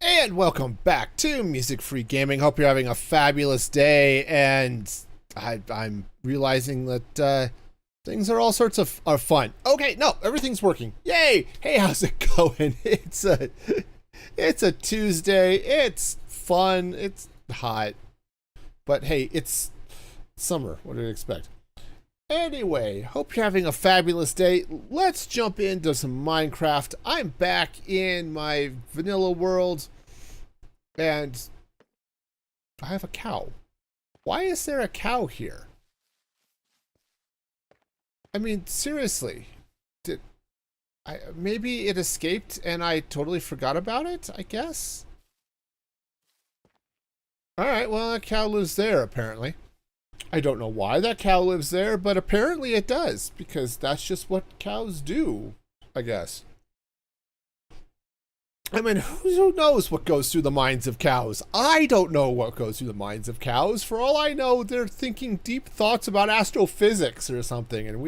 And welcome back to Music Free Gaming. Hope you're having a fabulous day. And I'm realizing that things are all sorts of are fun. Okay, no, everything's working. Yay! Hey, how's it going? It's a Tuesday. It's fun. It's hot. But hey, it's summer. What do you expect? Anyway, hope you're having a fabulous day. Let's jump into some Minecraft. I'm back in my vanilla world, and I have a cow. Why is there a cow here? I mean, seriously, maybe it escaped and I totally forgot about it, I guess? Alright, well, that cow lives there, apparently. I don't know why that cow lives there, but apparently it does, because that's just what cows do, I guess. I mean, who knows what goes through the minds of cows? I don't know what goes through the minds of cows. For all I know, they're thinking deep thoughts about astrophysics or something, and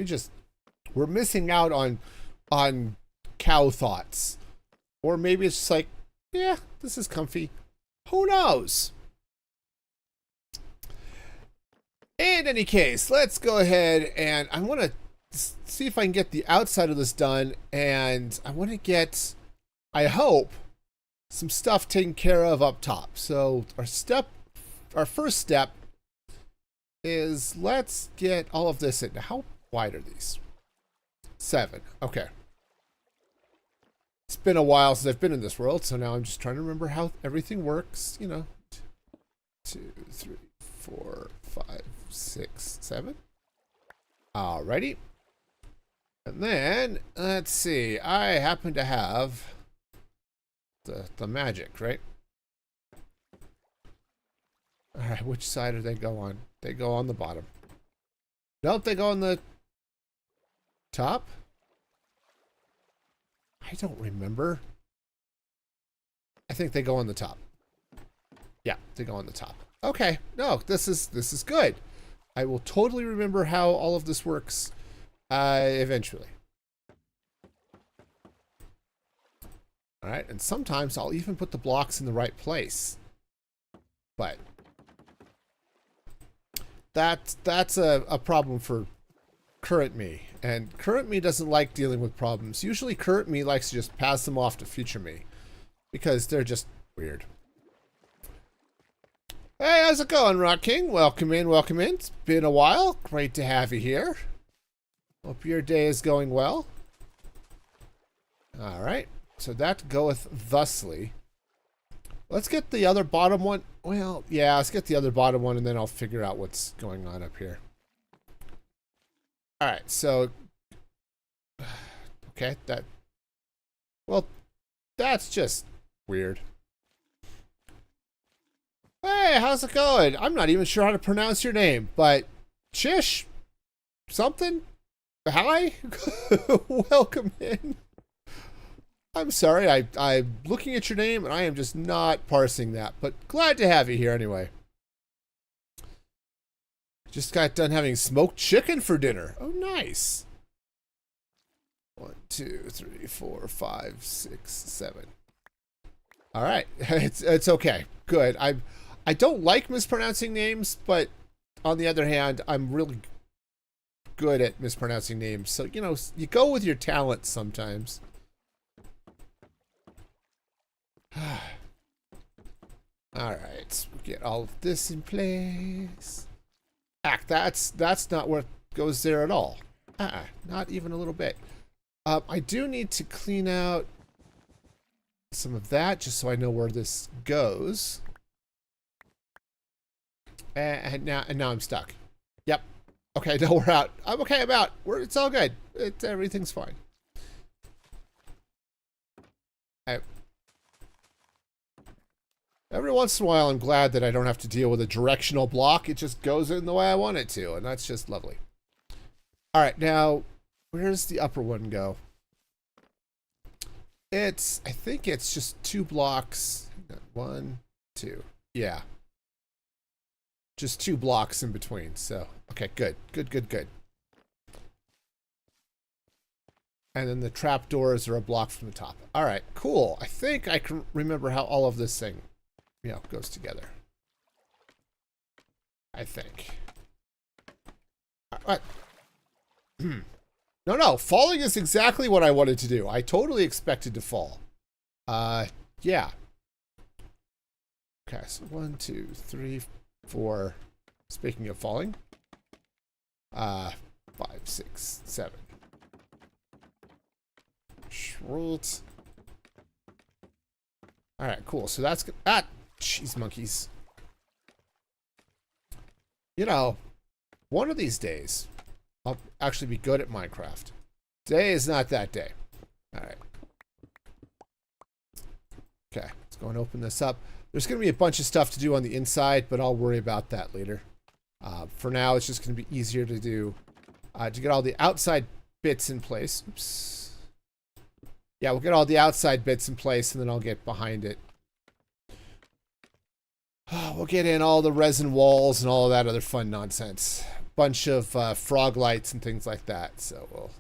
we're missing out on cow thoughts. Or maybe it's just like, yeah, this is comfy. Who knows? In any case, let's go ahead and I want to see if I can get the outside of this done, and I want to get, I hope, some stuff taken care of up top. So our first step is let's get all of this in. Now, how wide are these? 7. Okay. It's been a while since I've been in this world, so now I'm just trying to remember how everything works. You know, 2, 3, 4, 5, 6, 7. Alrighty. And then, let's see. I happen to have the magic, right? Alright, which side do they go on? They go on the bottom. Nope, they go on the top? I don't remember. I think they go on the top. Yeah, they go on the top. Okay, no, this is good. I will totally remember how all of this works eventually. All right, and sometimes I'll even put the blocks in the right place. But that's a problem for current me. And current me doesn't like dealing with problems. Usually current me likes to just pass them off to future me, because they're just weird. Hey, how's it going, Rock King? Welcome in, welcome in. It's been a while. Great to have you here. Hope your day is going well. All right, so that goeth thusly. Let's get the other bottom one. Well, yeah, let's get the other bottom one, and then I'll figure out what's going on up here. All right, so... Okay, well, that's just weird. Hey, how's it going? I'm not even sure how to pronounce your name, but Chish something? Hi? Welcome in. I'm sorry, I'm looking at your name and I am just not parsing that, but glad to have you here anyway. Just got done having smoked chicken for dinner. Oh, nice. 1, 2, 3, 4, 5, 6, 7. All right, it's okay. Good. I don't like mispronouncing names, but on the other hand, I'm really good at mispronouncing names. So, you know, you go with your talents sometimes. All right, we'll get all of this in place. That's not what goes there at all. Not even a little bit. I do need to clean out some of that just so I know where this goes. And now I'm stuck. Yep. Okay, no, we're out. I'm okay. I'm out. It's all good. Everything's fine. Every once in a while, I'm glad that I don't have to deal with a directional block. It just goes in the way I want it to, and that's just lovely. All right, now, where's the upper one go? I think it's just 2 blocks. 1, 2. Yeah. Just 2 blocks in between, so. Okay, good. Good. And then the trapdoors are a block from the top. All right, cool. I think I can remember how all of this thing, goes together. I think. What? No, falling is exactly what I wanted to do. I totally expected to fall. Yeah. Okay, so 1, 2, 3, 4. Speaking of falling. 5, 6, 7. Sweet. Alright, cool. So that's good. Ah! Jeez, monkeys. One of these days, I'll actually be good at Minecraft. Today is not that day. Alright. Okay, let's go and open this up. There's going to be a bunch of stuff to do on the inside, but I'll worry about that later. For now, it's just going to be easier to do, to get all the outside bits in place. Oops. Yeah, we'll get all the outside bits in place, and then I'll get behind it. We'll get in all the resin walls and all of that other fun nonsense. Bunch of frog lights and things like that. So we'll...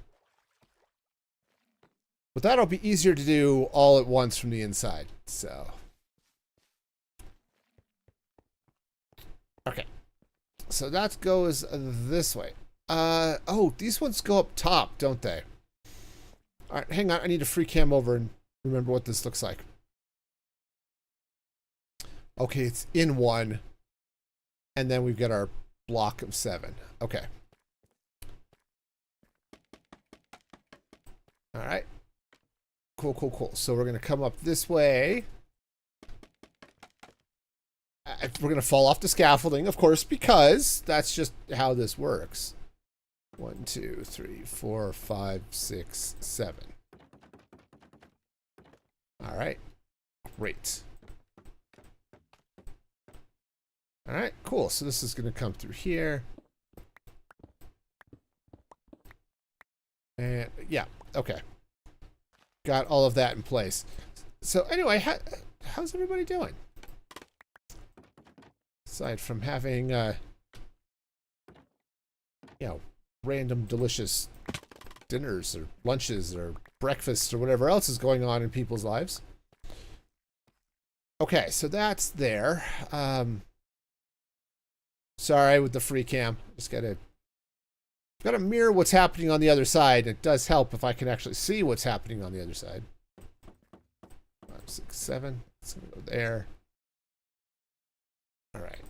But that'll be easier to do all at once from the inside. So... Okay. So that goes this way. Oh, these ones go up top, don't they? Alright, hang on. I need to free cam over and remember what this looks like. Okay, it's in 1. And then we've got our block of 7. Okay. Alright. Cool. So we're going to come up this way. We're going to fall off the scaffolding, of course, because that's just how this works. 1, 2, 3, 4, 5, 6, 7. All right. Great. All right, cool. So this is going to come through here. And yeah, okay. Got all of that in place. So anyway, how's everybody doing? Aside from having, random delicious dinners or lunches or breakfasts or whatever else is going on in people's lives. Okay, so that's there. Sorry with the free cam. Just gotta mirror what's happening on the other side. It does help if I can actually see what's happening on the other side. 5, 6, 7. It's gonna go there. All right.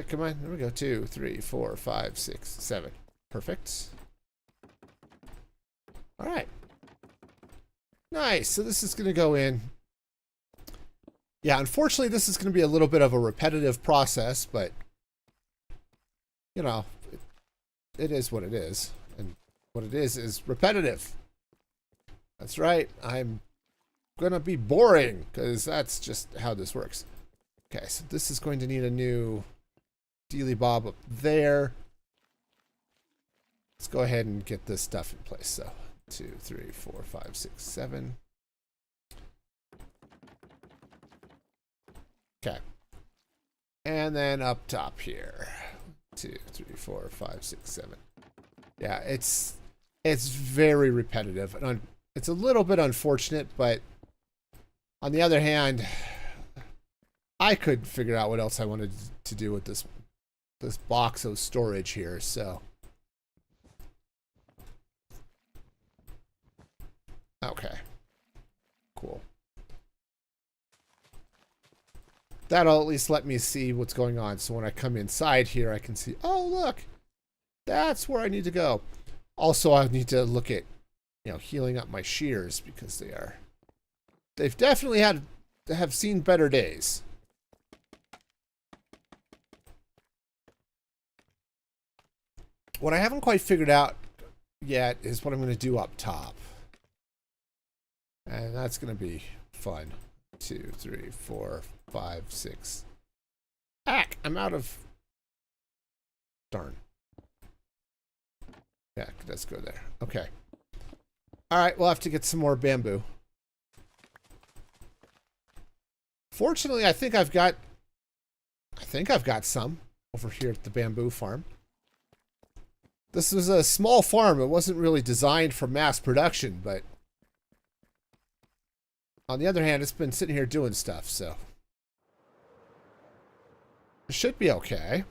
Come on, there we go. 2, 3, 4, 5, 6, 7. Perfect. All right. Nice. So this is going to go in. Yeah, unfortunately, this is going to be a little bit of a repetitive process, but, it is what it is. And what it is repetitive. That's right. I'm going to be boring, because that's just how this works. Okay, so this is going to need a new dealy bob up there. Let's go ahead and get this stuff in place. So 2, 3, 4, 5, 6, 7. Okay. And then up top here. 2, 3, 4, 5, 6, 7. Yeah, it's very repetitive. And it's a little bit unfortunate, but on the other hand, I could figure out what else I wanted to do with this box of storage here, so. Okay. Cool. That'll at least let me see what's going on. So when I come inside here, I can see, oh, look, that's where I need to go. Also, I need to look at, healing up my shears because they've definitely have seen better days. What I haven't quite figured out yet is what I'm going to do up top. And that's going to be fun. 2, 3, 4, 5, 6. Ack! I'm out of... Darn. Yeah, let's go there. Okay. Alright, we'll have to get some more bamboo. Fortunately, I think I've got some over here at the bamboo farm. This was a small farm. It wasn't really designed for mass production, but on the other hand, it's been sitting here doing stuff, so it should be okay.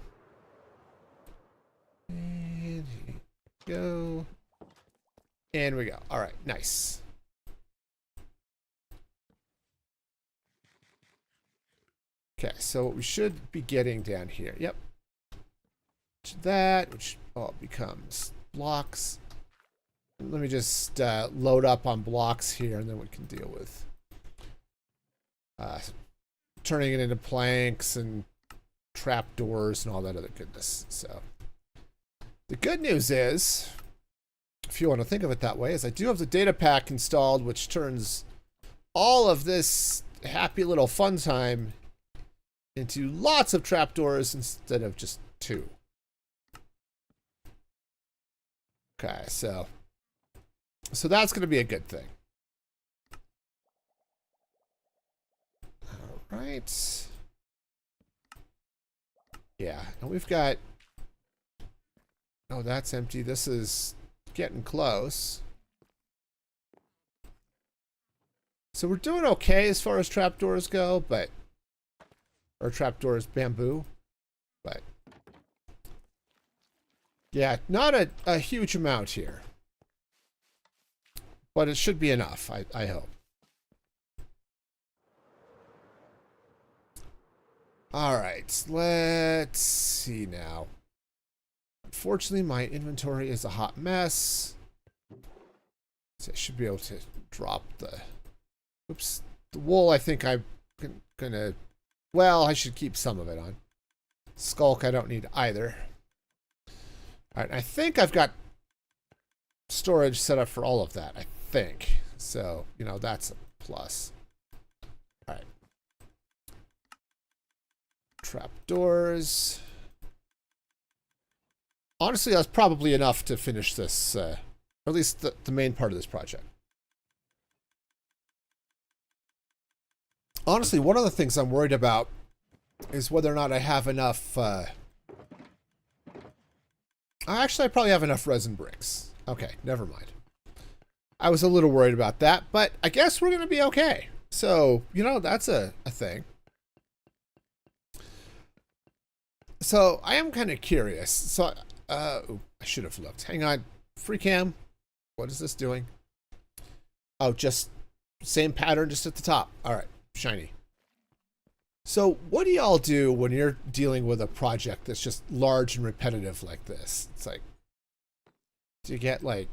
And here we go. And we go. All right, nice. Okay, so we should be getting down here. Yep. That, which all becomes blocks. Let me just load up on blocks here, and then we can deal with turning it into planks and trapdoors and all that other goodness. So the good news is, if you want to think of it that way, is I do have the data pack installed, which turns all of this happy little fun time into lots of trapdoors instead of just 2. Okay, so that's going to be a good thing. All right. Yeah, and we've got... Oh, that's empty. This is getting close. So we're doing okay as far as trapdoors go, but... Or trapdoors, bamboo. But... Yeah, not a huge amount here. But it should be enough, I hope. Alright, let's see now. Unfortunately, my inventory is a hot mess. So I should be able to drop the... Oops. The wool, I think I'm gonna... Well, I should keep some of it on. Skulk, I don't need either. Alright, I think I've got storage set up for all of that, I think. So, you know, that's a plus. Alright. Trapdoors. Honestly, that's probably enough to finish this, or at least the main part of this project. Honestly, one of the things I'm worried about is whether or not I have enough... Actually, I probably have enough resin bricks. Okay, never mind. I was a little worried about that, but I guess we're going to be okay. So, you know, that's a thing. So, I am kind of curious. So, I should have looked. Hang on. Free cam. What is this doing? Oh, just same pattern, just at the top. All right, shiny. So what do y'all do when you're dealing with a project that's just large and repetitive like this? It's like, do you get like,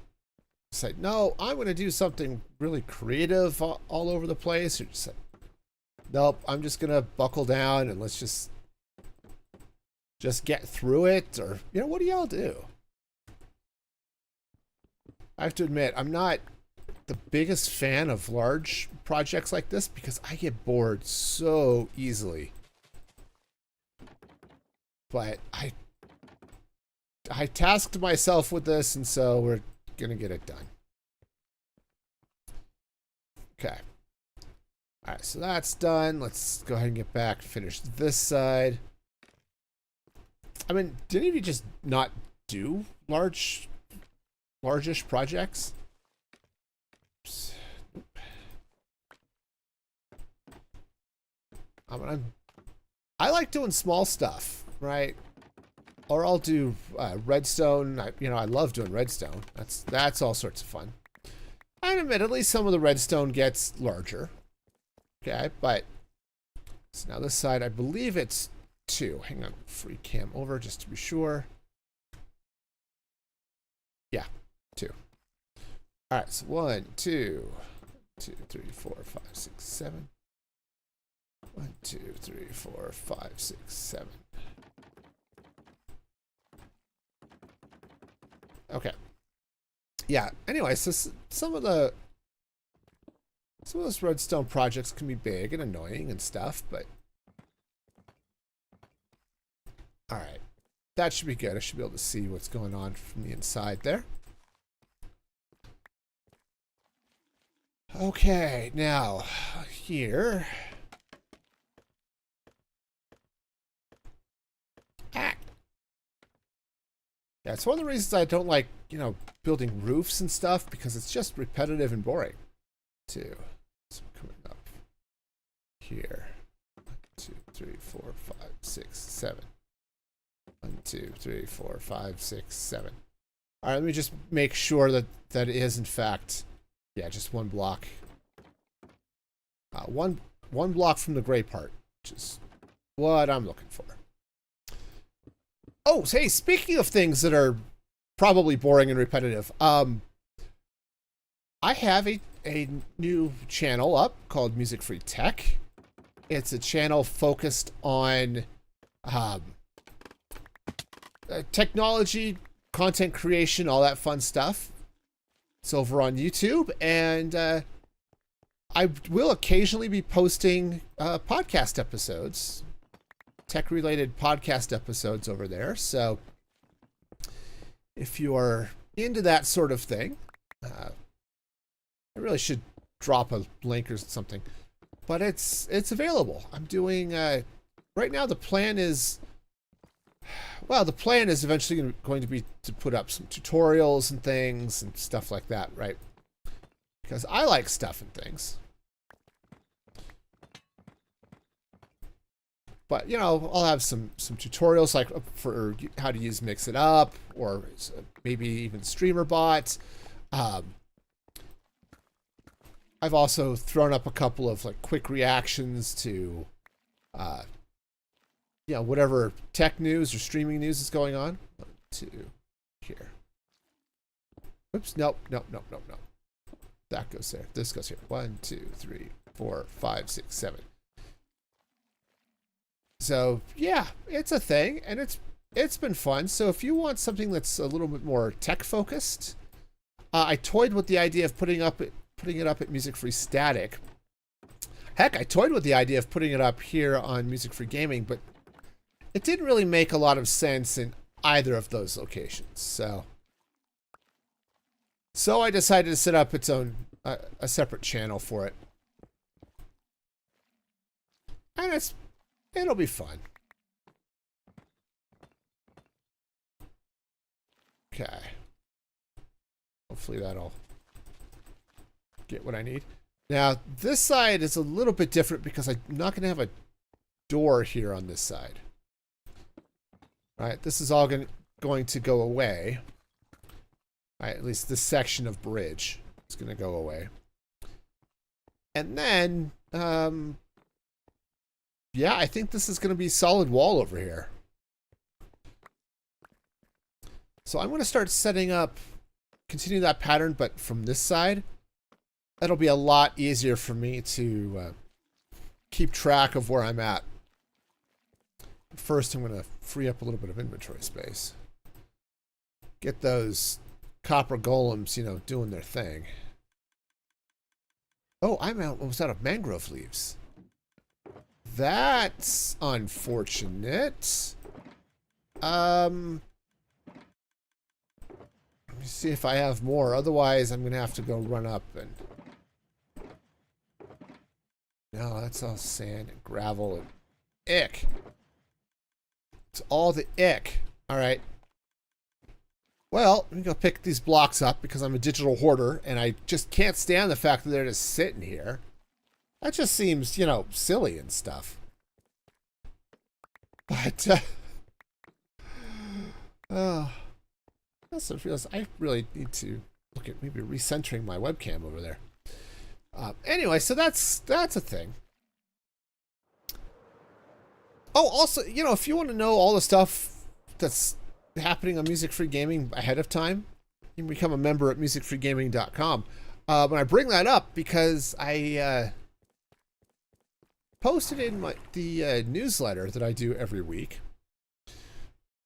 say, no, I'm going to do something really creative all over the place? Or just like, nope, I'm just going to buckle down and let's just get through it? Or, you know, what do y'all do? I have to admit, I'm not the biggest fan of large projects like this because I get bored so easily. But I tasked myself with this, and so we're gonna get it done. Okay. All right, so that's done. Let's go ahead and get back, finish this side. I mean, did any of you just not do large-ish projects? I like doing small stuff, right? Or I'll do redstone. I love doing redstone. That's all sorts of fun. And admittedly, some of the redstone gets larger. Okay, but so now this side, I believe it's 2. Hang on, free cam over just to be sure. Yeah, 2. All right, so 1, 2, 2, 3, 4, 5, 6, 7. 1, 2, 3, 4, 5, 6, 7. Okay. Yeah. Anyway, so some of those redstone projects can be big and annoying and stuff, but all right, that should be good. I should be able to see what's going on from the inside there. Okay, now here. Ah. Yeah, it's one of the reasons I don't like, building roofs and stuff, because it's just repetitive and boring. 2. So coming up here. 1, 2, 3, 4, 5, 6, 7. 1, 2, 3, 4, 5, 6, 7. All right, let me just make sure that it is in fact, yeah, just one block. One block from the gray part, which is what I'm looking for. Oh, hey, speaking of things that are probably boring and repetitive, I have a new channel up called Music Free Tech. It's a channel focused on technology, content creation, all that fun stuff. It's over on YouTube, and I will occasionally be posting podcast episodes, tech-related podcast episodes over there. So if you are into that sort of thing, I really should drop a link or something, but it's available. I'm doing right now. The plan is eventually going to be to put up some tutorials and things and stuff like that, right? Because I like stuff and things. But, I'll have some tutorials like for how to use Mix It Up, or maybe even Streamer Bot. I've also thrown up a couple of like quick reactions to, whatever tech news or streaming news is going on. 1, 2, here. Oops, nope. That goes there. This goes here. 1, 2, 3, 4, 5, 6, 7. So yeah, it's a thing, and it's been fun. So if you want something that's a little bit more tech focused, I toyed with the idea of putting it up at Music Free Static. Heck, I toyed with the idea of putting it up here on Music Free Gaming, but it didn't really make a lot of sense in either of those locations. So I decided to set up its own a separate channel for it, and it'll be fun. Okay. Hopefully that'll get what I need. Now, this side is a little bit different because I'm not going to have a door here on this side. All right, this is all going to go away. All right, at least this section of bridge is going to go away. And then, yeah, I think this is going to be solid wall over here. So I'm going to start setting up, continue that pattern, but from this side. That'll be a lot easier for me to keep track of where I'm at. First, I'm going to free up a little bit of inventory space. Get those copper golems, doing their thing. Oh, I'm almost out of mangrove leaves. That's unfortunate. Let me see if I have more. Otherwise, I'm going to have to go run up and... No, that's all sand and gravel and ick. It's all the ick. All right. Well, I'm going to go pick these blocks up because I'm a digital hoarder and I just can't stand the fact that they're just sitting here. That just seems, silly and stuff. But, I also realize I really need to look at maybe recentering my webcam over there. Anyway, so that's a thing. Oh, also, if you want to know all the stuff that's happening on Music Free Gaming ahead of time, you can become a member at musicfreegaming.com. But I bring that up because I posted in the newsletter that I do every week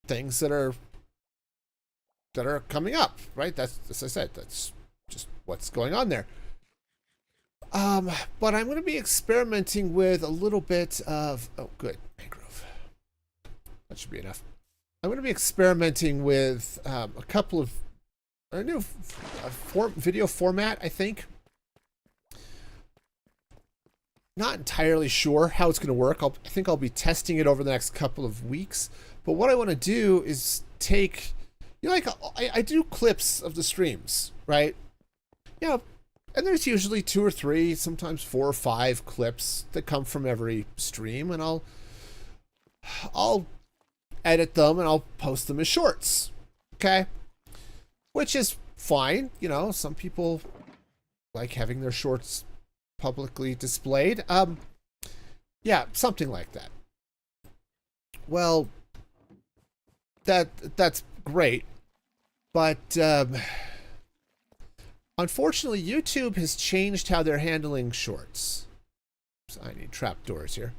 things that are coming up, right? That's, as I said, that's just what's going on there. But I'm going to be experimenting with a little bit of... Oh, good. Mangrove. That should be enough. I'm going to be experimenting with a couple of... a new video format, I think. Not entirely sure how it's going to work. I think I'll be testing it over the next couple of weeks. But what I want to do is take you know, like I do clips of the streams, right? You know, and there's usually 2 or 3, sometimes 4 or 5 clips that come from every stream, and I'll edit them and I'll post them as shorts. Okay? Which is fine. You know, some people like having their shorts publicly displayed. Yeah, something like that. Well, that's great. But unfortunately, YouTube has changed how they're handling shorts. So I need trapdoors here.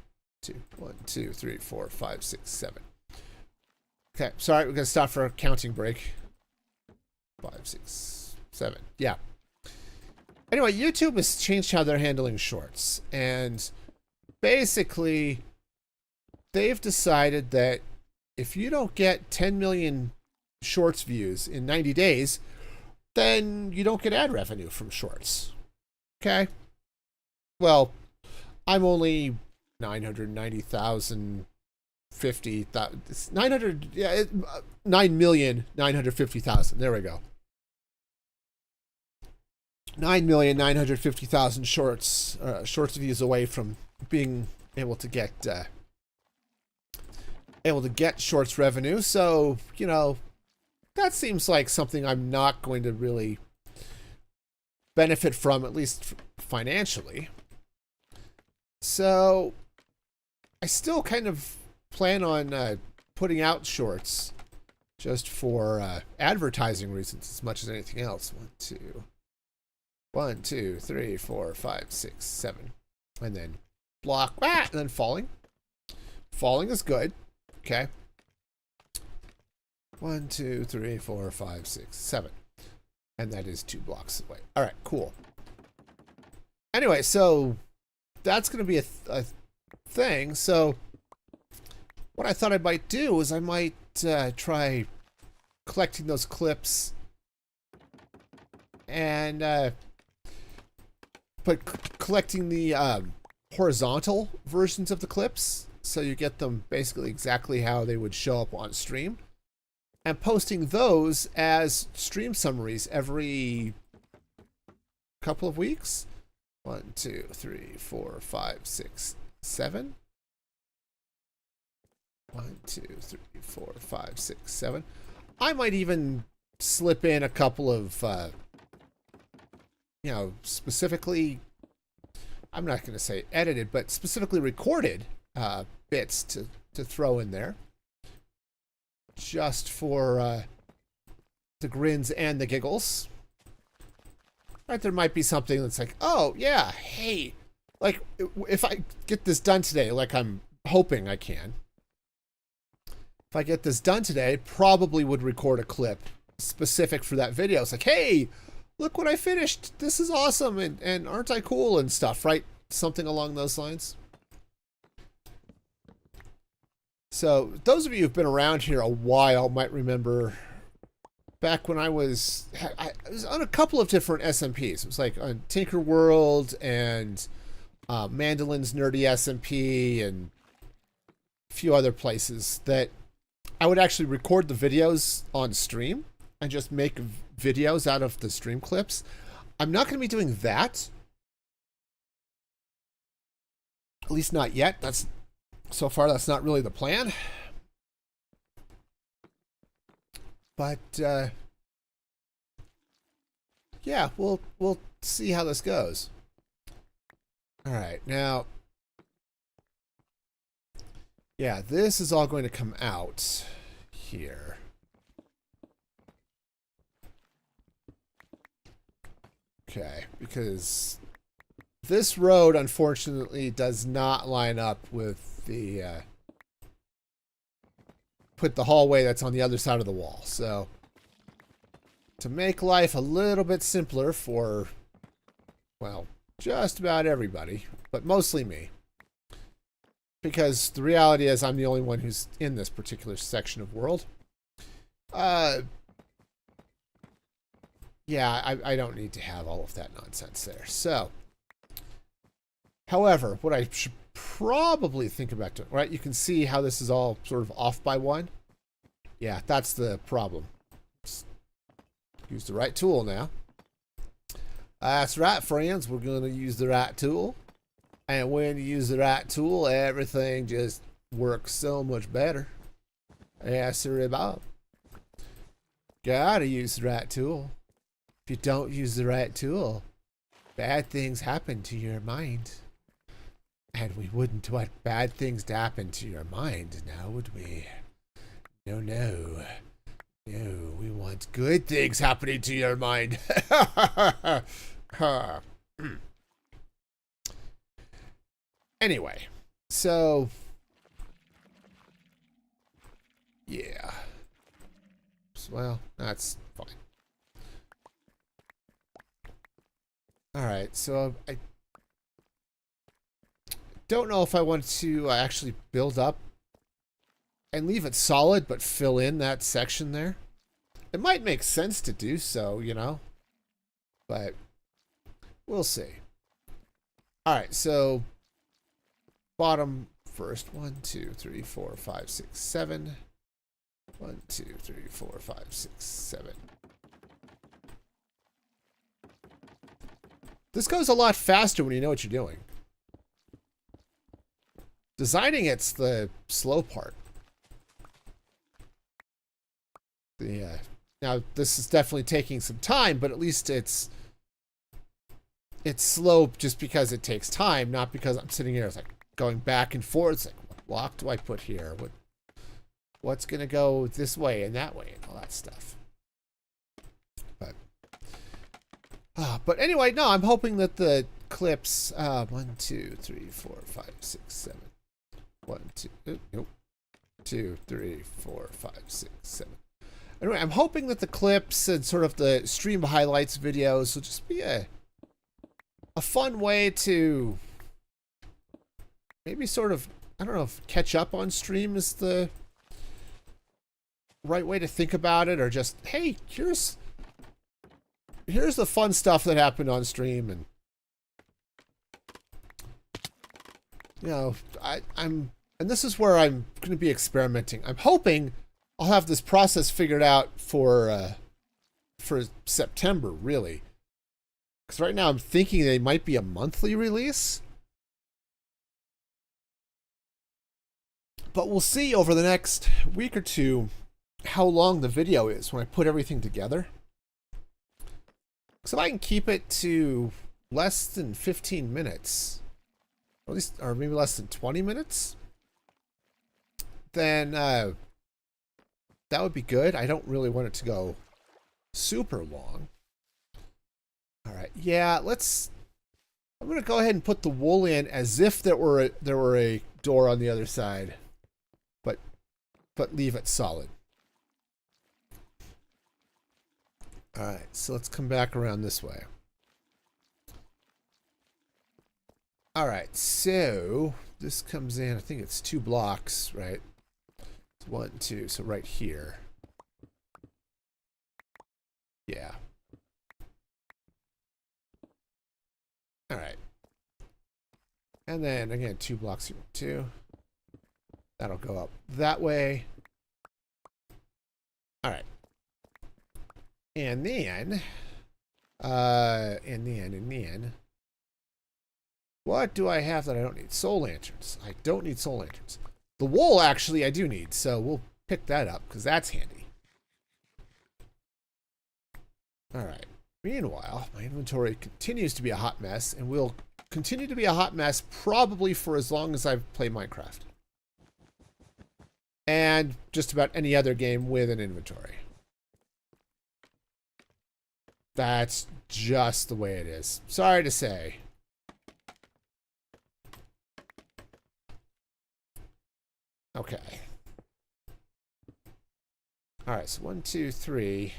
1, 2, 3, 4, 5, 6, 7. Okay, sorry, we're gonna stop for a counting break. 5, 6, 7. Yeah. Anyway, YouTube has changed how they're handling shorts, and basically, they've decided that if you don't get 10 million shorts views in 90 days, then you don't get ad revenue from shorts. Okay? Well, I'm only 990,000 900, yeah, 9,950,000. There we go. 9,950,000 shorts views away from being able to get shorts revenue. So, you know, that seems like something I'm not going to really benefit from, at least financially. So I still kind of plan on putting out shorts just for advertising reasons as much as anything else. 1, 2, 3, 4, 5, 6, 7. And then block, and then falling. Falling is good. Okay. 1, 2, 3, 4, 5, 6, 7. And that is 2 blocks away. All right, cool. Anyway, so that's going to be a thing. So what I thought I might do is I might try collecting those clips and collecting the horizontal versions of the clips, so you get them basically exactly how they would show up on stream, and posting those as stream summaries every couple of weeks. 1, 2, 3, 4, 5, 6, 7. 1, 2, 3, 4, 5, 6, 7. I might even slip in a couple of, you know, specifically, I'm not going to say edited, but specifically recorded bits to throw in there, just for the grins and the giggles. Right, there might be something that's like, oh yeah, hey, like if I get this done today, like I'm hoping I can. If I get this done today, probably would record a clip specific for that video. It's like, hey, look what I finished. This is awesome, and aren't I cool and stuff, right? Something along those lines. So those of you who've been around here a while might remember back when I was on a couple of different SMPs. It was like on Tinker World and Mandolin's Nerdy SMP and a few other places that I would actually record the videos on stream and just make videos out of the stream clips. I'm not going to be doing that. At least not yet. So far, that's not really the plan. But yeah, we'll see how this goes. All right, now, yeah, this is all going to come out here. Okay, because this road, unfortunately, does not line up with the put the hallway that's on the other side of the wall. So to make life a little bit simpler for, well, just about everybody, but mostly me, because the reality is I'm the only one who's in this particular section of world. Yeah, I don't need to have all of that nonsense there. So, however, what I should probably think about doing, right? You can see how this is all sort of off by 1. Yeah, that's the problem. Use the right tool now. That's right, friends. We're going to use the right tool. And when you use the right tool, everything just works so much better. Yes, sir, Bob. Gotta use the right tool. If you don't use the right tool, bad things happen to your mind. And we wouldn't want bad things to happen to your mind, now would we? No, no. No, we want good things happening to your mind. Anyway, so yeah. Well, that's fine. All right, so I don't know if I want to actually build up and leave it solid, but fill in that section there. It might make sense to do so, you know, but we'll see. All right, so bottom first. 1, 2, 3, 4, 5, 6, 7. 1, 2, 3, 4, 5, 6, 7. This goes a lot faster when you know what you're doing. Designing it's the slow part. Now this is definitely taking some time, but at least it's slow just because it takes time, not because I'm sitting here like going back and forth. It's like, what block do I put here? What's gonna go this way and that way and all that stuff. But anyway, no, I'm hoping that the clips 1, 2, 3, 4, 5, 6, 7. 1, 2, nope. 2, 3, 4, 5, 6, 7. Anyway, I'm hoping that the clips and sort of the stream highlights videos will just be a fun way to maybe sort of, I don't know if catch up on stream is the right way to think about it, or just, hey, here's the fun stuff that happened on stream, and you know, and this is where I'm going to be experimenting. I'm hoping I'll have this process figured out for September, really, because right now I'm thinking they might be a monthly release, but we'll see over the next week or two how long the video is when I put everything together. So if I can keep it to less than 15 minutes, or at least, or maybe less than 20 minutes, then that would be good. I don't really want it to go super long. All right, yeah, I'm gonna go ahead and put the wool in as if there were a door on the other side, but leave it solid. All right, so let's come back around this way. All right, so this comes in, I think it's 2 blocks, right? It's 1, 2, so right here. Yeah. All right. And then again, 2 blocks here, 2. That'll go up that way. All right. And then, what do I have that I don't need? Soul lanterns. I don't need soul lanterns. The wool, actually, I do need, so we'll pick that up, because that's handy. All right. Meanwhile, my inventory continues to be a hot mess, and will continue to be a hot mess probably for as long as I've played Minecraft. And just about any other game with an inventory. That's just the way it is. Sorry to say. Okay. All right, so 1, 2, 3,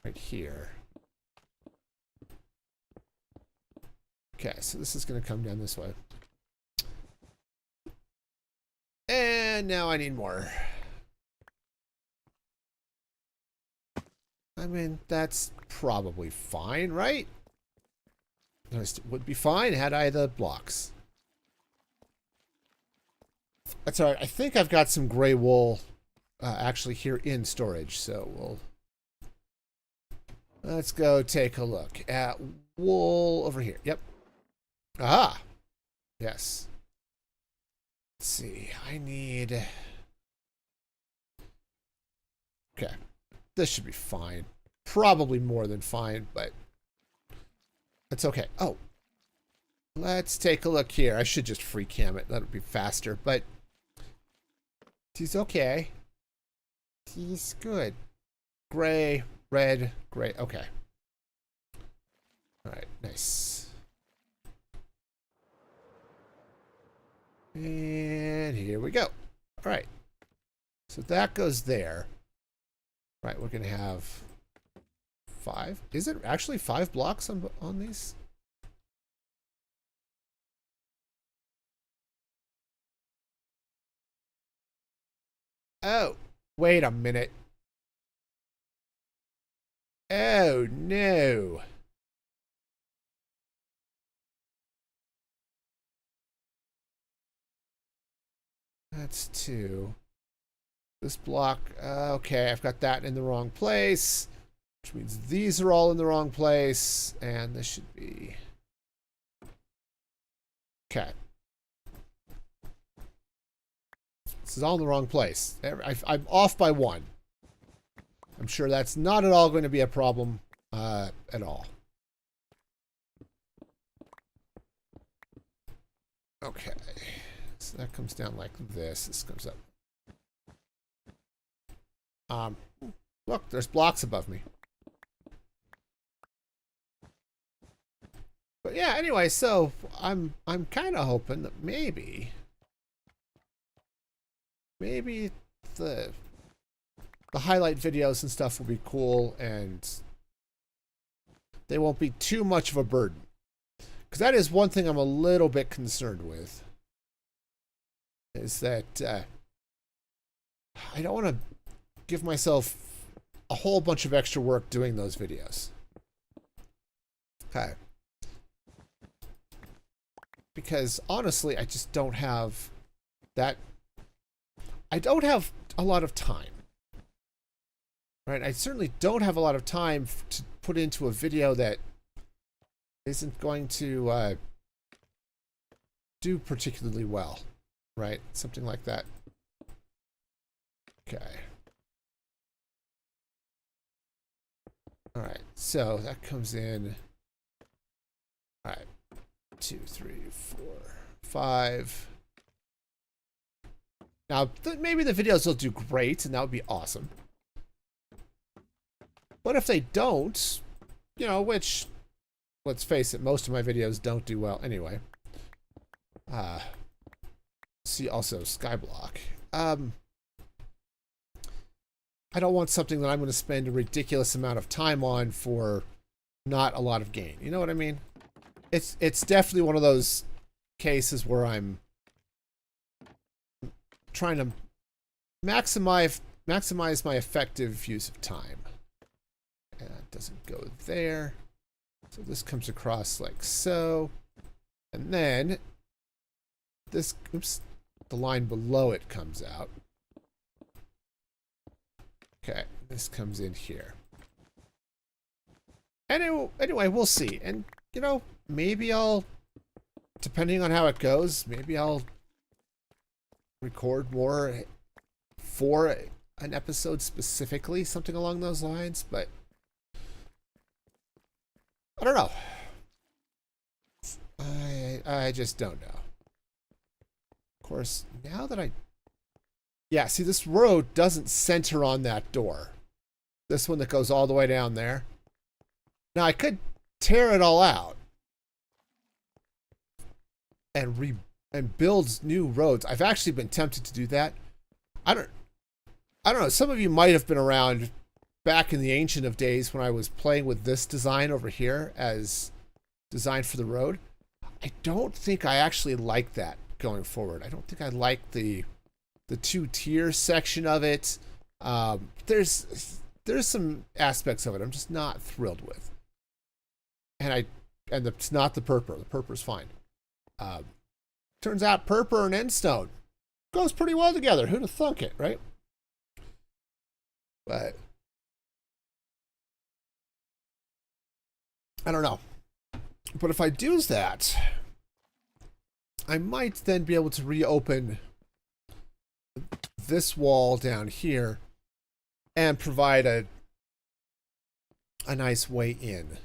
right here. Okay, so this is going to come down this way. And now I need more. I mean, that's probably fine, right? It would be fine had I the blocks. That's all right. I think I've got some gray wool actually here in storage, so Let's go take a look at wool over here. Yep. Ah. Yes. Let's see. I need... Okay. This should be fine. Probably more than fine, but it's okay. Oh. Let's take a look here. I should just free cam it. That would be faster, but he's okay. He's good. Gray, red, gray. Okay. All right, nice. And here we go. All right. So that goes there. Right, we're going to have 5. Is it actually 5 blocks on these? Oh, wait a minute. Oh, no. That's 2. This block, okay, I've got that in the wrong place, which means these are all in the wrong place, and this should be... Okay. This is all in the wrong place. I'm off by 1. I'm sure that's not at all going to be a problem at all. Okay. So that comes down like this. This comes up. Look, there's blocks above me. But yeah, anyway, so I'm kind of hoping that maybe the highlight videos and stuff will be cool and they won't be too much of a burden. Because that is one thing I'm a little bit concerned with. Is that I don't want to give myself a whole bunch of extra work doing those videos. Okay. Because honestly, I just don't have that. I don't have a lot of time. Right? I certainly don't have a lot of time to put into a video that isn't going to do particularly well. Right? Something like that. Okay. All right, so that comes in. All right, 2, 3, 4, 5. Now, maybe the videos will do great, and that would be awesome. But if they don't, you know, which, let's face it, most of my videos don't do well anyway. See also Skyblock. I don't want something that I'm going to spend a ridiculous amount of time on for not a lot of gain. You know what I mean? It's definitely one of those cases where I'm trying to maximize my effective use of time. And that doesn't go there. So this comes across like so. And then this, oops, the line below it comes out. Okay, this comes in here. And anyway, we'll see. And, you know, maybe I'll, depending on how it goes, maybe I'll record more for an episode specifically, something along those lines, but I don't know. I just don't know. Of course, now that yeah, see, this road doesn't center on that door. This one that goes all the way down there. Now, I could tear it all out and build new roads. I've actually been tempted to do that. I don't know. Some of you might have been around back in the ancient of days when I was playing with this design over here as design for the road. I don't think I actually like that going forward. I don't think I like the 2-tier section of it. There's some aspects of it I'm just not thrilled with. And it's not the purpur. The purpur's fine. Turns out purpur and endstone goes pretty well together. Who'd have thunk it, right? But I don't know. But if I do that, I might then be able to reopen this wall down here and provide a nice way in.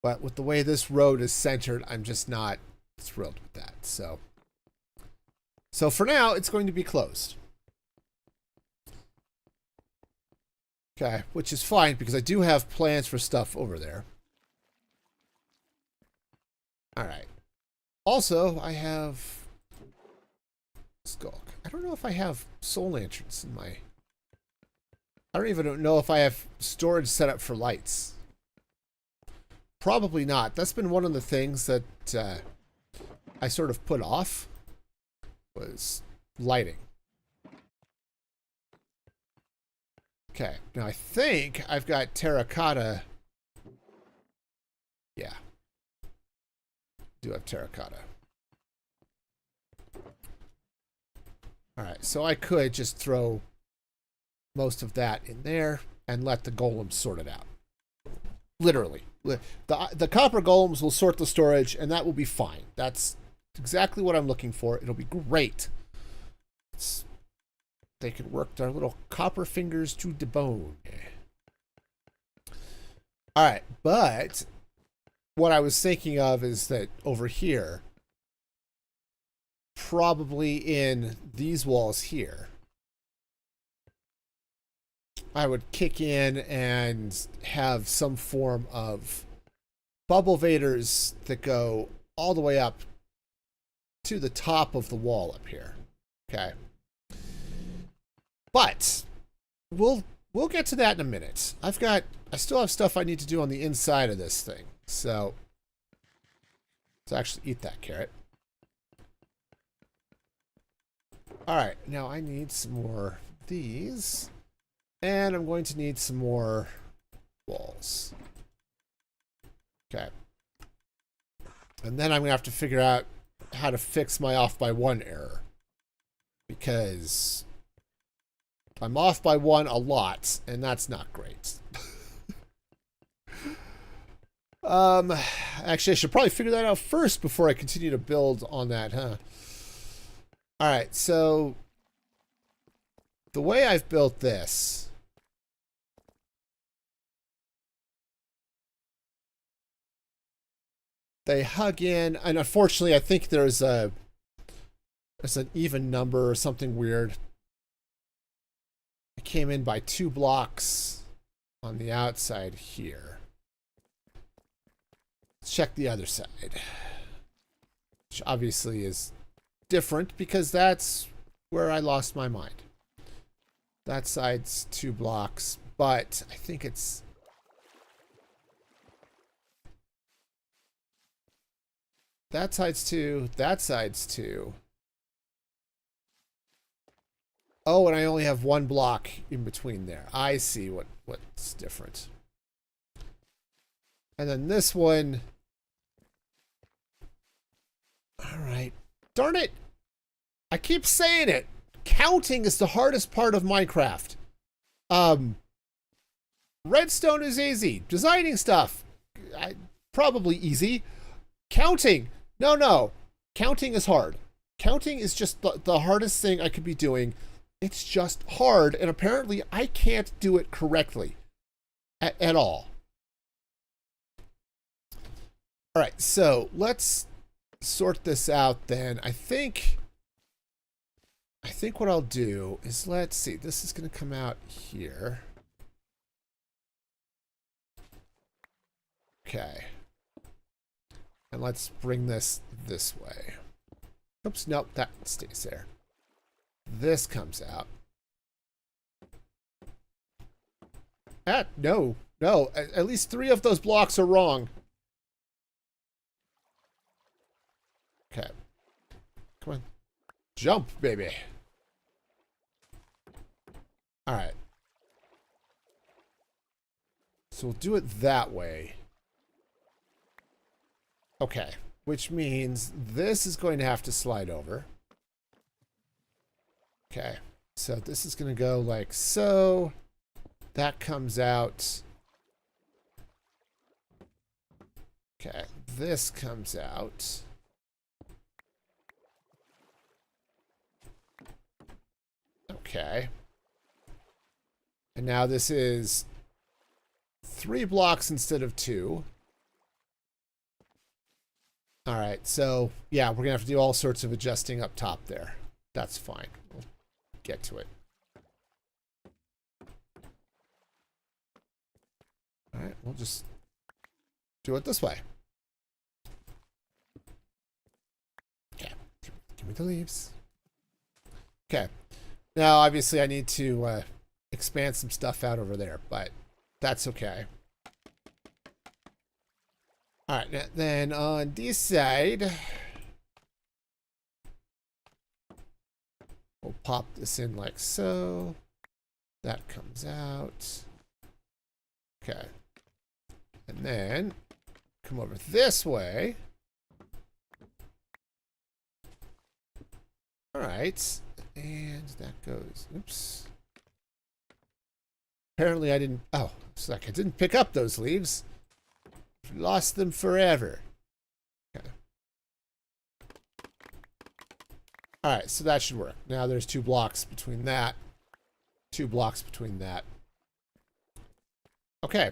But with the way this road is centered, I'm just not thrilled with that. So for now, it's going to be closed. Okay, which is fine because I do have plans for stuff over there. All right. Also, I have Skulk. I don't know if I have soul lanterns in my... I don't even know if I have storage set up for lights. Probably not. That's been one of the things that I sort of put off, was lighting. Okay, now I think I've got terracotta. Yeah. Do have terracotta. Alright, so I could just throw most of that in there and let the golems sort it out. Literally. The copper golems will sort the storage, and that will be fine. That's exactly what I'm looking for. It'll be great. They can work their little copper fingers to the bone. Alright, but what I was thinking of is that over here, probably in these walls here, I would kick in and have some form of bubble vaders that go all the way up to the top of the wall up here. Okay. But we'll get to that in a minute. I still have stuff I need to do on the inside of this thing. So let's actually eat that carrot. All right, now I need some more of these. And I'm going to need some more walls. Okay. And then I'm going to have to figure out how to fix my off by one error. Because I'm off by one a lot, and that's not great. Actually, I should probably figure that out first before I continue to build on that, huh? Alright, so the way I've built this... They hug in, and unfortunately, I think there's an even number or something weird. I came in by 2 blocks on the outside here. Let's check the other side, which obviously is different because that's where I lost my mind. That side's 2 blocks, but I think it's... That side's 2. That side's 2. Oh, and I only have 1 block in between there. I see what's different. And then this one... Alright. Darn it! I keep saying it! Counting is the hardest part of Minecraft. Redstone is easy. Designing stuff, probably easy. Counting... No. Counting is hard. Counting is just the hardest thing I could be doing. It's just hard, and apparently I can't do it correctly at all. All right, so let's sort this out then. I think what I'll do is, let's see. This is going to come out here. Okay. And let's bring this way. Oops, nope, that stays there. This comes out. No. At least 3 of those blocks are wrong. Okay. Come on. Jump, baby. All right. So we'll do it that way. Okay, which means this is going to have to slide over. Okay, so this is going to go like so. That comes out Okay, this comes out. Okay. And now this is 3 blocks instead of 2. All right, so yeah, we're gonna have to do all sorts of adjusting up top there. That's fine. We'll get to it. All right, we'll just do it this way. Okay, give me the leaves. Okay, now obviously I need to expand some stuff out over there, but that's okay. All right, then on this side, we'll pop this in like so. That comes out. Okay. And then come over this way. All right. And that goes, oops. Apparently I didn't, oh, it's like I didn't pick up those leaves. Lost them forever. Okay. All right, so that should work. Now there's 2 blocks between that. 2 blocks between that. Okay.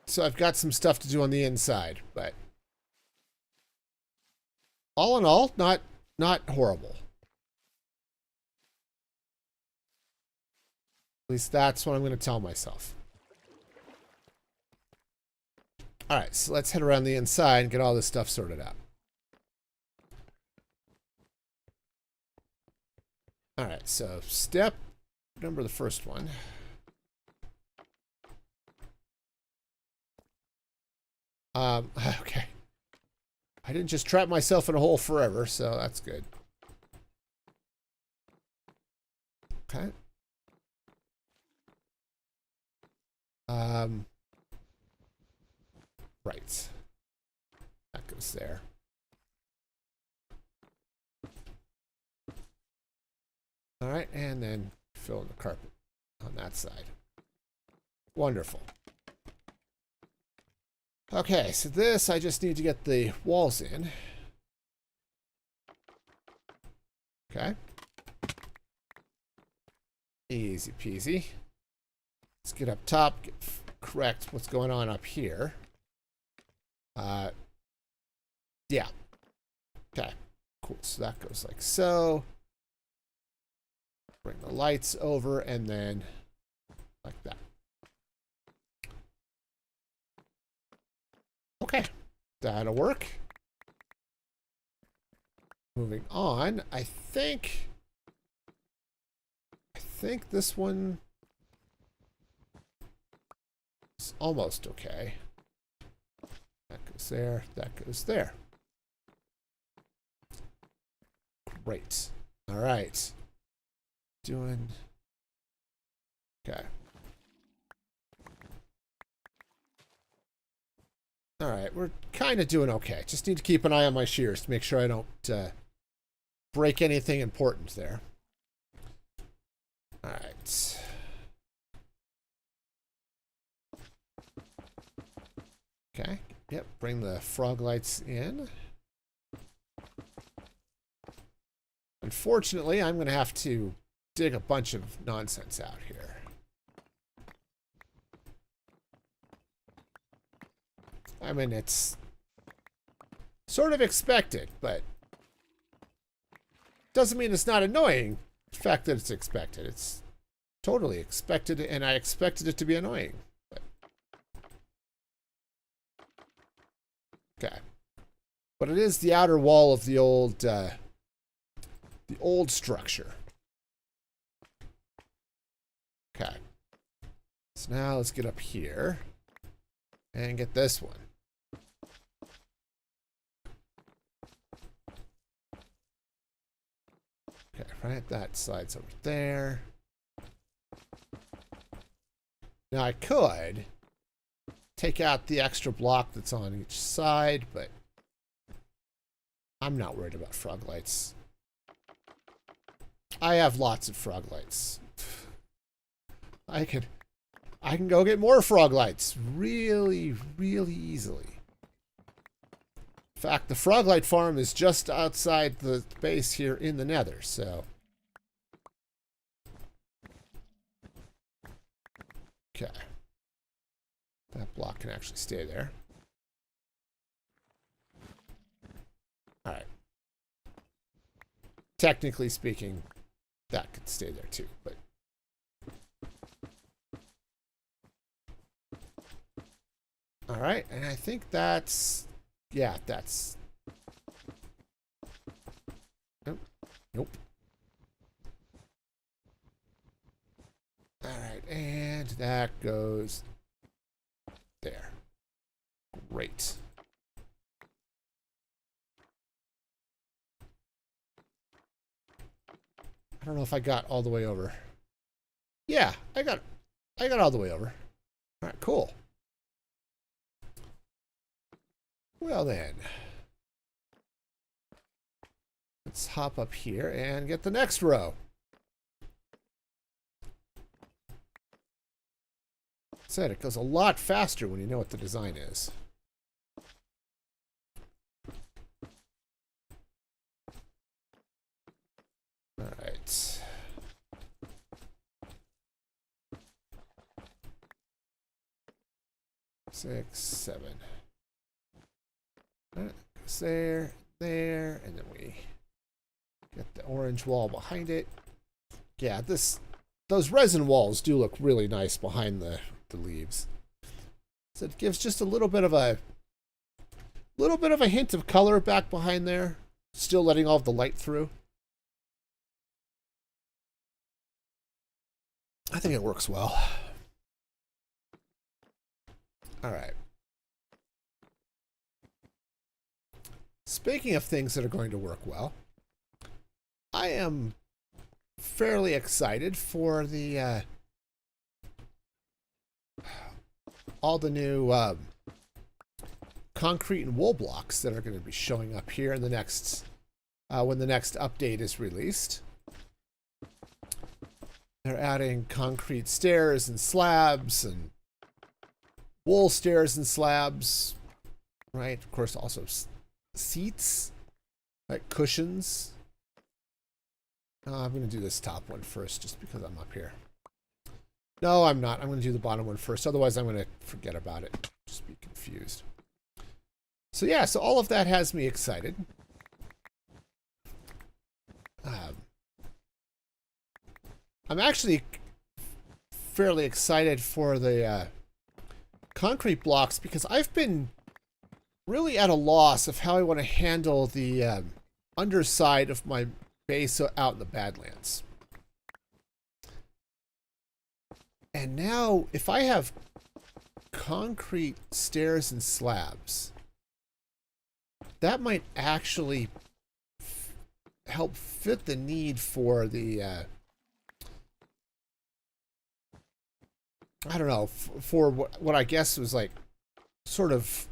So I've got some stuff to do on the inside, but all in all, not horrible. At least that's what I'm going to tell myself. All right, so let's head around the inside and get all this stuff sorted out. All right, so step number the first one. Okay. I didn't just trap myself in a hole forever, so that's good. Okay. Right. That goes there. All right, and then fill in the carpet on that side. Wonderful. Okay, so this, I just need to get the walls in. Okay. Easy peasy. Let's get up top, correct what's going on up here. Yeah. Okay, cool. So that goes like so. Bring the lights over and then like that. Okay, that'll work. Moving on, I think this one is almost okay. That goes there, that goes there. Great. All right. Doing okay. All right, we're kind of doing okay. Just need to keep an eye on my shears to make sure I don't break anything important there. All right. Okay. Yep. Bring the frog lights in. Unfortunately, I'm going to have to dig a bunch of nonsense out here. I mean, it's sort of expected, but doesn't mean it's not annoying. The fact that it's expected. It's totally expected, and I expected it to be annoying. But. Okay. But it is the outer wall of the old structure. Okay. So now let's get up here and get this one. Okay, right, that slides over there. Now I could take out the extra block that's on each side, but I'm not worried about frog lights. I have lots of frog lights. I can go get more frog lights really, really easily. In fact, the Froglight farm is just outside the base here in the Nether, so. Okay. That block can actually stay there. Alright. Technically speaking, that could stay there too, but. Alright, and I think that's. Yeah, that's. Nope. Nope. Alright, and that goes there. Great. I don't know if I got all the way over. Yeah, I got all the way over. Alright, cool. Well then. Let's hop up here and get the next row. Said it goes a lot faster when you know what the design is. All right. Six, seven. All right, goes there, there, and then we get the orange wall behind it. Yeah, those resin walls do look really nice behind the leaves. So it gives just a little bit of a hint of color back behind there, still letting all of the light through. I think it works well. All right. Speaking of things that are going to work well, I am fairly excited for the all the new concrete and wool blocks that are going to be showing up here in the next when the next update is released. They're adding concrete stairs and slabs and wool stairs and slabs, right? Of course, also seats, like cushions. I'm going to do this top one first just because I'm up here. No, I'm not. I'm going to do the bottom one first. Otherwise, I'm going to forget about it. Just be confused. So yeah, so all of that has me excited. I'm actually fairly excited for the concrete blocks because I've been really at a loss of how I want to handle the underside of my base out in the Badlands. And now, if I have concrete stairs and slabs, that might actually help fit the need for the, I don't know, for what I guess was like sort of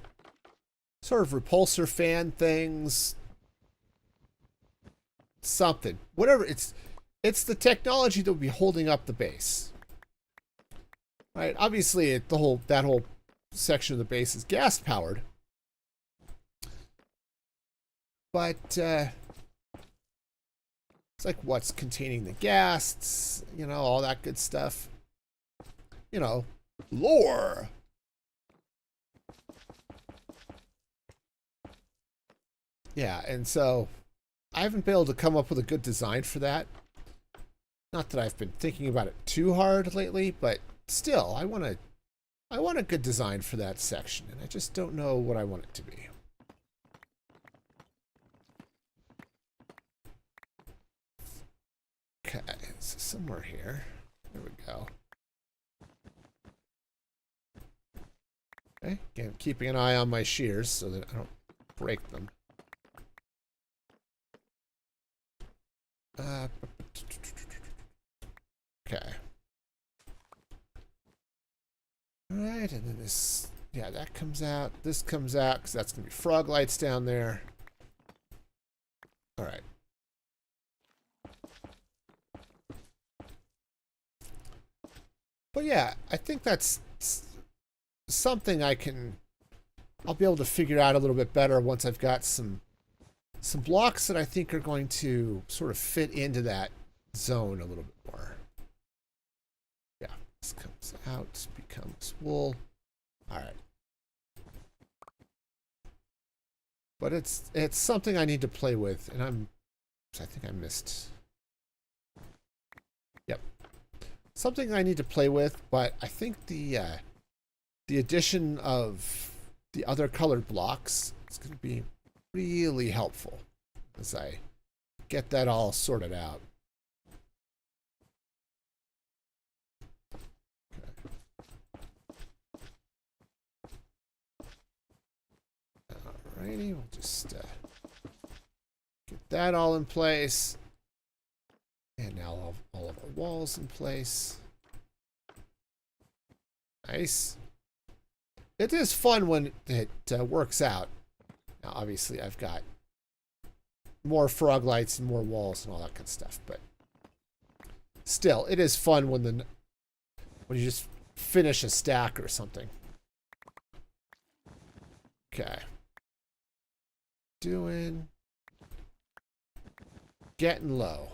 repulsor fan things, something, whatever. It's the technology that will be holding up the base. Right, obviously, that whole section of the base is gas powered, but it's like what's containing the gas, you know, all that good stuff. You know, lore. Yeah, and so I haven't been able to come up with a good design for that. Not that I've been thinking about it too hard lately, but still, I want a good design for that section, and I just don't know what I want it to be. Okay, so somewhere here. There we go. Okay, again, keeping an eye on my shears so that I don't break them. Okay. Alright, and then this, yeah, that comes out. This comes out, because that's going to be frog lights down there. Alright. But yeah, I think that's something I can I'll be able to figure out a little bit better once I've got some blocks that I think are going to sort of fit into that zone a little bit more. Yeah, this comes out, becomes wool. All right. But it's something I need to play with, and I think I missed. Yep. Something I need to play with, but I think the addition of the other colored blocks is going to be really helpful as I get that all sorted out. Alrighty, we'll just get that all in place. And now all of our walls in place. Nice. It is fun when it works out. Now, obviously, I've got more frog lights and more walls and all that kind of stuff, but still, it is fun when you just finish a stack or something. Okay. Getting low.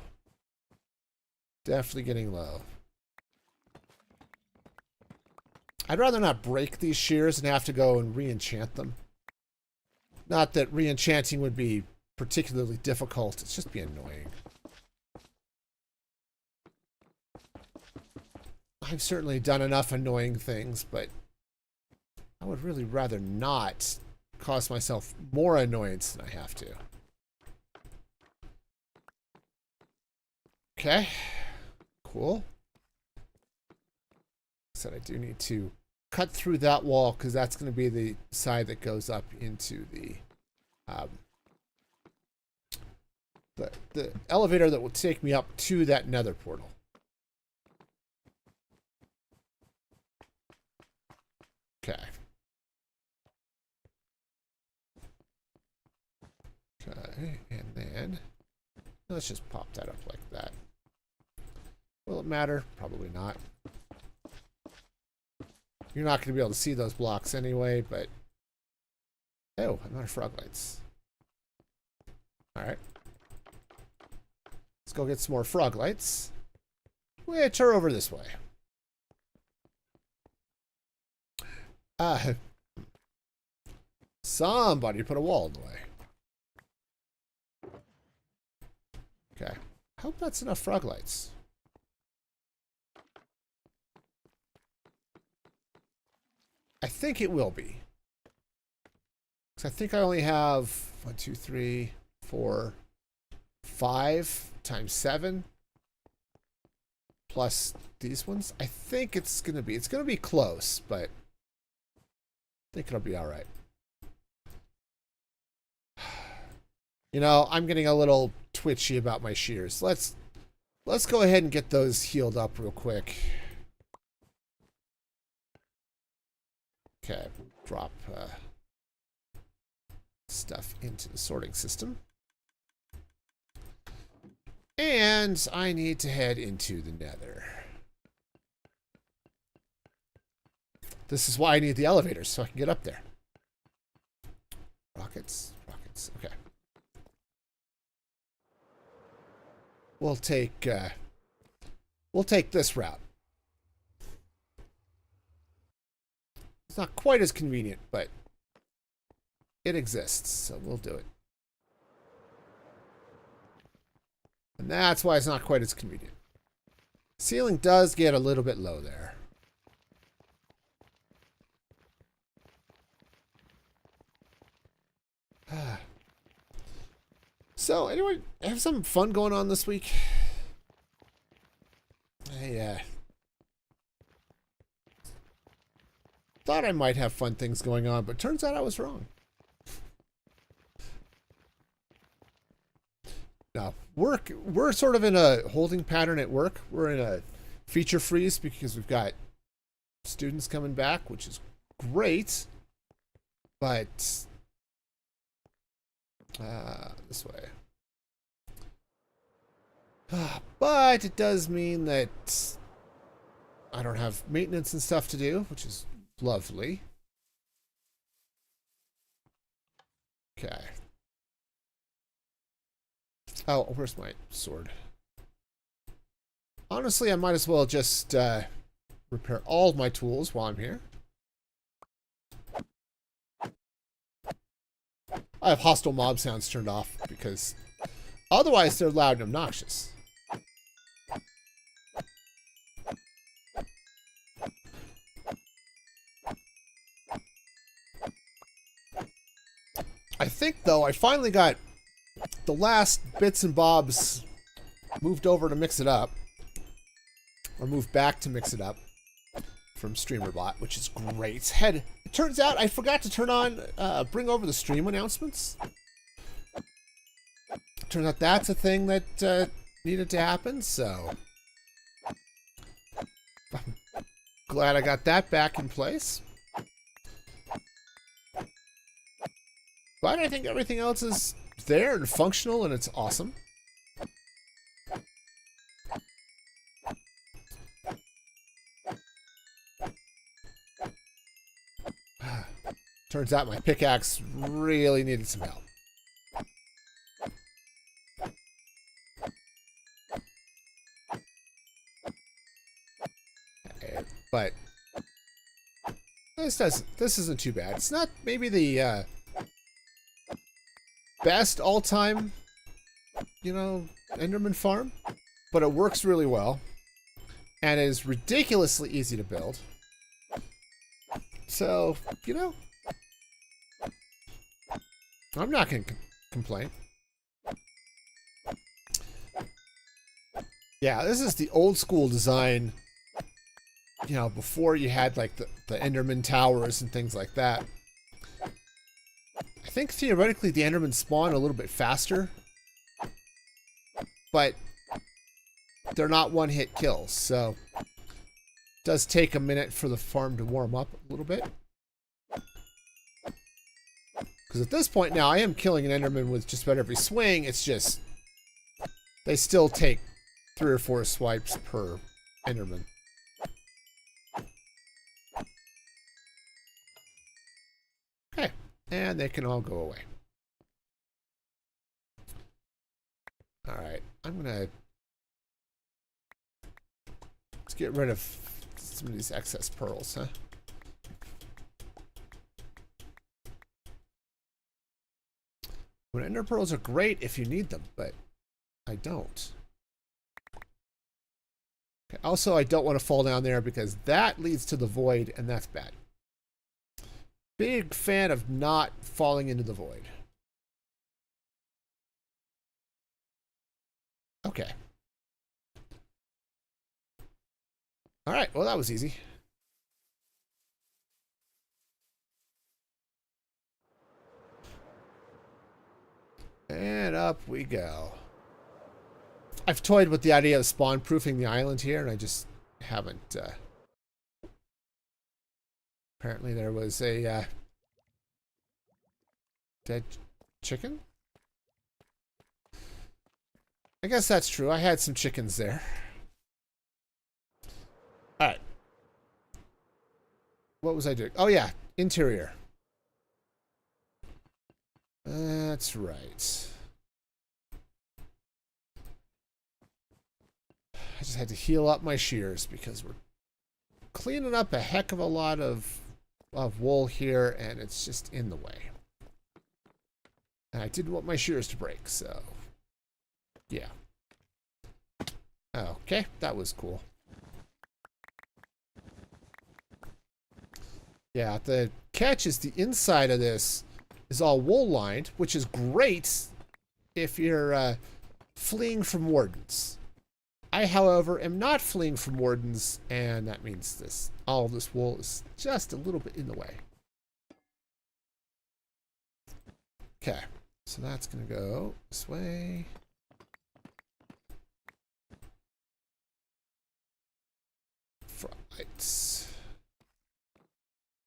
Definitely getting low. I'd rather not break these shears and have to go and re-enchant them. Not that re-enchanting would be particularly difficult. It's just be annoying. I've certainly done enough annoying things, but I would really rather not cause myself more annoyance than I have to. Okay. Cool. Said I do need to cut through that wall because that's going to be the side that goes up into the elevator that will take me up to that nether portal. Okay. Okay, and then let's just pop that up like that. Will it matter? Probably not. You're not going to be able to see those blocks anyway, but... Oh, I'm out of frog lights. Alright. Let's go get some more frog lights. Which are over this way. Somebody put a wall in the way. Okay. I hope that's enough frog lights. I think it will be. Because I think I only have 1, 2, 3, 4, 5 times 7 plus these ones. I think it's going to be close, but I think it'll be all right. You know, I'm getting a little twitchy about my shears. Let's go ahead and get those healed up real quick. Okay, drop stuff into the sorting system. And I need to head into the nether. This is why I need the elevators, so I can get up there. Rockets. Okay. We'll take this route. It's not quite as convenient, but it exists, so we'll do it. And that's why it's not quite as convenient. Ceiling does get a little bit low there. So, anyway, have some fun going on this week. I thought I might have fun things going on, but turns out I was wrong. No, we're sort of in a holding pattern at work. We're in a feature freeze because we've got students coming back, which is great. But this way. But it does mean that I don't have maintenance and stuff to do, which is lovely. Oh, where's my sword? Honestly, I might as well just repair all of my tools while I'm here. I have hostile mob sounds turned off because otherwise they're loud and obnoxious. I think, though, I finally got the last bits and bobs moved over to mix it up. Or moved back to mix it up from StreamerBot, which is great. It turns out I forgot to turn on, bring over the stream announcements. Turns out that's a thing that needed to happen, so I'm glad I got that back in place. But I think everything else is there and functional, and it's awesome. Turns out my pickaxe really needed some help. But this isn't too bad. It's not maybe the best all-time, you know, Enderman farm, but it works really well and is ridiculously easy to build. So, you know, I'm not going to complain. Yeah, this is the old school design, you know, before you had like the Enderman towers and things like that. I think theoretically the Endermen spawn a little bit faster, but they're not one-hit kills, so it does take a minute for the farm to warm up a little bit. Because at this point now, I am killing an Enderman with just about every swing. It's just they still take 3 or 4 swipes per Enderman. Okay, and they can all go away. All right, I'm gonna let's get rid of some of these excess pearls, huh? When ender pearls are great if you need them, but I don't. Okay, also, I don't want to fall down there because that leads to the void, and that's bad. Big fan of not falling into the void. Okay. All right, well, that was easy. And up we go. I've toyed with the idea of spawn-proofing the island here, and I just haven't. Apparently there was a dead chicken? I guess that's true. I had some chickens there. Alright. What was I doing? Oh, yeah. Interior. That's right. I just had to heal up my shears because we're cleaning up a heck of a lot of wool here, and it's just in the way. And I didn't want my shears to break, so yeah. Okay, that was cool. Yeah, the catch is the inside of this is all wool lined, which is great if you're fleeing from wardens. I, however, am not fleeing from wardens, and that means this all of this wool is just a little bit in the way. Okay, so that's gonna go this way. Frog lights.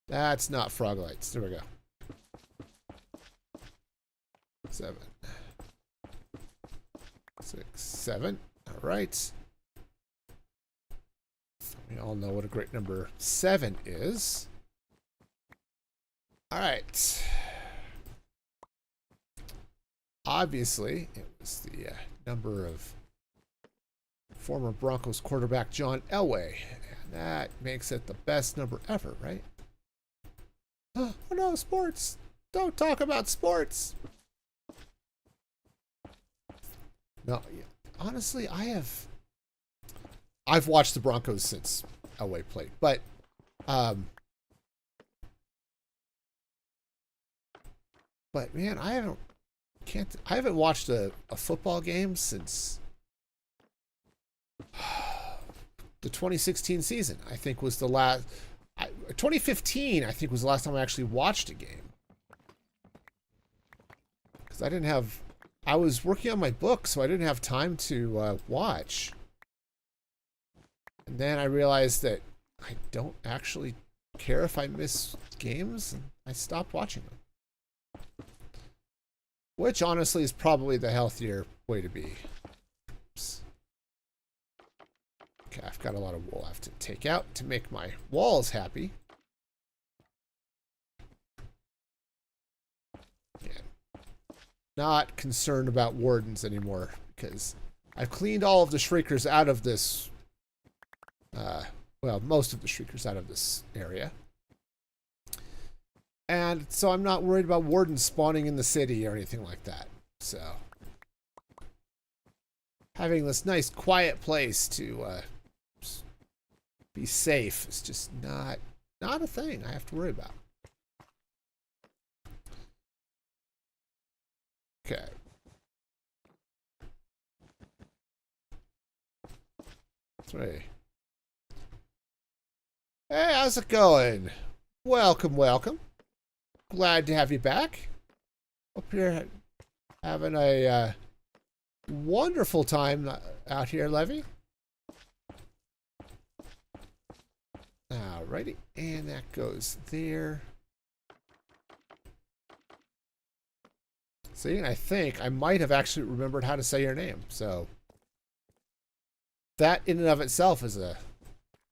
That's not frog lights. There we go. 7, 6, 7. All right. We all know what a great number 7 is. All right. obviously, it was the number of former Broncos quarterback John Elway. And that makes it the best number ever, right? Oh no, sports. Don't talk about sports. No, honestly, I've watched the Broncos since Elway played, but man, I haven't watched a football game since the 2016 season. I think was the last. 2015, I think, was the last time I actually watched a game. Because I was working on my book, so I didn't have time to watch. And then I realized that I don't actually care if I miss games, and I stopped watching them. Which, honestly, is probably the healthier way to be. Oops. Okay, I've got a lot of wool I have to take out to make my walls happy. Yeah. Not concerned about wardens anymore because I've cleaned all of the shriekers out of this. Well, most of the shriekers out of this area. And so I'm not worried about wardens spawning in the city or anything like that. So having this nice quiet place to be safe is just not a thing I have to worry about. Okay. Three. Hey, how's it going? Welcome, welcome. Glad to have you back. Hope you're having a wonderful time out here, Levy. Alrighty, and that goes there. See, and I think I might have actually remembered how to say your name, so that in and of itself is a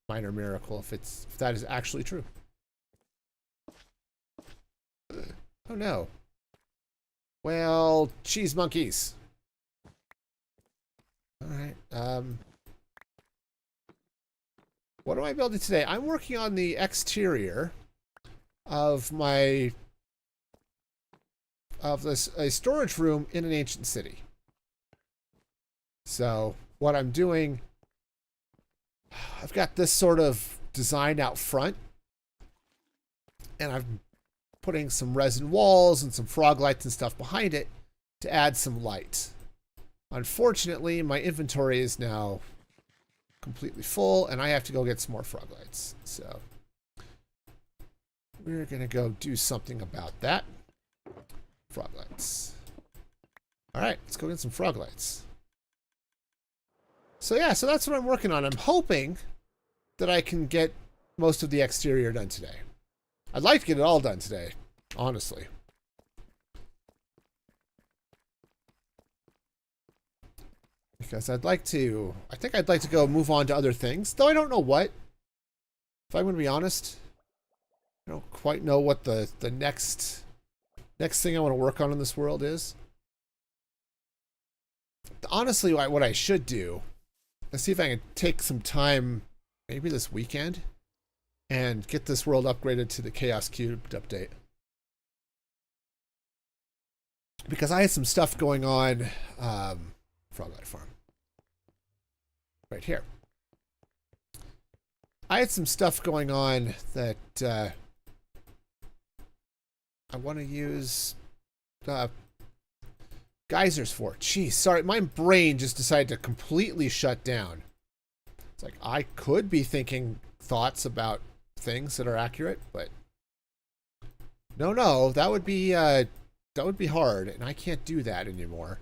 minor miracle if that is actually true. Oh no. Well, cheese monkeys. Alright, what am I building today? I'm working on the exterior of a storage room in an ancient city. So what I'm doing, I've got this sort of design out front, and I'm putting some resin walls and some frog lights and stuff behind it to add some light. Unfortunately, my inventory is now completely full, and I have to go get some more frog lights. So we're going to go do something about that. Frog lights. All right, let's go get some frog lights. So yeah, so that's what I'm working on. I'm hoping that I can get most of the exterior done today. I'd like to get it all done today, honestly. Because I think I'd like to go move on to other things, though I don't know what. If I'm going to be honest, I don't quite know what the next thing I want to work on in this world is. Honestly, what I should do, let's see if I can take some time, maybe this weekend, and get this world upgraded to the Chaos Cubed update. Because I had some stuff going on, Froglight Farm. Right here. I had some stuff going on that I want to use geysers for. Jeez, sorry, my brain just decided to completely shut down. It's like I could be thinking thoughts about things that are accurate, but no, that would be hard, and I can't do that anymore.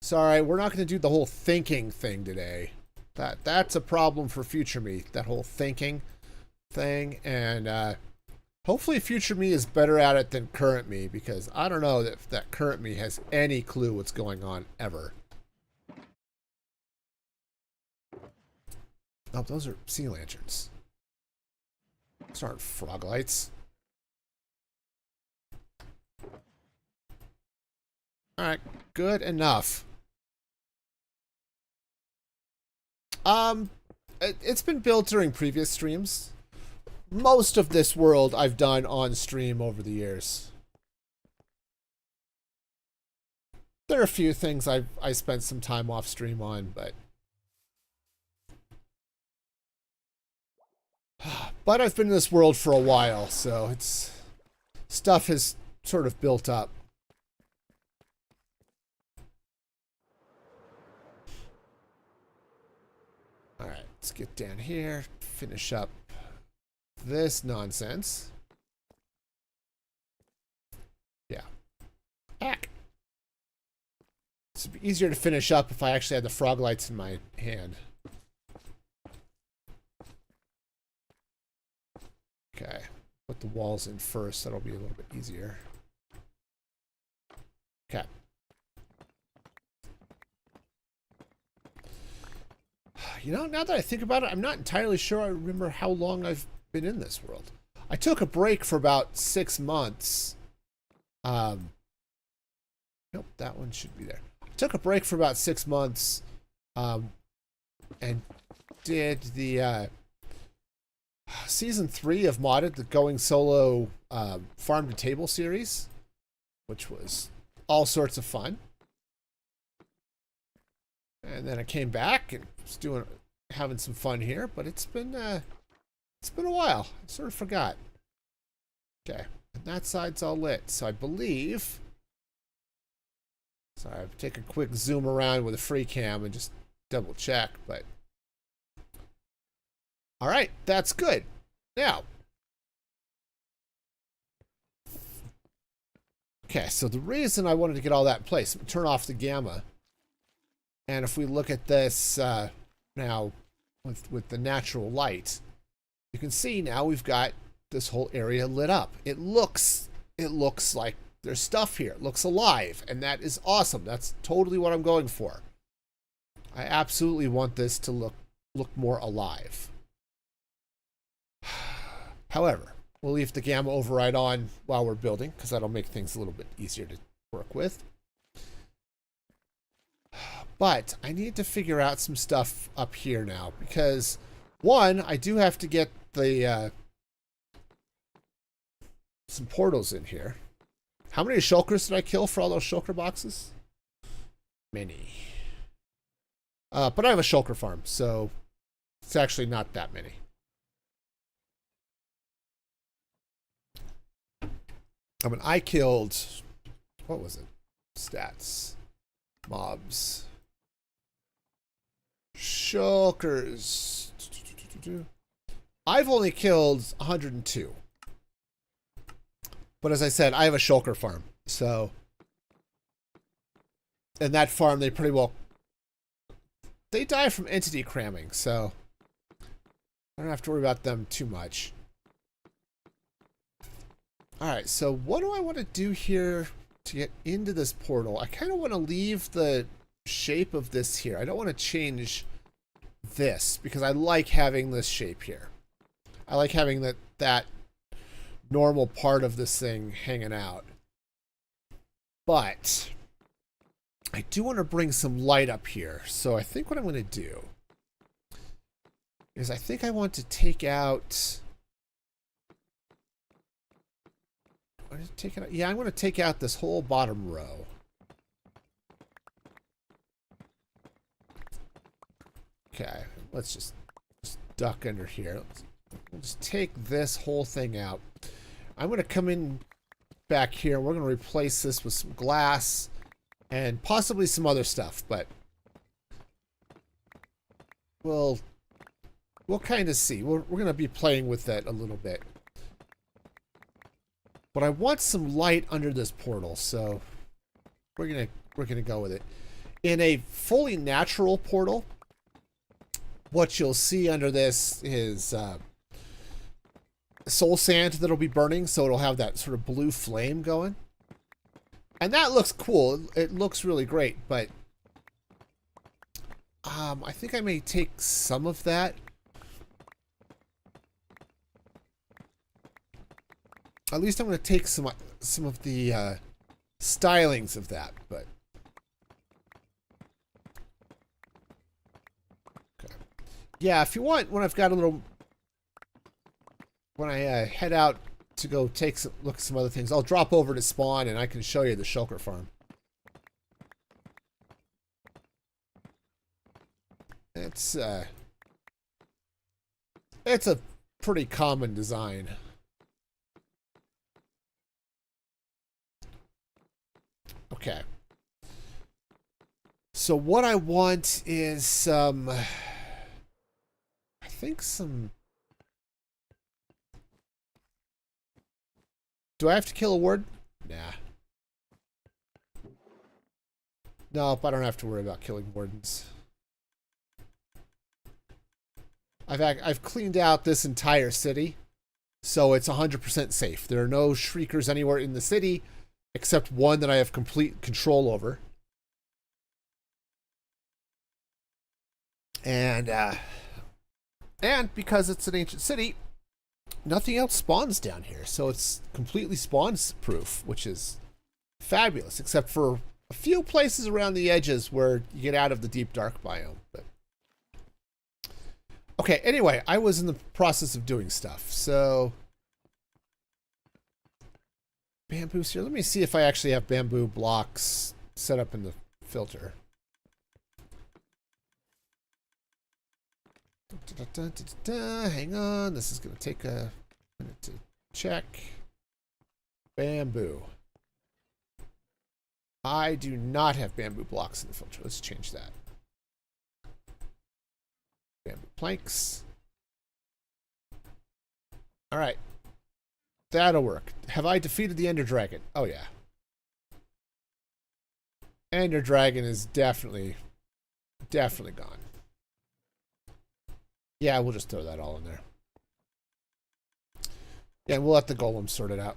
Sorry, we're not going to do the whole thinking thing today. That's a problem for future me, that whole thinking thing, and hopefully future me is better at it than current me, because I don't know if that current me has any clue what's going on ever. Oh, those are sea lanterns. Those aren't frog lights. Alright, good enough. It's been built during previous streams. Most of this world I've done on stream over the years. There are a few things I spent some time off stream on, but I've been in this world for a while, so it's stuff has sort of built up. All right, let's get down here, finish up this nonsense. Yeah. Heck. It's easier to finish up if I actually had the frog lights in my hand. Okay. Put the walls in first. That'll be a little bit easier. Okay. You know, now that I think about it, I'm not entirely sure I remember how long I've been in this world. I took a break for about 6 months. Nope, that one should be there. I took a break for about 6 months, and did the season 3 of Modded, the Going Solo Farm to Table series, which was all sorts of fun. And then I came back and was having some fun here, but it's been a while. I sort of forgot. Okay, and that side's all lit, so I believe. Sorry, I'll take a quick zoom around with a free cam and just double check, but all right, that's good. Now, okay, so the reason I wanted to get all that in place, turn off the gamma. And if we look at this now with the natural light, you can see now we've got this whole area lit up. It looks like there's stuff here. It looks alive, and that is awesome. That's totally what I'm going for. I absolutely want this to look more alive. However, we'll leave the gamma override on while we're building, because that'll make things a little bit easier to work with. But I need to figure out some stuff up here now, because one, I do have to get the some portals in here. How many shulkers did I kill for all those shulker boxes? Many. But I have a shulker farm, so it's actually not that many. I mean, I killed, what was it? Stats. Mobs. Shulkers. I've only killed 102. But as I said, I have a shulker farm. So, in that farm, they pretty well, they die from entity cramming. So, I don't have to worry about them too much. Alright, so what do I want to do here to get into this portal? I kind of want to leave the shape of this here. I don't want to change this because I like having this shape here. I like having that normal part of this thing hanging out. But I do want to bring some light up here. So I think what I'm going to do is I think I want to take out... Yeah, I'm going to take out this whole bottom row. Okay, let's just duck under here. We'll just take this whole thing out. I'm going to come in back here. We're going to replace this with some glass and possibly some other stuff, but we'll kind of see. We're going to be playing with that a little bit. But I want some light under this portal, so we're gonna go with it. In a fully natural portal, what you'll see under this is soul sand that'll be burning, so it'll have that sort of blue flame going. And that looks cool. It looks really great, but I think I may take some of that. At least I'm going to take some of the stylings of that, but Yeah, if you want, when I've got a little... When I head out to go take some look at some other things, I'll drop over to spawn and I can show you the shulker farm. It's a pretty common design. Okay. So what I want is some... I think some... Do I have to kill a warden? Nah. Nope, I don't have to worry about killing wardens. I've cleaned out this entire city, so it's 100% safe. There are no shriekers anywhere in the city, except one that I have complete control over. And because it's an ancient city, nothing else spawns down here, so it's completely spawn-proof, which is fabulous, except for a few places around the edges where you get out of the deep dark biome. But okay, anyway, I was in the process of doing stuff, so bamboo's here. Let me see if I actually have bamboo blocks set up in the filter. Hang on, this is going to take a minute to check. Bamboo. I do not have bamboo blocks in the filter. Let's change that. Bamboo planks. All right. That'll work. Have I defeated the Ender Dragon? Oh, yeah. Ender Dragon is definitely gone. Yeah, we'll just throw that all in there. Yeah, we'll let the golem sort it out.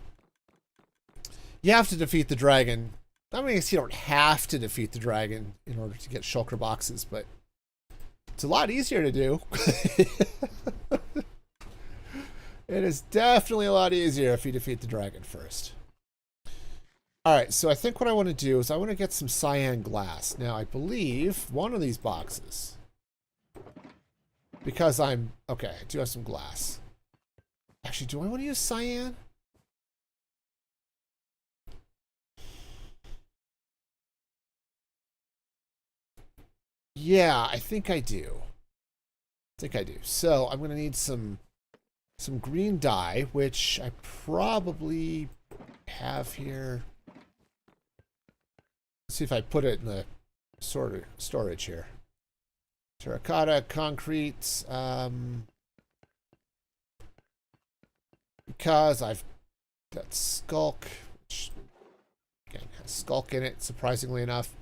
You have to defeat the dragon. I mean, I guess you don't have to defeat the dragon in order to get shulker boxes, but it's a lot easier to do. It is definitely a lot easier if you defeat the dragon first. Alright, so I think what I want to do is I want to get some cyan glass. Now, I believe one of these boxes... Because I'm... Okay, I do have some glass. Actually, do I want to use cyan? Yeah, I think I do. So, I'm going to need some green dye, which I probably have here. Let's see if I put it in the storage here. Terracotta, concrete, because I've got skulk, which again has skulk in it, surprisingly enough.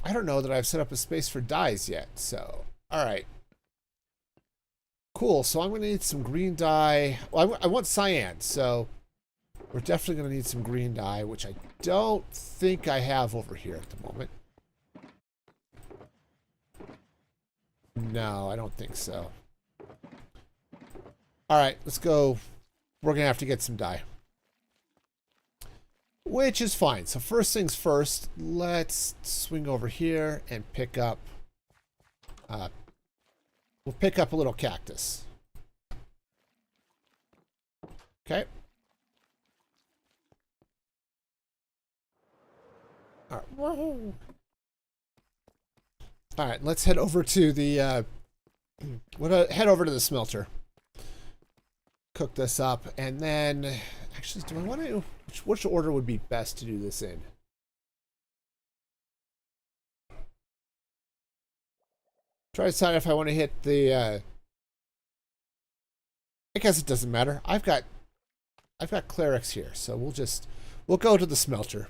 I don't know that I've set up a space for dyes yet, so, alright. Cool, so I'm going to need some green dye. Well, I want cyan, so we're definitely going to need some green dye, which I don't think I have over here at the moment. No, I don't think so. Alright, let's go. We're going to have to get some dye. Which is fine. So first things first, let's swing over here and pick up... we'll pick up a little cactus. Okay. Alright, let's head over to the head over to the smelter. Cook this up, and then actually, do I want to? Which order would be best to do this in? Try to decide if I want to hit the. I guess it doesn't matter. I've got clerics here, so we'll go to the smelter.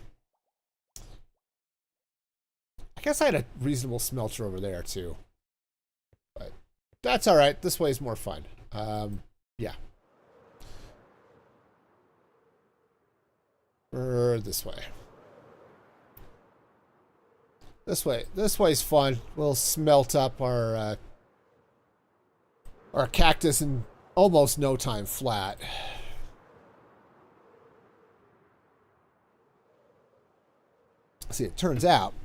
I guess I had a reasonable smelter over there too, but that's all right. This way is more fun. Yeah. Or this way. This way's fun. We'll smelt up our cactus in almost no time flat. See, it turns out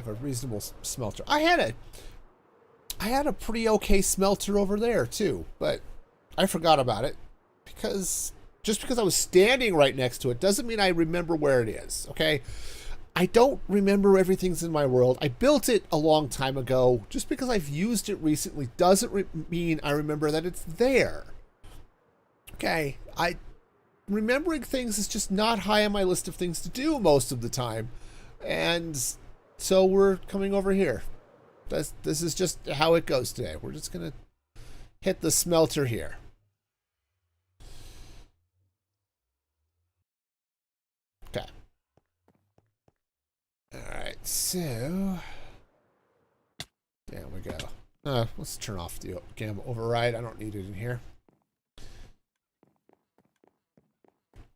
have a reasonable smelter. I had a pretty okay smelter over there too, but I forgot about it because just because I was standing right next to it doesn't mean I remember where it is. Okay. I don't remember everything's in my world. I built it a long time ago. Just because I've used it recently doesn't mean I remember that it's there. Okay, remembering things is just not high on my list of things to do most of the time. And so we're coming over here. This is just how it goes today. We're just going to hit the smelter here. Okay. Alright, so there we go. Let's turn off the gamma override. I don't need it in here.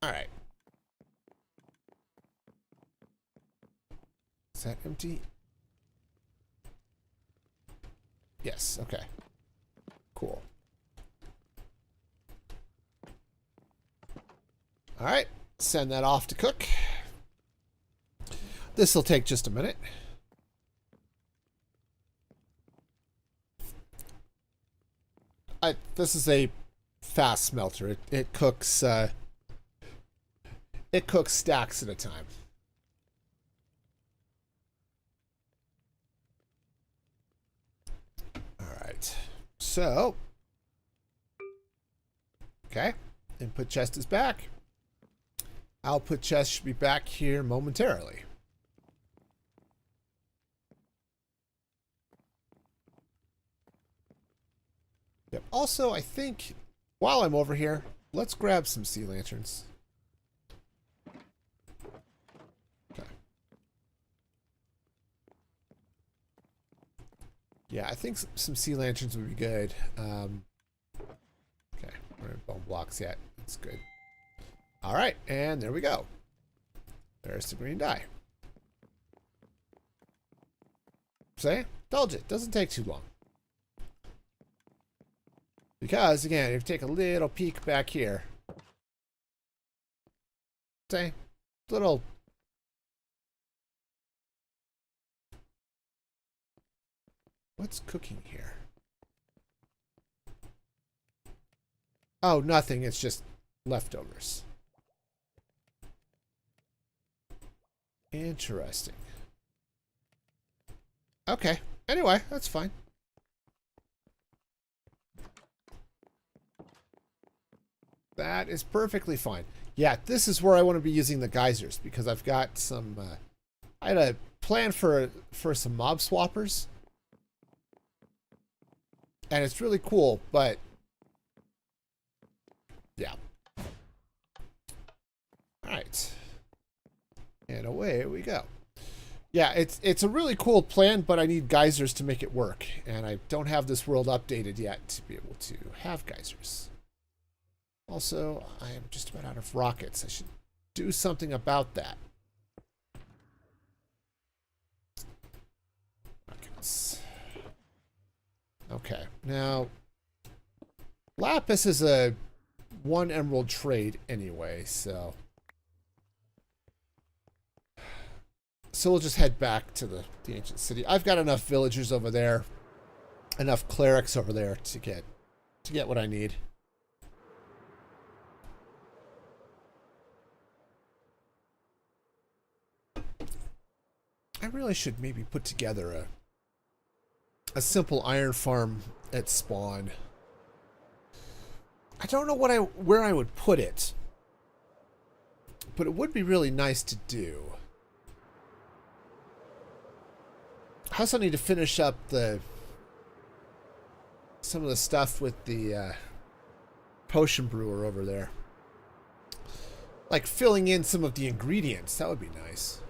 Alright. Is that empty? Yes, okay. Cool. Alright, send that off to cook. This will take just a minute. This is a fast smelter. It cooks stacks at a time. All right. So, okay, input chest is back. Output chest should be back here momentarily. Yep. Also, I think while I'm over here, let's grab some sea lanterns. Okay. Yeah, I think some sea lanterns would be good. Okay, we're in bone blocks yet. That's good. All right, and there we go. There's the green dye. See? Told you, it doesn't take too long. Because, again, if you take a little peek back here, say, little what's cooking here? Oh, nothing. It's just leftovers. Interesting. Okay. Anyway, that's fine. That is perfectly fine. Yeah, this is where I want to be using the geysers because I've got some. I had a plan for some mob swappers, and it's really cool. But yeah. All right, and away we go. Yeah, it's a really cool plan, but I need geysers to make it work, and I don't have this world updated yet to be able to have geysers. Also, I am just about out of rockets. I should do something about that. Rockets. Okay, now lapis is a 1 emerald trade anyway, so we'll just head back to the ancient city. I've got enough villagers over there, enough clerics over there to get what I need. I really should maybe put together a simple iron farm at spawn. I don't know where I would put it, but it would be really nice to do. I also need to finish up some of the stuff with the potion brewer over there. Like filling in some of the ingredients. That would be nice.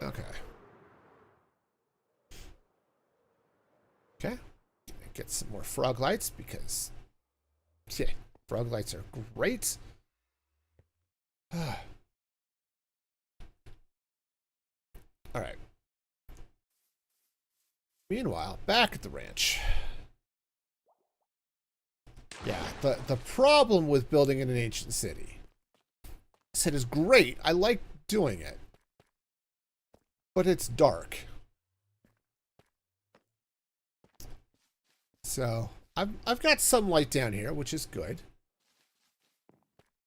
Okay. Okay. Get some more frog lights because, yeah, frog lights are great. All right. Meanwhile, back at the ranch. Yeah, the problem with building in an ancient city. I said is great. I like doing it. But it's dark. So I've got some light down here, which is good.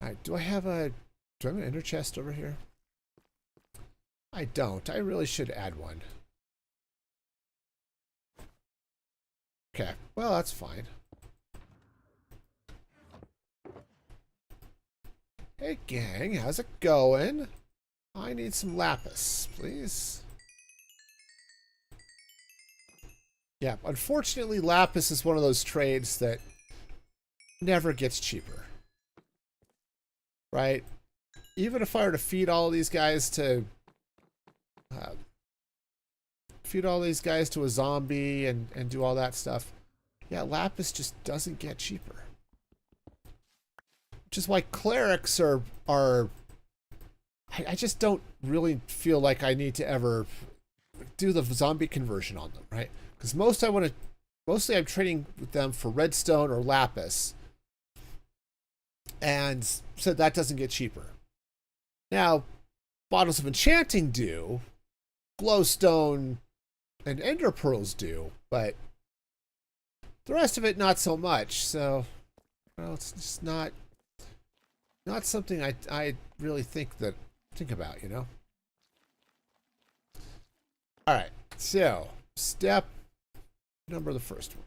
Alright, do I have an ender chest over here? I don't. I really should add one. Okay, well that's fine. Hey gang, how's it going? I need some lapis, please. Yeah, unfortunately lapis is one of those trades that never gets cheaper. Right? Even if I were to feed all these guys to a zombie and do all that stuff, yeah, lapis just doesn't get cheaper. Which is why clerics are I just don't really feel like I need to ever do the zombie conversion on them, right? Because mostly I'm trading with them for redstone or lapis. And so that doesn't get cheaper. Now, bottles of enchanting do, glowstone and ender pearls do, but the rest of it not so much. So, well, it's just not something I really think about, you know. All right, so step number the first one,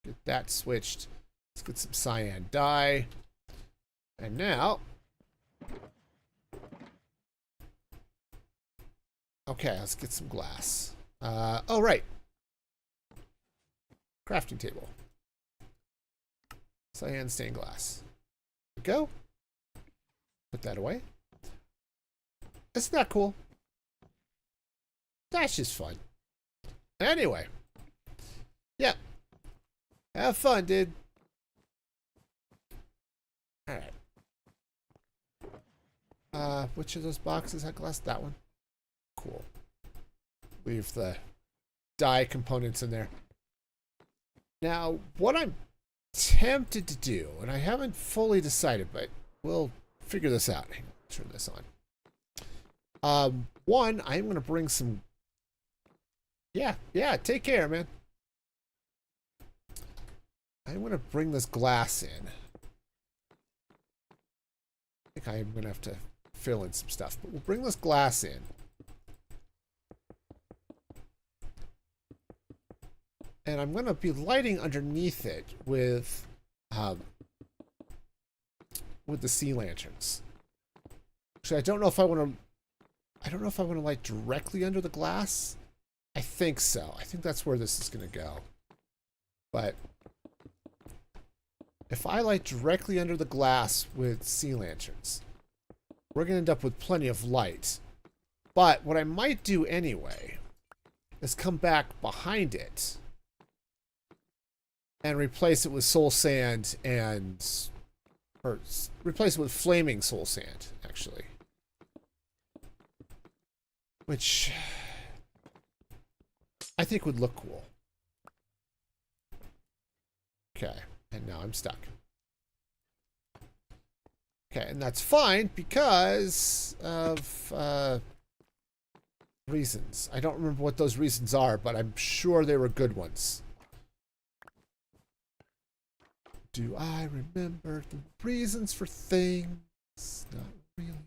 get that switched. Let's get some cyan dye, and now, okay, let's get some glass. Oh right, crafting table, cyan stained glass. There we go. Put that away. Isn't that cool? That's just fun. Anyway. Yeah. Have fun, dude. Alright. Which of those boxes had glass? That one. Cool. Leave the dye components in there. Now, what I'm tempted to do, and I haven't fully decided, but we'll figure this out. Hang on, turn this on. One, I'm going to bring some... Yeah, take care, man. I'm going to bring this glass in. I think I'm going to have to fill in some stuff, but we'll bring this glass in. And I'm going to be lighting underneath it with the sea lanterns. Actually, I don't know if I want to light directly under the glass. I think so. I think that's where this is going to go. But if I light directly under the glass with sea lanterns, we're going to end up with plenty of light. But what I might do anyway is come back behind it and replace it with soul sand or replace it with flaming soul sand, actually. Which I think would look cool. Okay, and now I'm stuck. Okay, and that's fine because of reasons. I don't remember what those reasons are, but I'm sure they were good ones. Do I remember the reasons for things? Not really.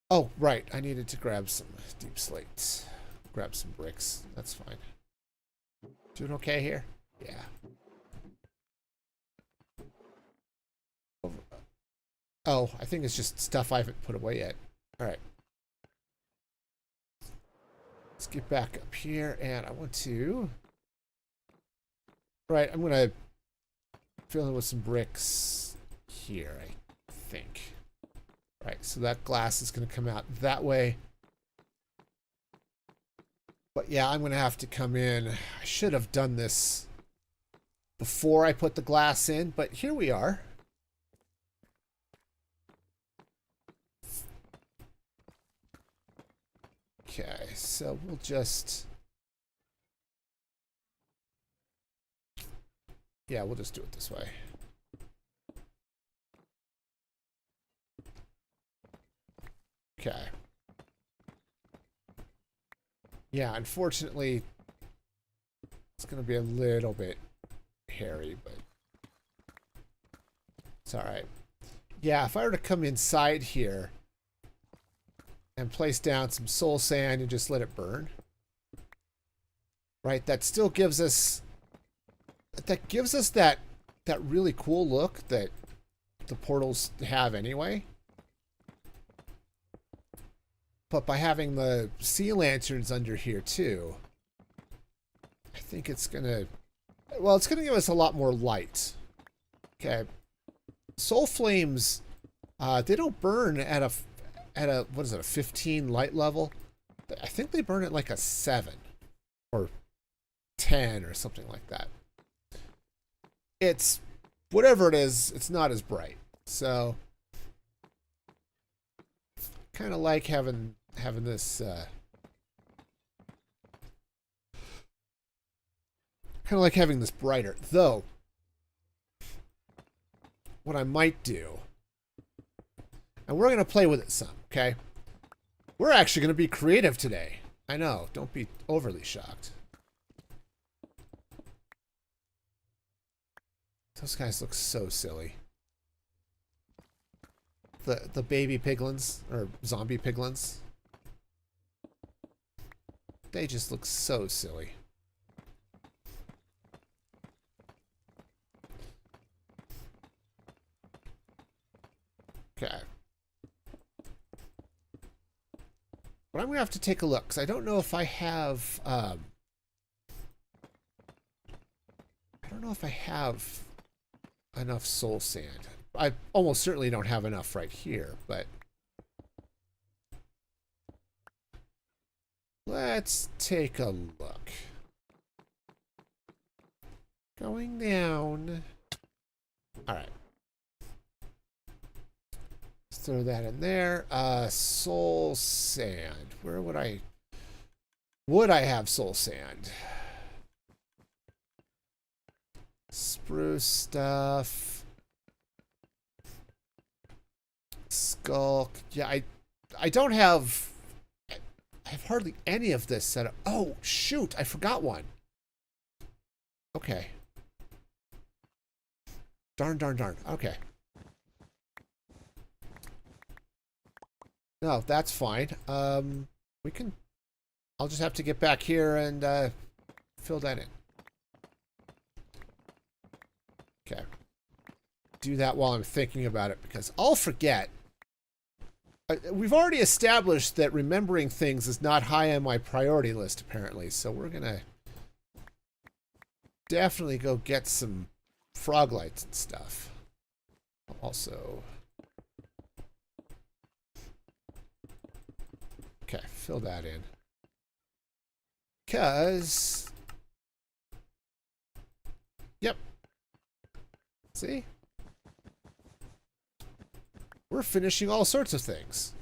Oh, right. I needed to grab some deep slate. Grab some bricks. That's fine. Doing okay here? Yeah. Oh, I think it's just stuff I haven't put away yet. Alright. Let's get back up here, and I want to... Right, I'm going to fill in with some bricks here, I think. Right, so that glass is going to come out that way. But yeah, I'm going to have to come in. I should have done this before I put the glass in, but here we are. Okay, so we'll just... Yeah, we'll just do it this way. Okay. Yeah, unfortunately, it's going to be a little bit hairy, but it's all right. Yeah, if I were to come inside here and place down some soul sand and just let it burn, right? That still gives us that really cool look that the portals have anyway. But by having the sea lanterns under here too, I think it's gonna, well, it's gonna give us a lot more light. Okay, soul flames, they don't burn at a what is it, a 15 light level? I think they burn at like a 7 or 10 or something like that. It's whatever it is, it's not as bright. So kind of like having this kind of like having this brighter. Though what I might do, and we're going to play with it some, okay? We're actually going to be creative today. I know, don't be overly shocked. Those guys look so silly. The baby piglins, or zombie piglins. They just look so silly. Okay. But I'm going to have to take a look, because I don't know if I have, I don't know if I have enough soul sand. I almost certainly don't have enough right here, but let's take a look. Going down. All right. Let's throw that in there. Soul sand. Where would I have soul sand? Spruce stuff. Skulk. Yeah, I don't have, I have hardly any of this set up. Oh, shoot, I forgot one. Okay. Darn. Okay. No, that's fine. We can, I'll just have to get back here and fill that in. Okay. Do that while I'm thinking about it, because I'll forget. We've already established that remembering things is not high on my priority list, apparently, so we're gonna definitely go get some frog lights and stuff. Also, okay, fill that in. Because, yep. See? We're finishing all sorts of things.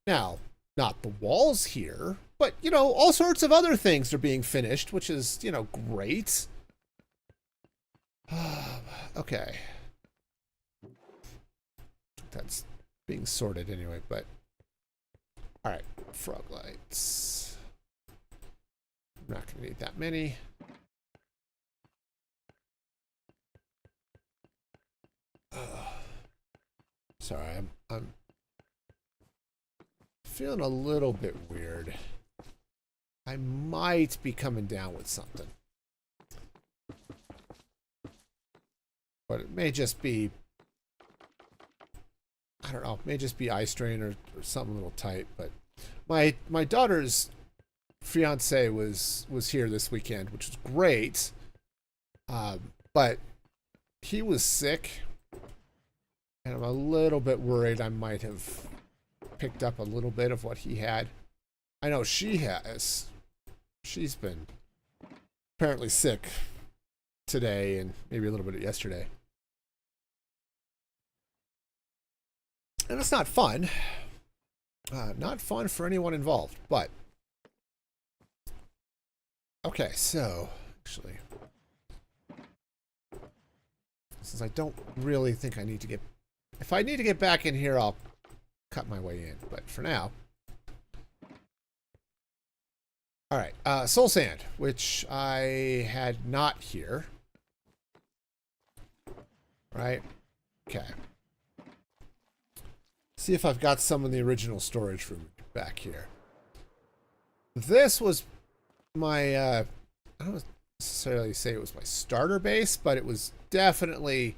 Now, not the walls here, but, you know, all sorts of other things are being finished, which is, you know, great. Okay. That's being sorted anyway, but... Alright, frog lights. I'm not going to need that many. Sorry, I'm feeling a little bit weird. I might be coming down with something. But it may just be, I don't know, it may just be eye strain or something a little tight. But my daughter's fiance was here this weekend, which was great. But he was sick. And I'm a little bit worried I might have picked up a little bit of what he had. I know she has. She's been apparently sick today and maybe a little bit yesterday. And it's not fun. Not fun for anyone involved, but... Okay, so, actually... Since I don't really think I need to get... If I need to get back in here, I'll cut my way in. But for now, All right, soul sand, which I had not here. Right? Okay. See if I've got some in the original storage room back here. This was my, I don't necessarily say it was my starter base, but it was definitely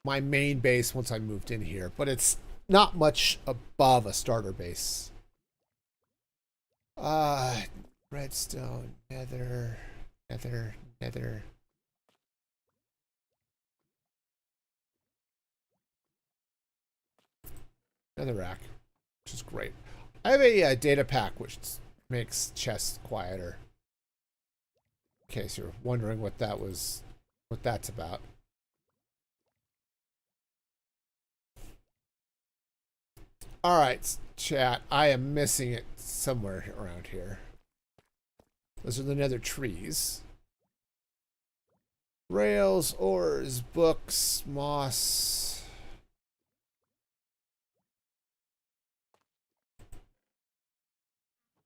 my main base once I moved in here. But it's not much above a starter base. Redstone, nether. Netherrack, which is great. I have a data pack which makes chests quieter. In case you're wondering what that's about. All right, chat. I am missing it somewhere around here. Those are the nether trees. Rails, ores, books, moss.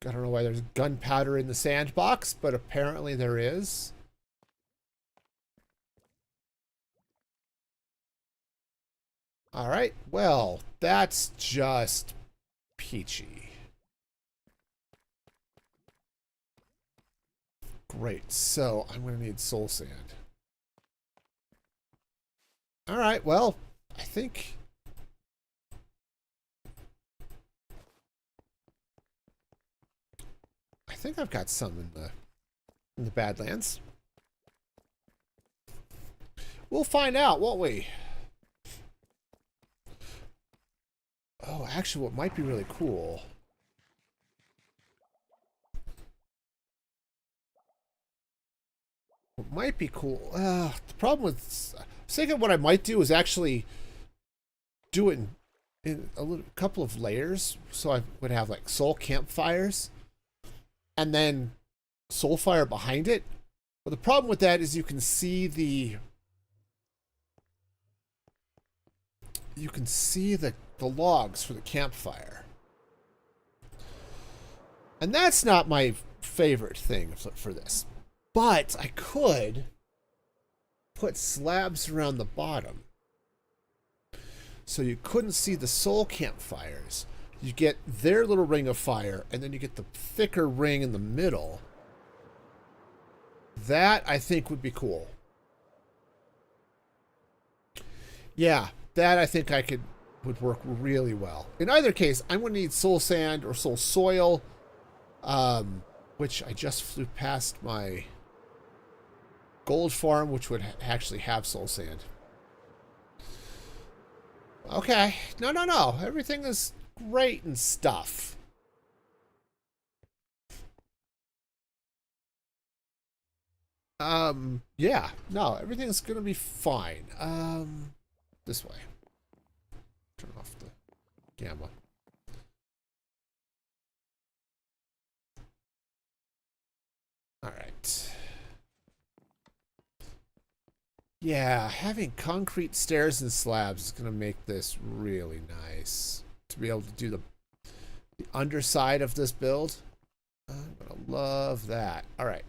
I don't know why there's gunpowder in the sandbox, but apparently there is. All right, well, that's just peachy. Great, so I'm going to need soul sand. All right, well, I think I've got some in the Badlands. We'll find out, won't we? Oh, actually, what might be really cool. What might be cool. The problem with, I was thinking what I might do is actually do it in a couple of layers, so I would have like soul campfires, and then soul fire behind it. But the problem with that is you can see the logs for the campfire. And that's not my favorite thing for this. But I could put slabs around the bottom so you couldn't see the soul campfires. You get their little ring of fire, and then you get the thicker ring in the middle. That, I think, would be cool. Yeah, that I think would work really well. In either case, I'm going to need soul sand or soul soil, which I just flew past my gold farm, which would actually have soul sand. Okay, no. Everything is great and stuff. Yeah, no, everything's gonna be fine. This way. Turn off the gamma. All right. Yeah, having concrete stairs and slabs is gonna make this really nice. To be able to do the underside of this build. I'm gonna love that. All right.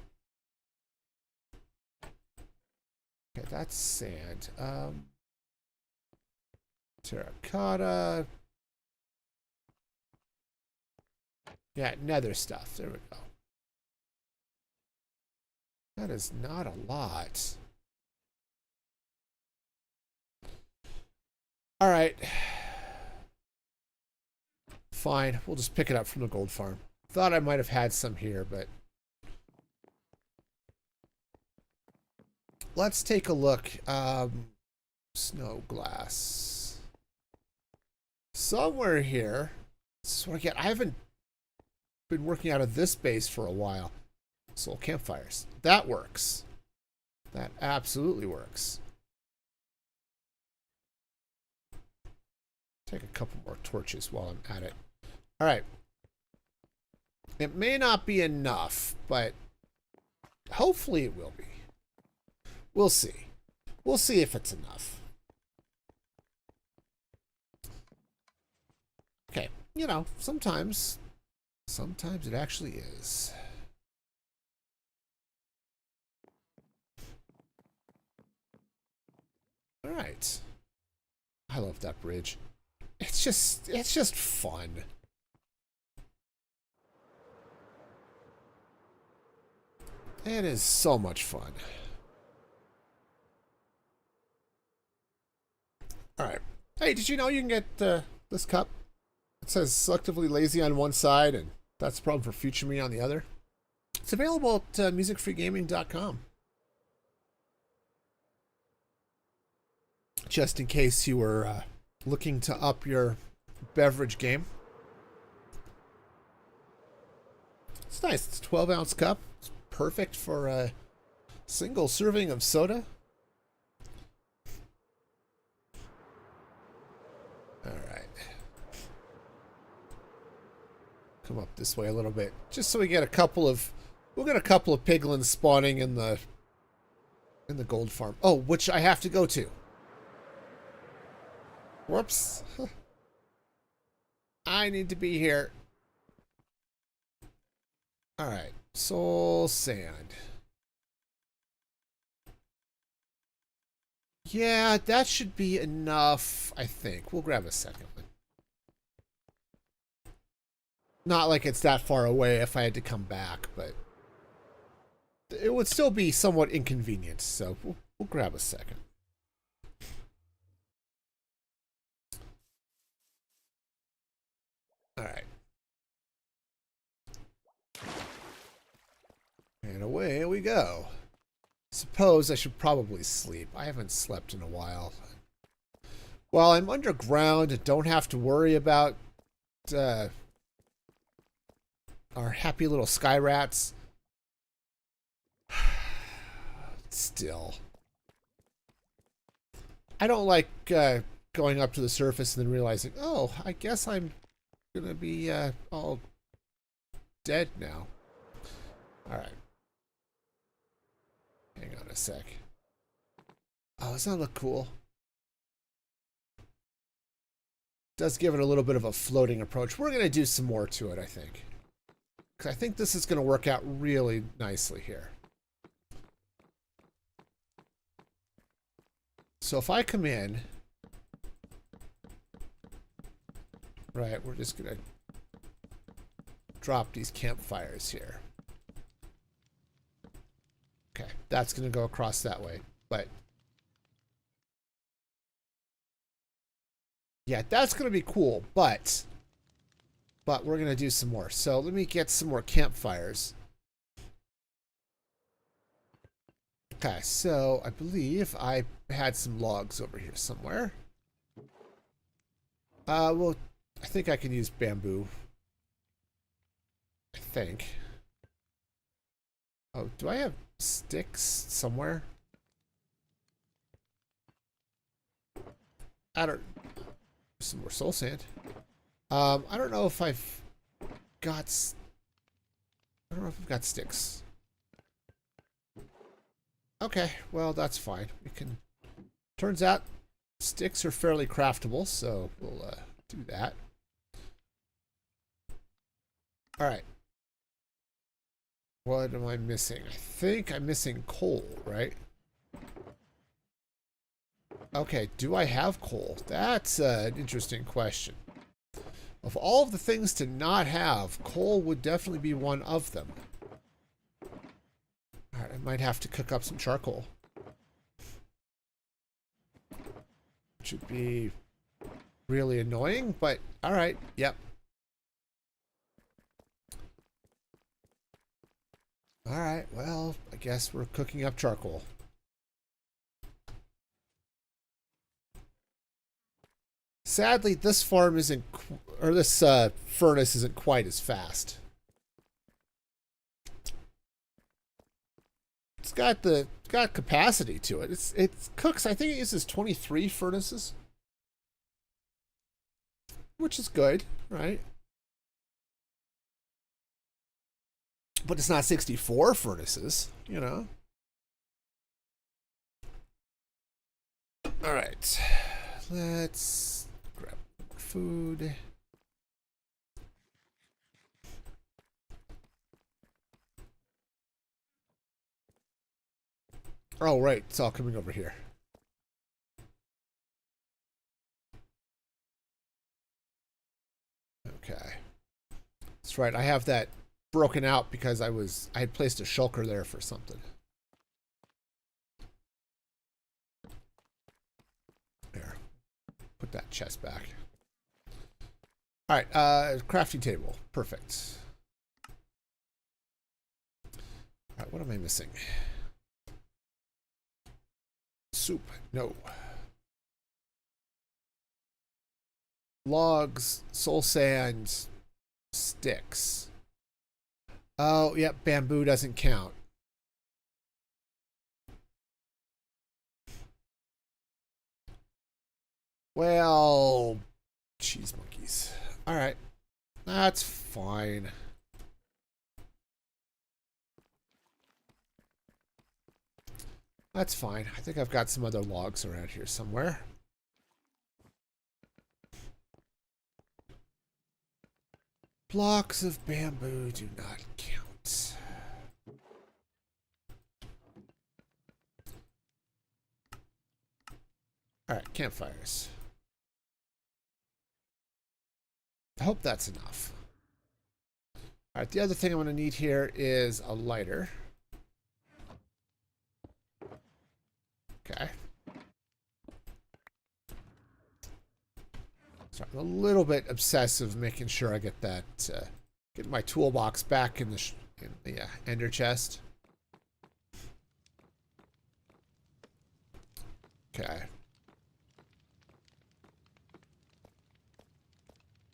Okay, that's sand. Terracotta. Yeah, nether stuff. There we go. That is not a lot. All right. Fine. We'll just pick it up from the gold farm. Thought I might have had some here, but let's take a look. Snow glass. Somewhere here. So again, I haven't been working out of this base for a while. Soul campfires. That works. That absolutely works. Take a couple more torches while I'm at it. All right. It may not be enough, but hopefully it will be. We'll see. We'll see if it's enough. Okay. You know, sometimes Sometimes it actually is. All right. I love that bridge. It's just fun. It is so much fun. All right. Hey, did you know you can get this cup? It says selectively lazy on one side, and that's a problem for future me on the other. It's available at musicfreegaming.com. Just in case you were looking to up your beverage game. It's nice. It's a 12-ounce cup. It's perfect for a single serving of soda. All right. Come up this way a little bit, just so we get a couple of piglins spawning in the gold farm. Oh, which I have to go to. Whoops. I need to be here. All right. Soul sand. Yeah, that should be enough, I think. We'll grab a second one. Not like it's that far away if I had to come back, but it would still be somewhat inconvenient, so we'll grab a second. All right. And away we go. Suppose I should probably sleep. I haven't slept in a while. While I'm underground and don't have to worry about our happy little sky rats. Still. I don't like going up to the surface and then realizing, oh, I guess I'm going to be all dead now. All right. Hang on a sec. Oh, doesn't that look cool? Does give it a little bit of a floating approach. We're going to do some more to it, I think. Because I think this is going to work out really nicely here. So if I come in, right, we're just going to drop these campfires here. Okay, that's going to go across that way. But yeah, that's going to be cool, but we're going to do some more. So let me get some more campfires. Okay, so I believe I had some logs over here somewhere. Well, I think I can use bamboo. I think. Oh, do I have sticks somewhere? I don't... Some more soul sand. I don't know if I've got... I don't know if I've got sticks. Okay, well, that's fine. We can... Turns out sticks are fairly craftable, so we'll do that. All right. What am I missing? I think I'm missing coal, right? Okay, do I have coal? That's an interesting question. Of all of the things to not have, coal would definitely be one of them. All right, I might have to cook up some charcoal. Which would be really annoying, but all right, yep. All right, well, I guess we're cooking up charcoal. Sadly, this farm isn't, or this furnace isn't quite as fast. It's got capacity to it. It cooks. I think it uses 23 furnaces, which is good, right? But it's not 64 furnaces, you know. All right, let's grab more food. Oh, right. It's all coming over here. Okay. That's right. I have that broken out because I had placed a shulker there for something. There. Put that chest back. All right. Crafting table. Perfect. All right. What am I missing? Soup. No. Logs, soul sand, sticks. Oh, yep, bamboo doesn't count. Well, cheese monkeys. All right, that's fine. That's fine. I think I've got some other logs around here somewhere. Blocks of bamboo do not count. All right, campfires. I hope that's enough. All right, the other thing I'm going to need here is a lighter. Okay. So I'm a little bit obsessive making sure I get that, get my toolbox back in the ender chest. Okay.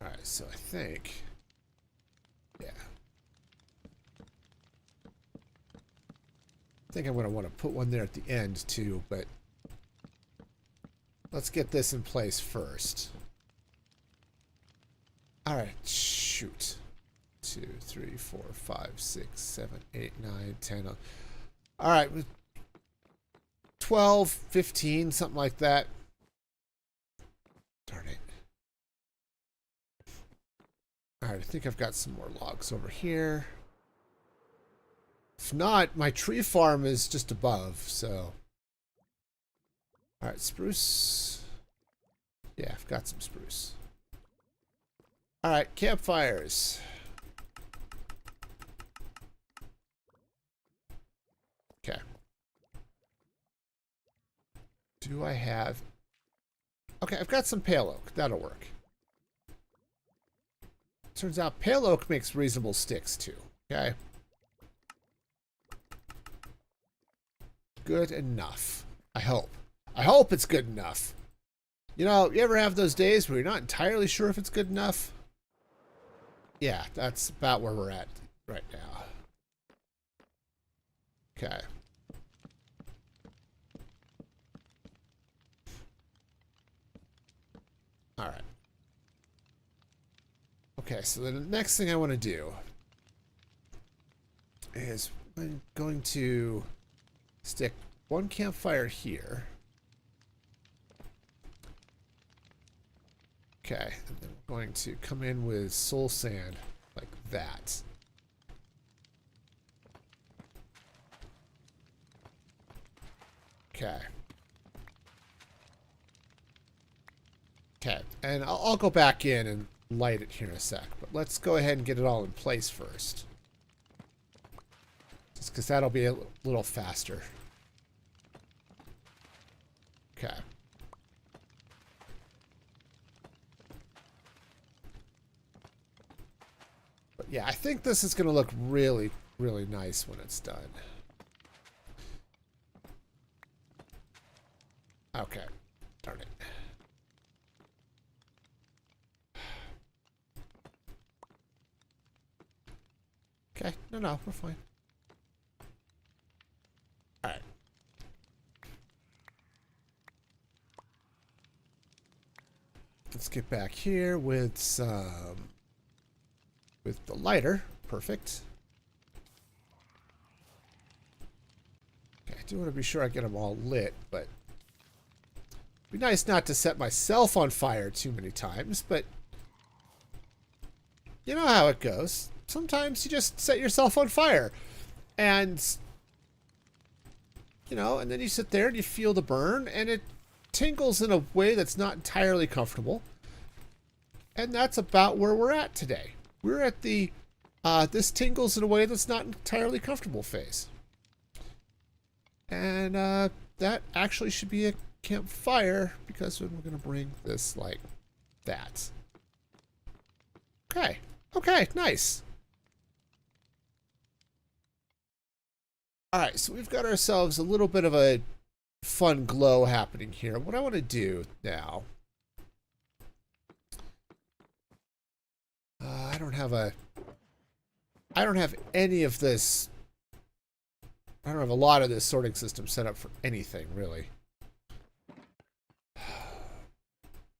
All right, so I think, yeah. I think I'm going to want to put one there at the end too, but let's get this in place first. All right, shoot. 2, 3, 4, 5, 6, 7, 8, 9, 10. All right, 12, 15, something like that. Darn it. All right, I think I've got some more logs over here. If not, my tree farm is just above, so. All right, spruce. Yeah, I've got some spruce. All right, campfires. Okay. Do I have... Okay, I've got some pale oak. That'll work. Turns out pale oak makes reasonable sticks too. Okay. Good enough. I hope. I hope it's good enough. You know, you ever have those days where you're not entirely sure if it's good enough? Yeah, that's about where we're at right now. Okay. All right. Okay, so the next thing I want to do is I'm going to stick one campfire here. Okay, and then we're going to come in with soul sand like that. Okay. Okay, and I'll go back in and light it here in a sec, but let's go ahead and get it all in place first. Just because that'll be a little faster. Okay. But yeah, I think this is going to look really, really nice when it's done. Okay. Darn it. Okay. No, we're fine. All right. Let's get back here with some... with the lighter. Perfect. Okay, I do want to be sure I get them all lit, but... it'd be nice not to set myself on fire too many times, but... you know how it goes. Sometimes you just set yourself on fire. And you know, and then you sit there and you feel the burn, and it tingles in a way that's not entirely comfortable. And that's about where we're at today. We're at the this tingles in a way that's not entirely comfortable phase. And that actually should be a campfire, because we're going to bring this like that. Okay. Okay, nice. All right, so we've got ourselves a little bit of a fun glow happening here. What I want to do now, I don't have any of this. I don't have a lot of this sorting system set up for anything, really.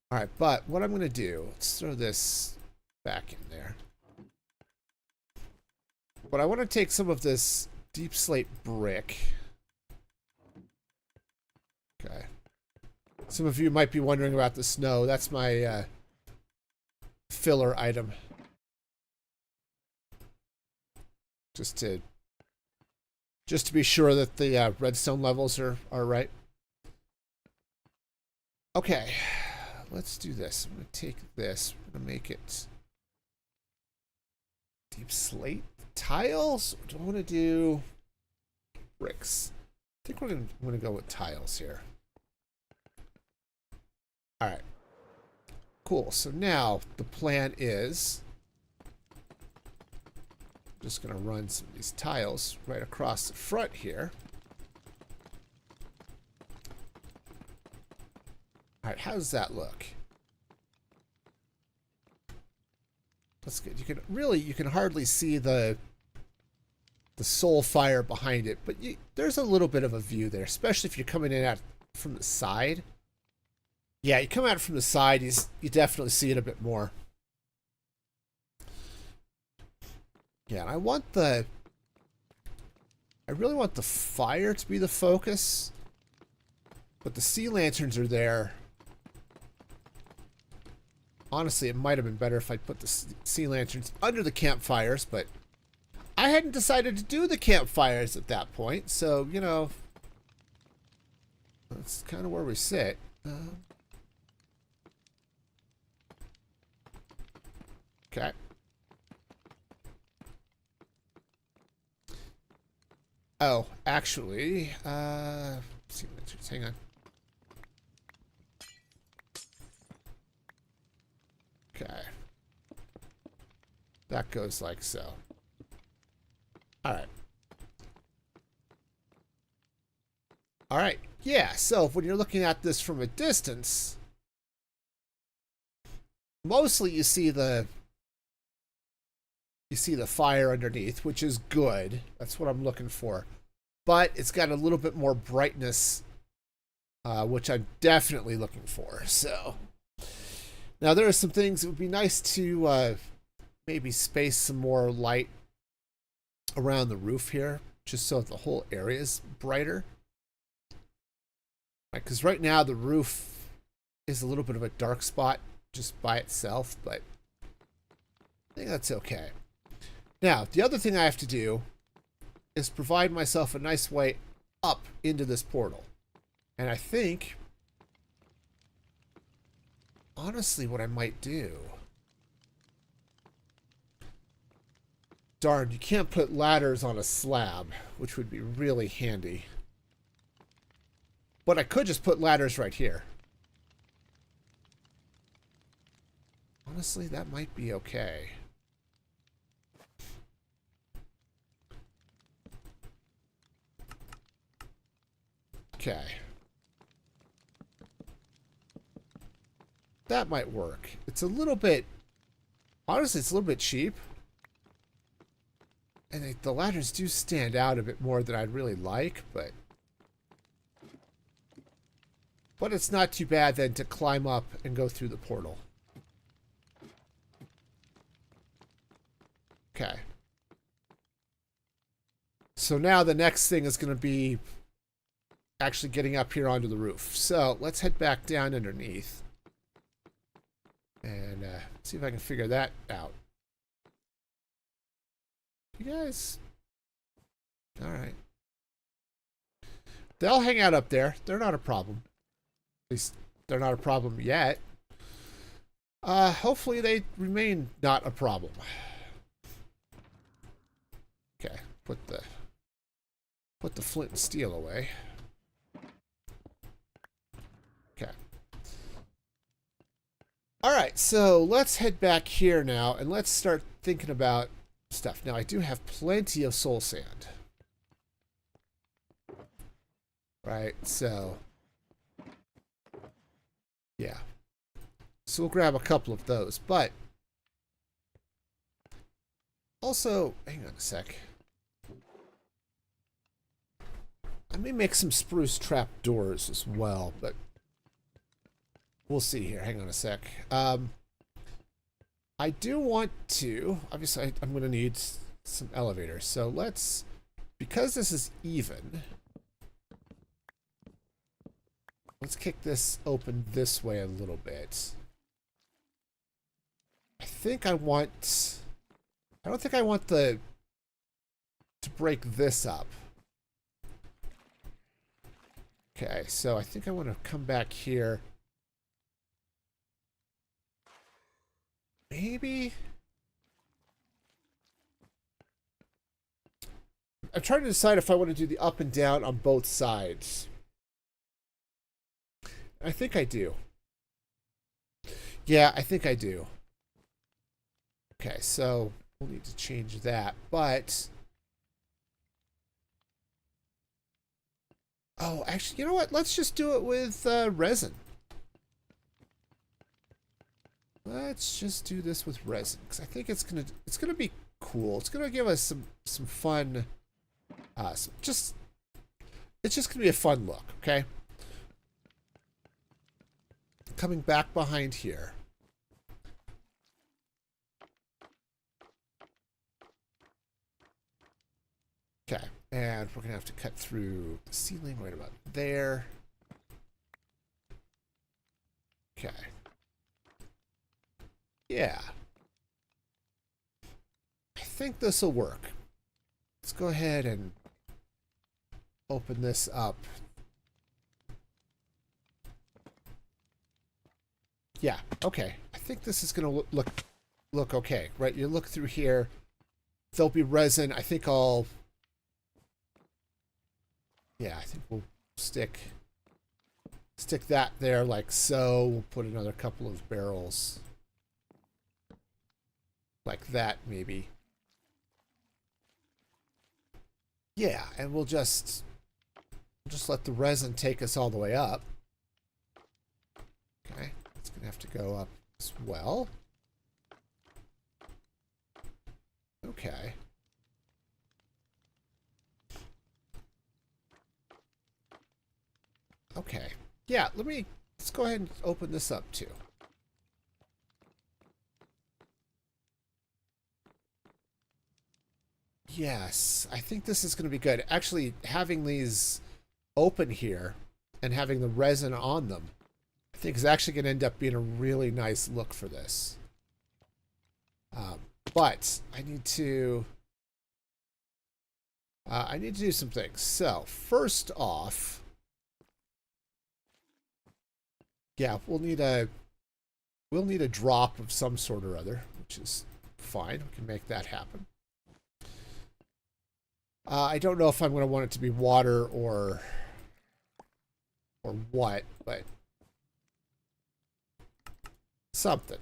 All right, but what I'm going to do, let's throw this back in there. But I want to take some of this deep slate brick. Okay. Some of you might be wondering about the snow. That's my filler item. Just to be sure that the redstone levels are right. Okay. Let's do this. I'm going to take this. We're going to make it deep slate tiles. Or do I want to do bricks? I think we're going to go with tiles here. All right. Cool. So now the plan is I'm just going to run some of these tiles right across the front here. All right, how does that look? That's good. You can hardly see the soul fire behind it, but there's a little bit of a view there, especially if you're coming in from the side. Yeah, you come at it from the side, you definitely see it a bit more. Yeah, and I really want the fire to be the focus, but the sea lanterns are there. Honestly, it might have been better if I put the sea lanterns under the campfires, but I hadn't decided to do the campfires at that point, so, you know, that's kind of where we sit. Okay. Oh, actually, sea lanterns, hang on. Okay. That goes like so. All right. All right. Yeah, so when you're looking at this from a distance, mostly you see the fire underneath, which is good. That's what I'm looking for. But it's got a little bit more brightness, which I'm definitely looking for. So now there are some things it would be nice to maybe space some more light around the roof here, just so the whole area is brighter. Because right now the roof is a little bit of a dark spot just by itself, but I think that's okay. Now, the other thing I have to do is provide myself a nice way up into this portal. And I think, honestly, what I might do... Darn, you can't put ladders on a slab, which would be really handy. But I could just put ladders right here. Honestly, that might be okay. Okay. That might work. It's a little bit... Honestly, it's a little bit cheap. And the ladders do stand out a bit more than I'd really like, but... But it's not too bad then to climb up and go through the portal. Okay. So now the next thing is going to be actually getting up here onto the roof. So let's head back down underneath. And see if I can figure that out. You guys... Alright. They'll hang out up there. They're not a problem. At least they're not a problem yet. Hopefully they remain not a problem. Okay, put the flint and steel away. Okay. Alright, so let's head back here now and let's start thinking about stuff. Now I do have plenty of soul sand. Right, so yeah. So we'll grab a couple of those, but also, hang on a sec. I may make some spruce trap doors as well, but we'll see here. Hang on a sec. I do want to, obviously I'm going to need some elevators. So let's, because this is even, let's kick this open this way a little bit. I don't think I want to break this up. Okay, so I think I want to come back here. Maybe? I'm trying to decide if I want to do the up and down on both sides. I think I do. Yeah, I think I do. Okay, so we'll need to change that, but... Oh, actually, you know what? Let's just do it with resin. Let's just do this with resin, because I think it's gonna be cool. It's gonna give us some fun. It's just gonna be a fun look. Okay. Coming back behind here. Okay, and we're gonna have to cut through the ceiling right about there. Okay. Yeah. I think this will work. Let's go ahead and open this up. Yeah, okay. I think this is going to look okay, right? You look through here. There'll be resin. I think yeah, I think we'll stick that there like so. We'll put another couple of barrels like that, maybe. Yeah, and we'll just let the resin take us all the way up. Okay, it's gonna have to go up as well. Okay. Okay. Yeah, let's go ahead and open this up too. Yes, I think this is going to be good. Actually, having these open here and having the resin on them, I think is actually going to end up being a really nice look for this. But I need to do some things. So first off, yeah, we'll need a drop of some sort or other, which is fine. We can make that happen. I don't know if I'm going to want it to be water or what, but something.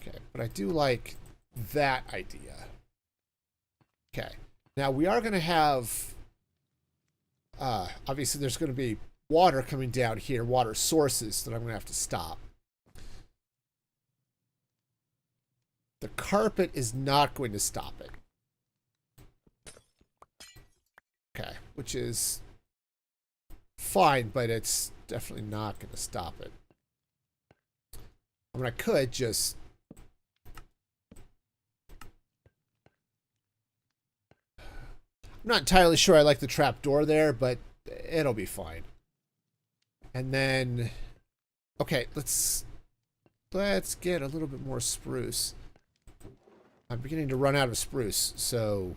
Okay, but I do like that idea. Okay, now we are going to have, obviously there's going to be water coming down here, water sources that I'm going to have to stop. The carpet is not going to stop it. Okay, which is fine, but it's definitely not going to stop it. I mean, I could just... I'm not entirely sure I like the trap door there, but it'll be fine. And then... Okay, let's get a little bit more spruce. I'm beginning to run out of spruce, so...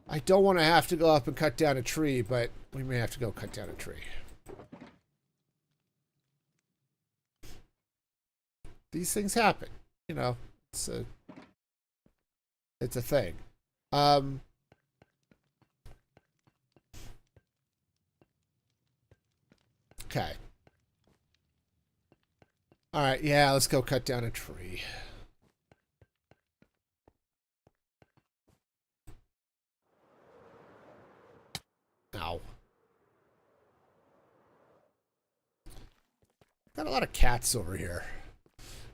I don't want to have to go up and cut down a tree, but we may have to go cut down a tree. These things happen. You know, it's a thing. Okay. All right, yeah, let's go cut down a tree. Ow. Got a lot of cats over here.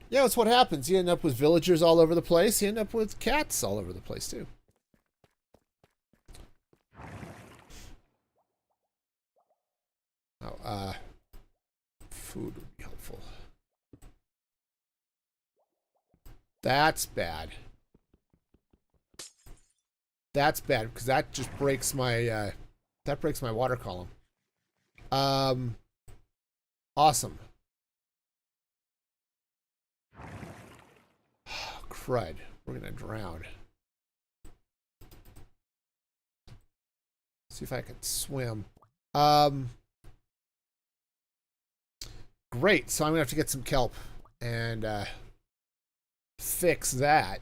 Yeah, that's what happens. You end up with villagers all over the place. You end up with cats all over the place, too. Oh, food would be helpful. That's bad. That's bad, because that just breaks my, that breaks my water column. Awesome. Crud. We're gonna drown. See if I can swim. Great. So I'm gonna have to get some kelp and fix that.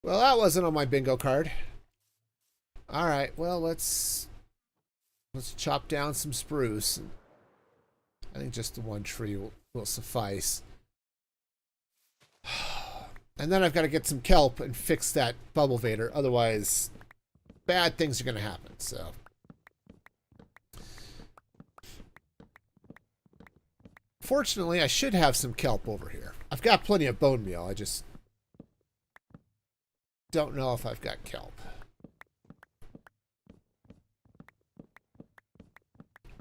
Well, that wasn't on my bingo card. All right. Well, let's chop down some spruce. I think just the one tree will suffice. And then I've got to get some kelp and fix that bubble vader. Otherwise, bad things are going to happen. So, fortunately, I should have some kelp over here. I've got plenty of bone meal. I just don't know if I've got kelp.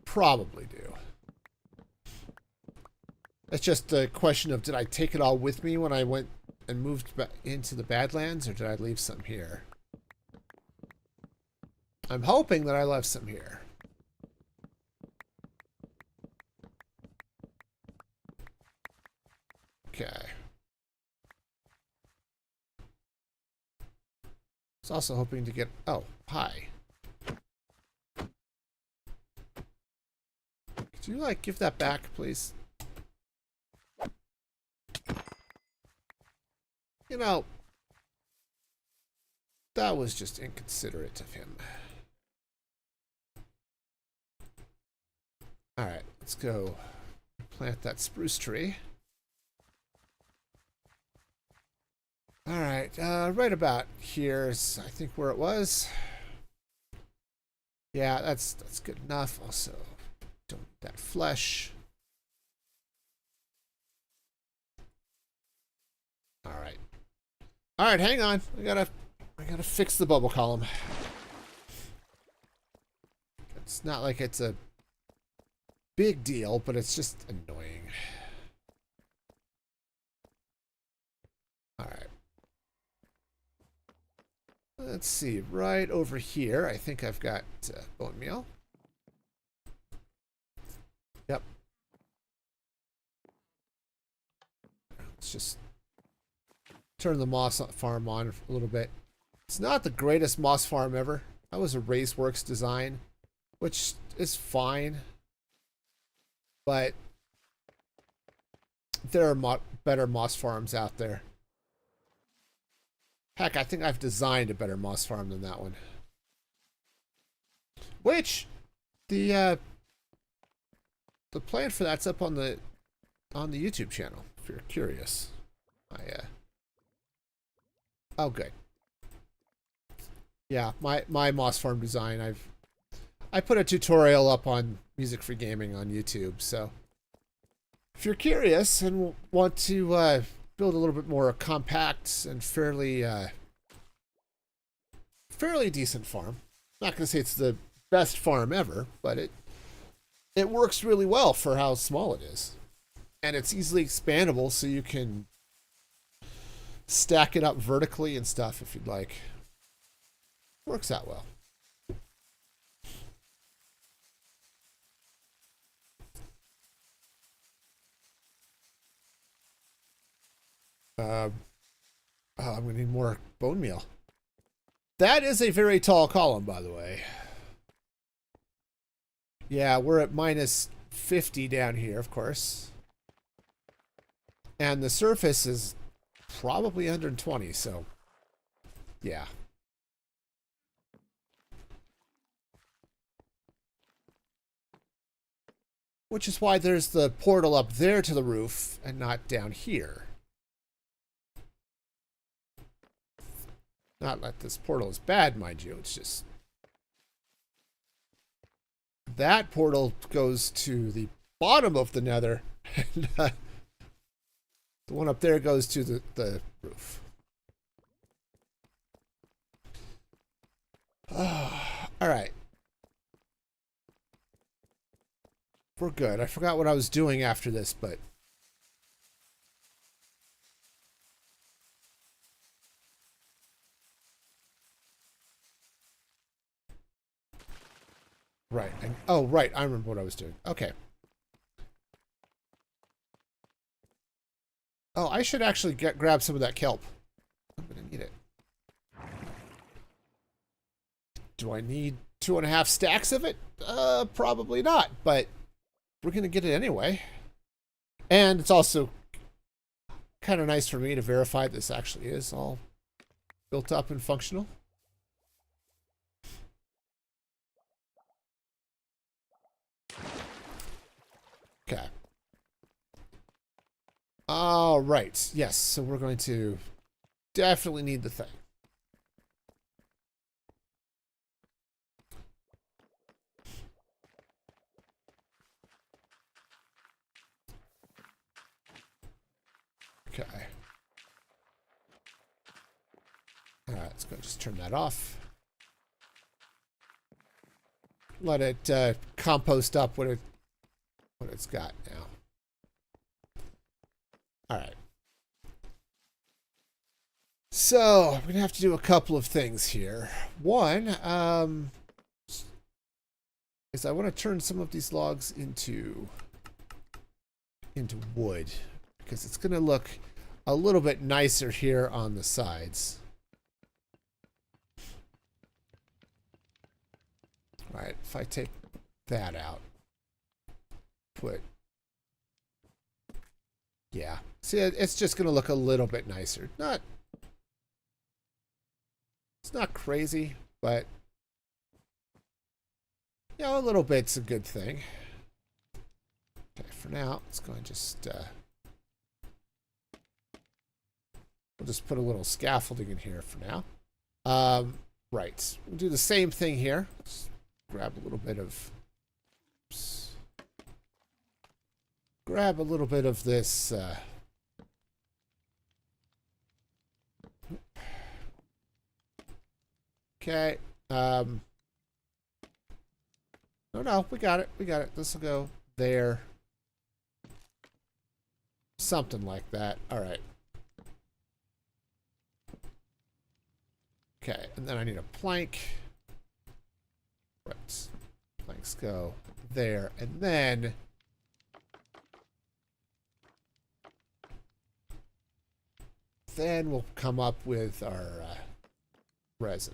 Probably do. It's just a question of, did I take it all with me when I went and moved back into the Badlands, or did I leave some here? I'm hoping that I left some here. Okay. I was also hoping to get... Oh, hi. Could you, like, give that back, please? You know, that was just inconsiderate of him. All right, let's go plant that spruce tree. All right, right about here is, I think, where it was. Yeah, that's good enough. Also, don't need that flesh. All right. All right, hang on. I gotta fix the bubble column. It's not like it's a big deal, but it's just annoying. All right. Let's see. Right over here, I think I've got bone meal. Yep. Let's just turn the moss farm on a little bit. It's not the greatest moss farm ever. That was a Raceworks design, which is fine. But there are better moss farms out there. Heck, I think I've designed a better moss farm than that one. Which the plan for that's up on the YouTube channel if you're curious. Oh, good. Yeah, my moss farm design. I put a tutorial up on Music Free Gaming on YouTube. So if you're curious and want to build a little bit more compact and fairly decent farm, I'm not going to say it's the best farm ever, but it works really well for how small it is, and it's easily expandable, so you can stack it up vertically and stuff if you'd like. Works out well. Oh, I'm gonna need more bone meal. That is a very tall column, by the way. Yeah, we're at minus 50 down here, of course. And the surface is probably 120, so yeah. Which is why there's the portal up there to the roof and not down here. Not that this portal is bad, mind you. It's just that portal goes to the bottom of the nether. And the one up there goes to the roof. All right. We're good. I forgot what I was doing after this, but... Right. And, oh, right. I remember what I was doing. Okay. Oh, I should actually grab some of that kelp. I'm going to need it. Do I need 2.5 stacks of it? Probably not, but we're going to get it anyway. And it's also kind of nice for me to verify this actually is all built up and functional. Okay. All right. Yes, so we're going to definitely need the thing. Okay. All right, let's go just turn that off. Let it compost up what it's got now. All right. So I'm gonna have to do a couple of things here. One is I want to turn some of these logs into wood because it's gonna look a little bit nicer here on the sides. All right, if I take that out, yeah. See, it's just going to look a little bit nicer. It's not crazy, but, you know, a little bit's a good thing. Okay, for now, let's go and just, we'll just put a little scaffolding in here for now. Right. We'll do the same thing here. Let's grab a little bit of, oops. Grab a little bit of this, okay. No, we got it. We got it. This will go there. Something like that. All right. Okay, and then I need a plank. Right. Planks go there, and then we'll come up with our resin.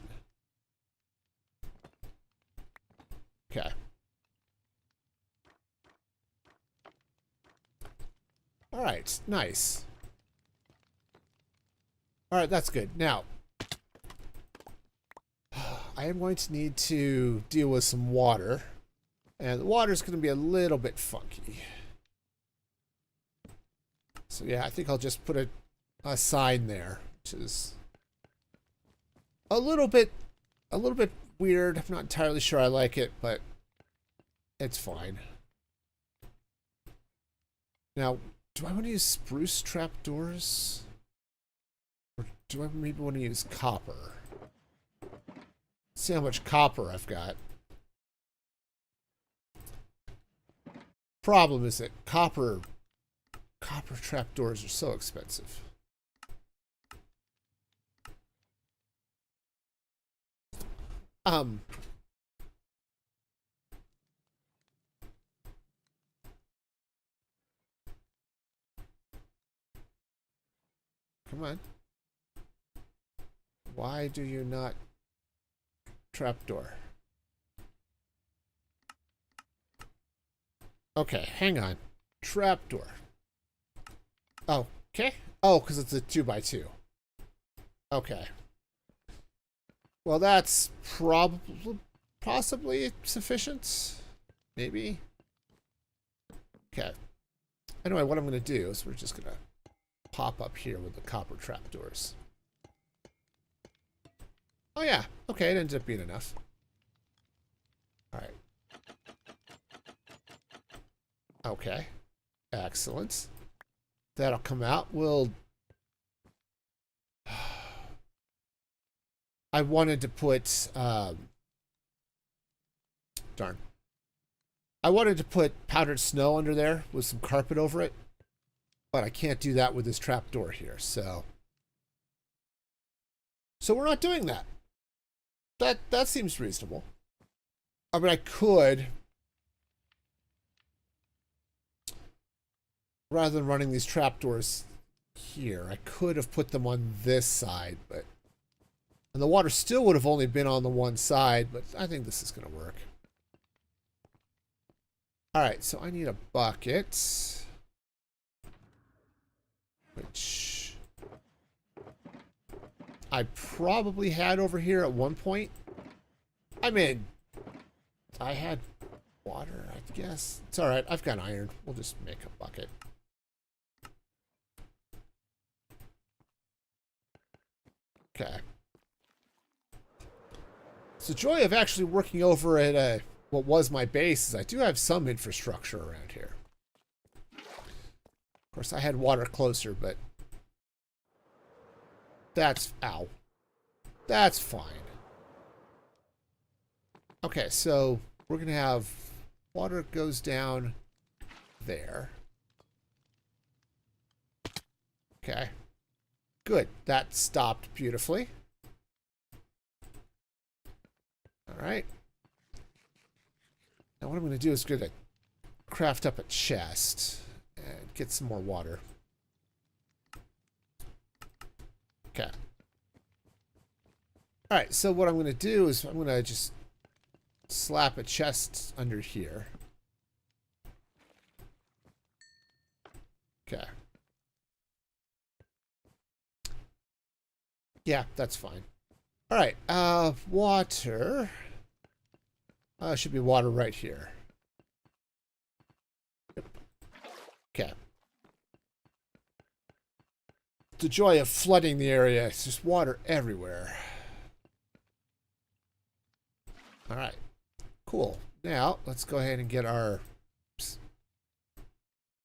Okay. All right, nice. All right, that's good. Now, I am going to need to deal with some water. And the water is going to be a little bit funky. So yeah, I think I'll just put a sign there, which is a little bit weird. I'm not entirely sure I like it, but it's fine. Now, do I want to use spruce trapdoors? Or do I maybe want to use copper? Let's see how much copper I've got. Problem is that copper trapdoors are so expensive. Come on. Why do you not Trapdoor. Okay, hang on. Trapdoor. Oh, okay. Oh, because it's a 2x2. Okay. Well, that's possibly sufficient. Maybe. Okay. Anyway, what I'm going to do is we're just going to pop up here with the copper trapdoors. Oh, yeah. Okay, it ended up being enough. All right. Okay. Excellent. That'll come out. We'll... I wanted to put... darn. I wanted to put powdered snow under there with some carpet over it. But I can't do that with this trapdoor here, so... So we're not doing that. That seems reasonable. I mean, I could... Rather than running these trapdoors here, I could have put them on this side, but... And the water still would have only been on the one side, but I think this is going to work. Alright, so I need a bucket. Which... I probably had over here at one point. I mean... I had water, I guess. It's alright, I've got iron. We'll just make a bucket. Okay. It's the joy of actually working over at what was my base is I do have some infrastructure around here. Of course, I had water closer, but that's... Ow. That's fine. Okay, so we're going to have water goes down there. Okay. Good. That stopped beautifully. All right. Now what I'm going to do is going to craft up a chest and get some more water. Okay. All right, so what I'm going to do is I'm going to just slap a chest under here. Okay. Yeah, that's fine. All right, water. Should be water right here. Yep. Okay. The joy of flooding the area. It's just water everywhere. All right. Cool. Now, let's go ahead and get our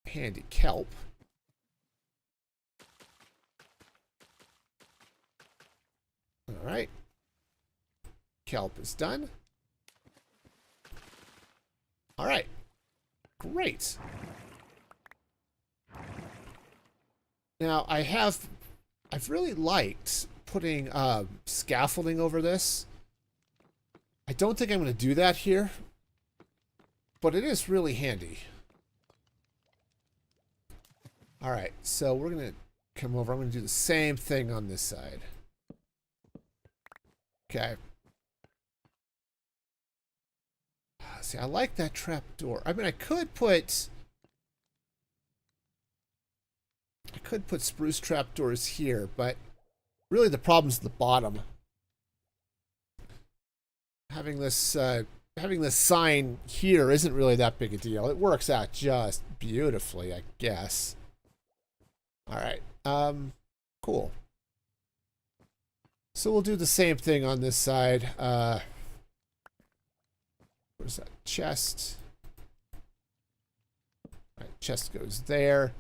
handy kelp. All right. Kelp is done. All right. Great. Now, I've really liked putting scaffolding over this. I don't think I'm going to do that here, but it is really handy. All right, so we're going to come over. I'm going to do the same thing on this side. Okay. See, I like that trapdoor. I mean, I could put spruce trapdoors here, but really the problem's at the bottom. Having this sign here isn't really that big a deal. It works out just beautifully, I guess. All right. Cool. So we'll do the same thing on this side. Where's that chest? All right, chest goes there.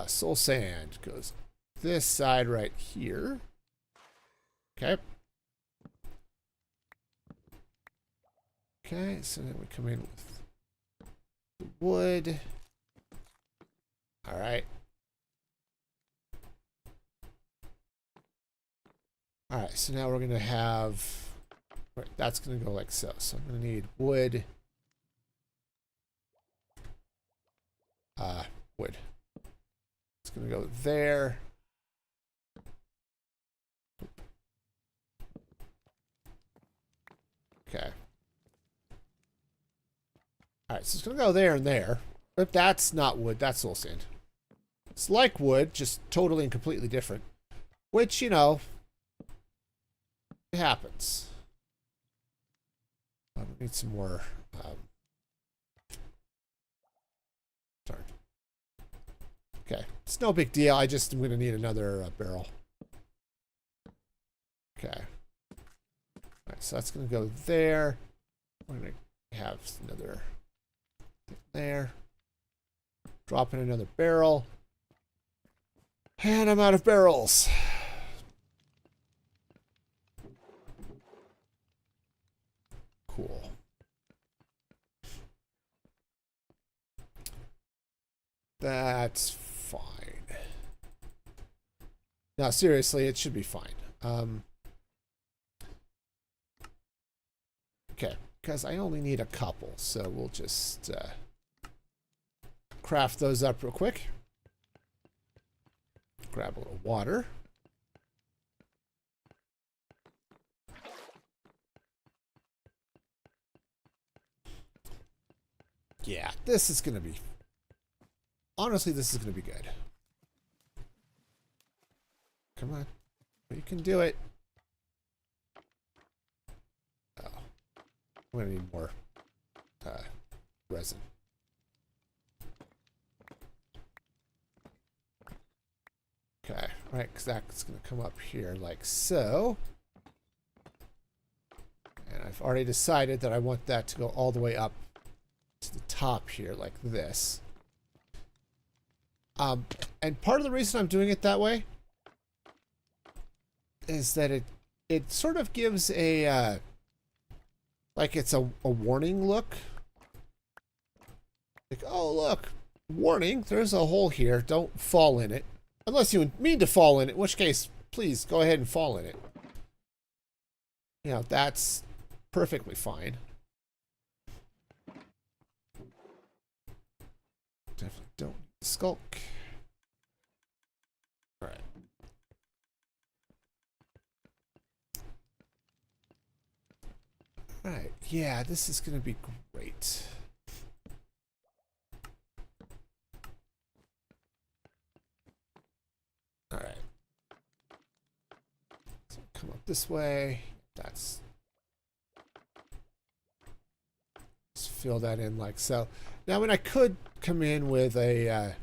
Soul sand goes this side right here. Okay. Okay, so then we come in with the wood. All right. All right, so now we're going to have, right, that's going to go like so. So I'm going to need wood. Wood. It's going to go there. Alright, so it's going to go there and there. But that's not wood, that's soul sand. It's like wood, just totally and completely different. Which, you know, it happens. We need some more. Darn. Okay, it's no big deal. I just am going to need another barrel. Okay. Alright, so that's going to go there. We're going to have another thing there. Drop in another barrel. And I'm out of barrels. Cool. That's fine. No, seriously, it should be fine. Okay, because I only need a couple, so we'll just craft those up real quick. Grab a little water. Yeah, this is going to be... Honestly, this is going to be good. Come on. You can do it. Oh. I'm going to need more resin. Okay, right, because that's going to come up here like so. And I've already decided that I want that to go all the way up to the top here like this. And part of the reason I'm doing it that way is that it sort of gives a like it's a warning look. Like, oh look, warning, there's a hole here, don't fall in it. Unless you mean to fall in it, in which case, please go ahead and fall in it. You know, that's perfectly fine. Definitely don't skulk. All right. All right. Yeah, this is going to be great. All right. So come up this way. That's... Just fill that in like so. Now, when I could come in with a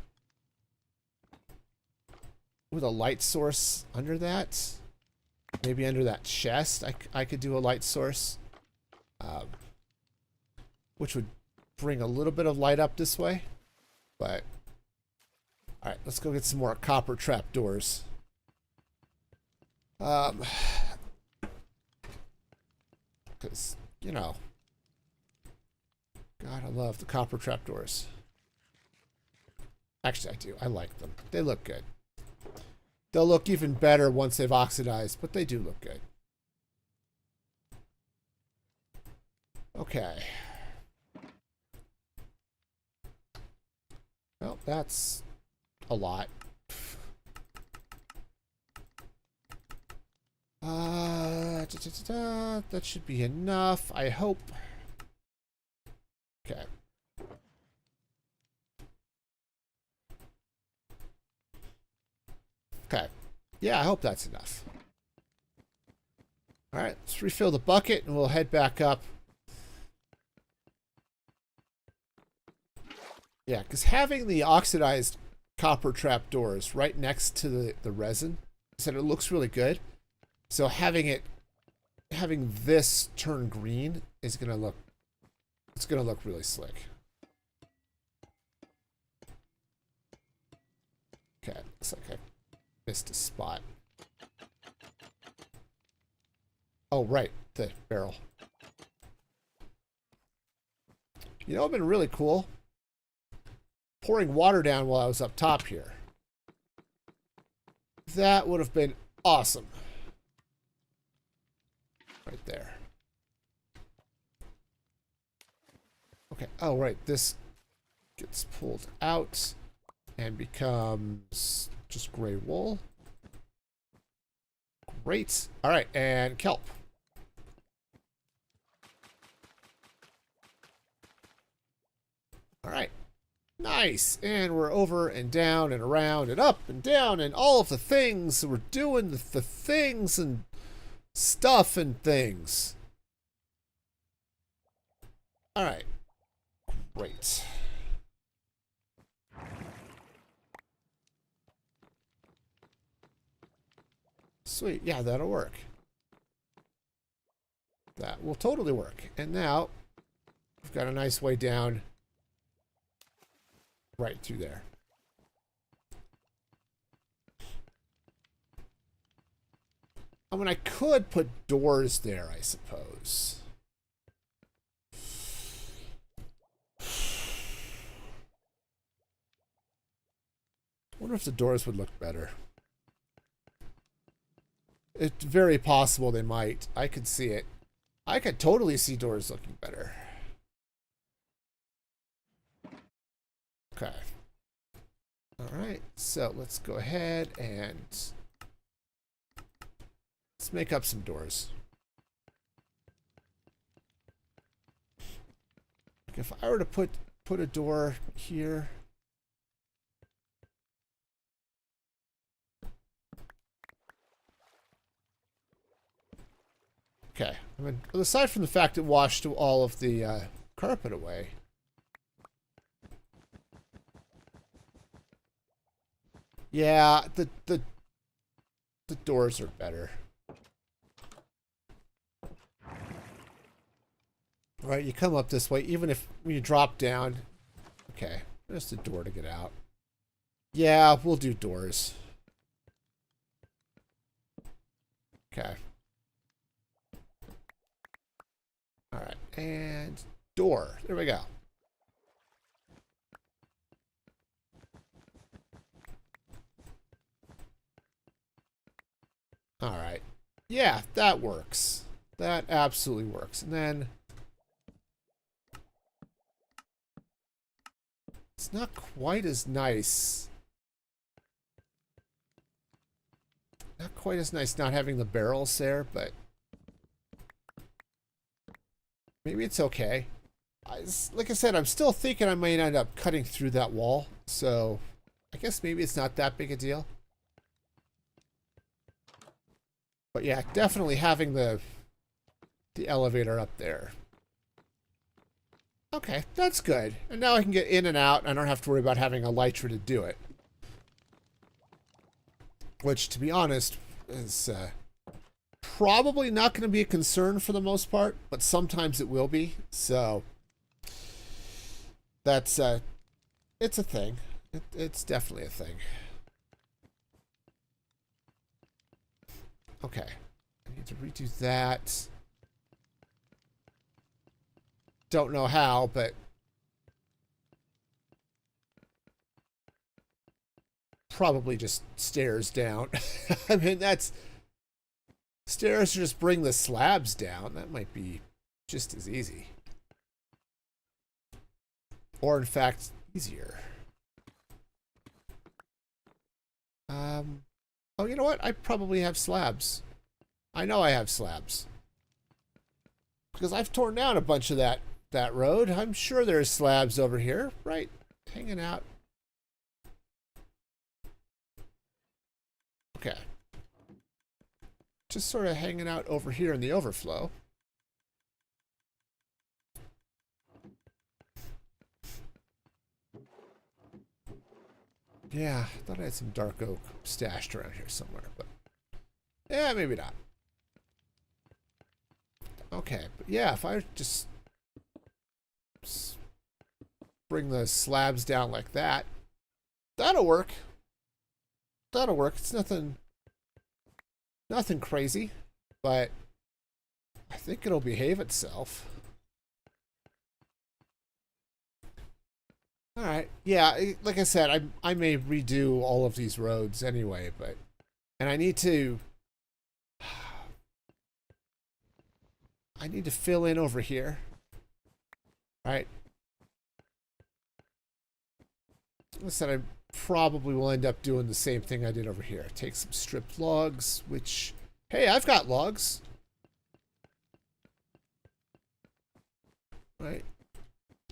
light source under that, maybe under that chest, I could do a light source, which would bring a little bit of light up this way. But all right, let's go get some more copper trapdoors. Because you know. God, I love the copper trapdoors. Actually, I do. I like them. They look good. They'll look even better once they've oxidized, but they do look good. Okay. Well, that's a lot. That should be enough, I hope. Okay. Okay. Yeah, I hope that's enough. All right, let's refill the bucket and we'll head back up. Yeah, because having the oxidized copper trapdoors right next to the resin, said it looks really good. So having this turn green is gonna look, it's gonna look really slick. Okay, looks like I missed a spot. Oh, right, the barrel. You know, it'd been really cool pouring water down while I was up top here. That would have been awesome. Right there. Okay, oh, right, this gets pulled out and becomes just gray wool. Great. All right, and kelp. All right. Nice. And we're over and down and around and up and down and all of the things. We're doing the things and stuff and things. All right. Great. Sweet. Yeah, that'll work. That will totally work. And now we've got a nice way down right through there. I mean, I could put doors there, I suppose. I wonder if the doors would look better. It's very possible they might. I could see it. I could totally see doors looking better. Okay. All right. So let's go ahead and let's make up some doors. If I were to put a door here. Okay. I mean, aside from the fact it washed all of the carpet away. Yeah, the doors are better. All right, you come up this way, even if when you drop down. Okay, there's the door to get out. Yeah, we'll do doors. Okay. All right, and door. There we go. All right. Yeah, that works. That absolutely works. And then it's not quite as nice. Not quite as nice not having the barrels there, but maybe it's okay. Like I said, I'm still thinking I might end up cutting through that wall, so I guess maybe it's not that big a deal. But yeah, definitely having the elevator up there. Okay, that's good. And now I can get in and out. I don't have to worry about having a Elytra to do it. Which, to be honest, is probably not going to be a concern for the most part, but sometimes it will be. So that's it's a thing. It's definitely a thing. Okay, I need to redo that. Don't know how, but probably just stairs down. I mean, that's stairs just bring the slabs down. That might be just as easy. Or in fact, easier. Oh, you know what? I probably have slabs. I know I have slabs. Because I've torn down a bunch of that road. I'm sure there's slabs over here, right? Hanging out. Okay. Just sort of hanging out over here in the overflow. Yeah, I thought I had some dark oak stashed around here somewhere, but yeah, maybe not. Okay, but yeah, if I just bring the slabs down like that, that'll work. That'll work. It's nothing crazy, but I think it'll behave itself. All right. Yeah, like I said, I may redo all of these roads anyway, but and I need to fill in over here. Right? Like I said, I probably will end up doing the same thing I did over here. Take some stripped logs, which hey, I've got logs. Right?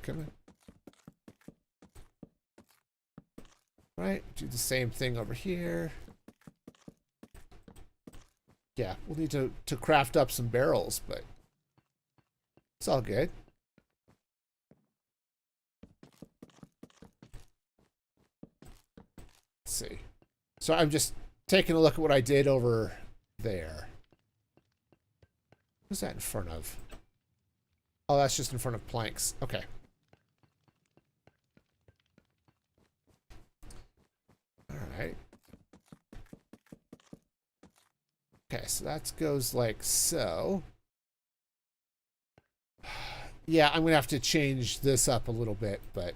Come on. Right, do the same thing over here. Yeah, we'll need to craft up some barrels, but it's all good. Let's see. So I'm just taking a look at what I did over there. What's that in front of? Oh, that's just in front of planks. Okay. All right. Okay, so that goes like so. Yeah, I'm going to have to change this up a little bit, but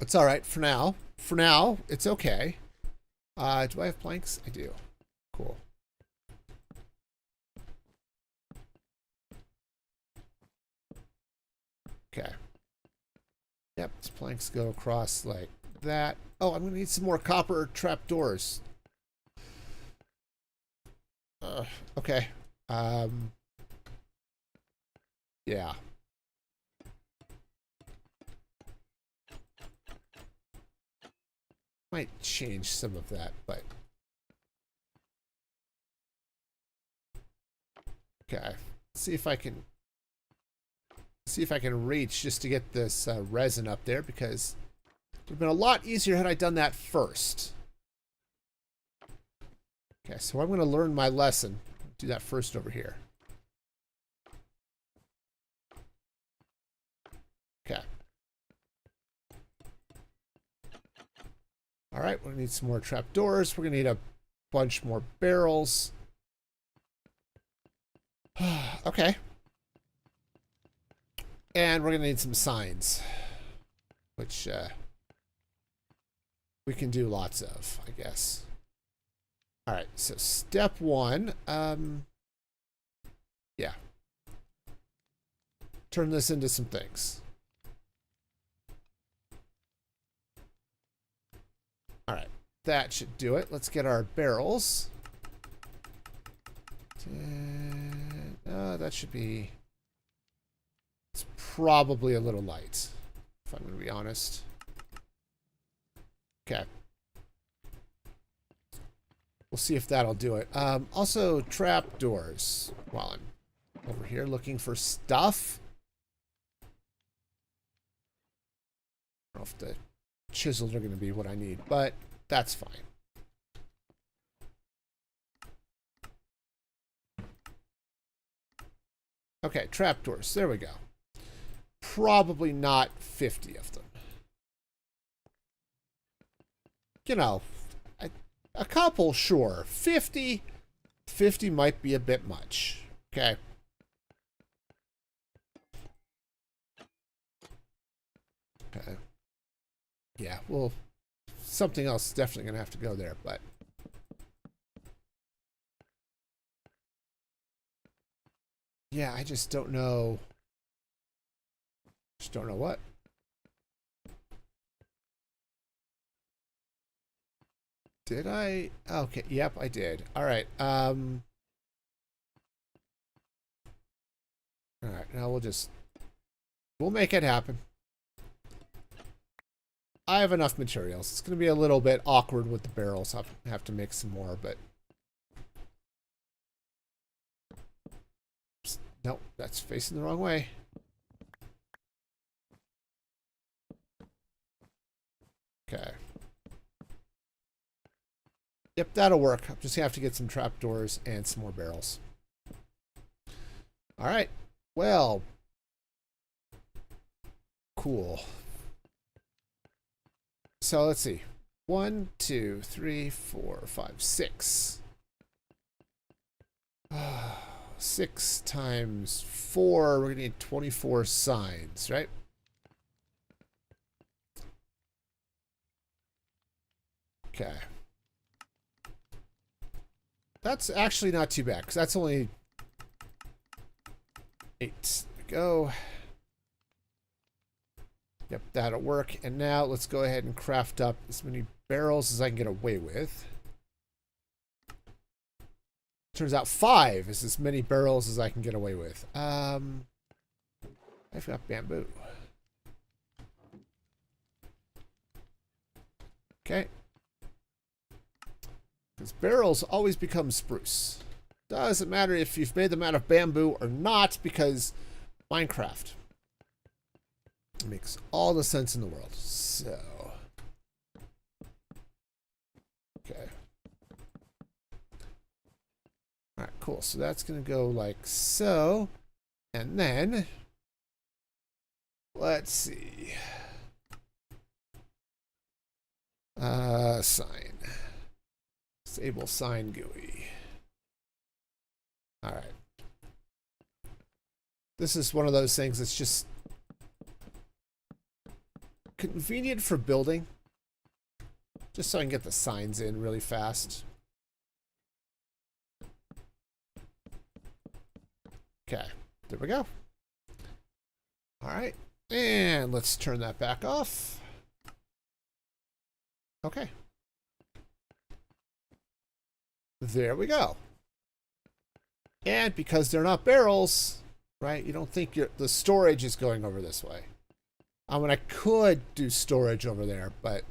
it's all right for now. For now, it's okay. Do I have planks? I do. Cool. Okay. Yep, these planks go across like that. Oh, I'm going to need some more copper trapdoors. Okay. Yeah. Might change some of that, but okay. See if I can reach just to get this resin up there, because it would have been a lot easier had I done that first. Okay, so I'm going to learn my lesson. Do that first over here. Okay. All right, we're going to need some more trapdoors. We're going to need a bunch more barrels. Okay. And we're going to need some signs, which we can do lots of, I guess. All right, so step one, yeah. Turn this into some things. All right, that should do it. Let's get our barrels. That should be... It's probably a little light, if I'm going to be honest. Okay. We'll see if that'll do it. Also, trapdoors. While I'm over here looking for stuff. I don't know if the chisels are going to be what I need, but that's fine. Okay, trapdoors. There we go. Probably not 50 of them. You know, a couple, sure. 50 might be a bit much. Okay. Okay. Yeah, well, something else is definitely going to have to go there, but... Yeah, I just don't know. Just don't know what. Did I? Okay, yep, I did. All right. All right, now we'll make it happen. I have enough materials. It's going to be a little bit awkward with the barrels. I'll have to make some more, but... Nope, that's facing the wrong way. Okay. Yep, that'll work. I'm just going to have to get some trapdoors and some more barrels. All right. Well. Cool. So let's see. 1, 2, 3, 4, 5, 6. 6 times 4. We're going to need 24 signs, right? Okay. That's actually not too bad, because that's only 8. There we go. Yep, that'll work. And now let's go ahead and craft up as many barrels as I can get away with. Turns out 5 is as many barrels as I can get away with. I've got bamboo. Okay. Because barrels always become spruce. Doesn't matter if you've made them out of bamboo or not, because Minecraft. It makes all the sense in the world. So. Okay. Alright, cool. So that's going to go like so. And then, let's see. Sign. Disable sign GUI. Alright. This is one of those things that's just convenient for building. Just so I can get the signs in really fast. Okay, there we go. Alright, and let's turn that back off. Okay. There we go. And because they're not barrels, right, you don't think the storage is going over this way. I mean, I could do storage over there, but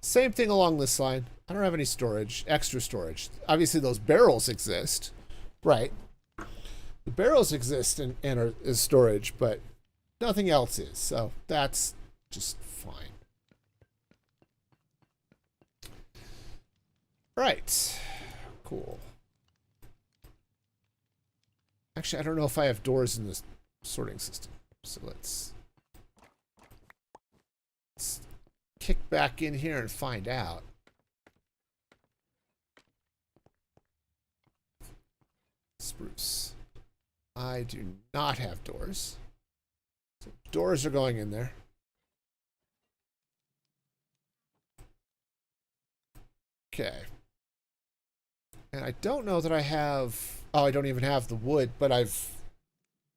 same thing along this line. I don't have any storage, extra storage. Obviously, those barrels exist, right? The barrels exist and are as storage, but nothing else is. So that's just fine. Right. Cool. Actually, I don't know if I have doors in this sorting system. So let's kick back in here and find out. Spruce. I do not have doors. So doors are going in there. Okay. And I don't know that I have... Oh, I don't even have the wood, but I've...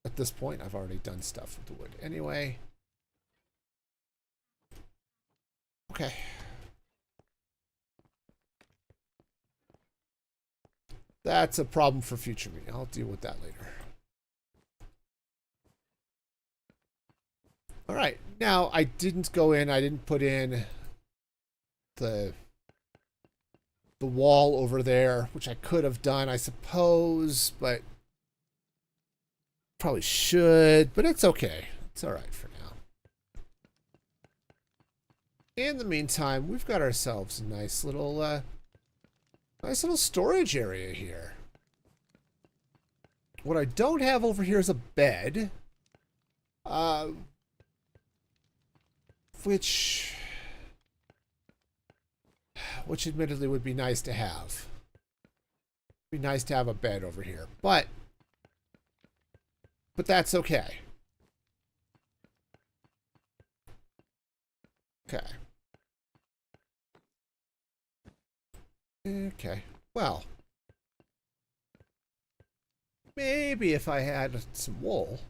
At this point, I've already done stuff with the wood anyway. Okay. That's a problem for future me. I'll deal with that later. All right. Now, I didn't go in. I didn't put in the wall over there, which I could have done, I suppose, but probably should, but it's okay. It's all right for now. In the meantime, we've got ourselves a nice little storage area here. What I don't have over here is a bed, which admittedly would be nice to have. Be nice to have a bed over here, but that's okay. Okay. Okay. Well, maybe if I had some wool.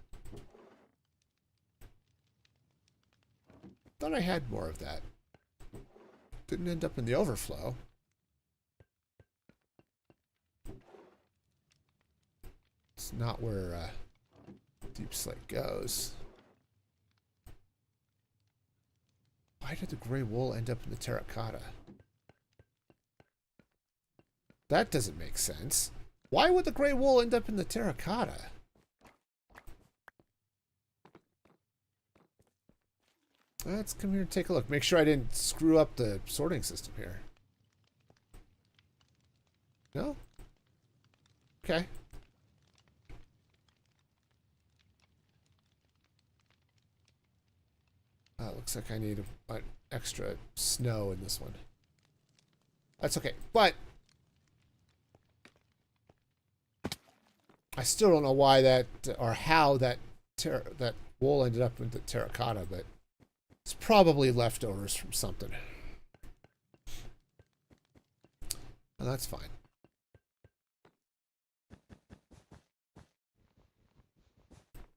Thought I had more of that. Didn't end up in the overflow. It's not where Deep Slate goes. Why did the gray wool end up in the terracotta? That doesn't make sense. Why would the gray wool end up in the terracotta? Let's come here and take a look. Make sure I didn't screw up the sorting system here. No? Okay. Looks like I need an extra snow in this one. That's okay. But I still don't know why that, or how that wool ended up in the terracotta, but it's probably leftovers from something. And that's fine.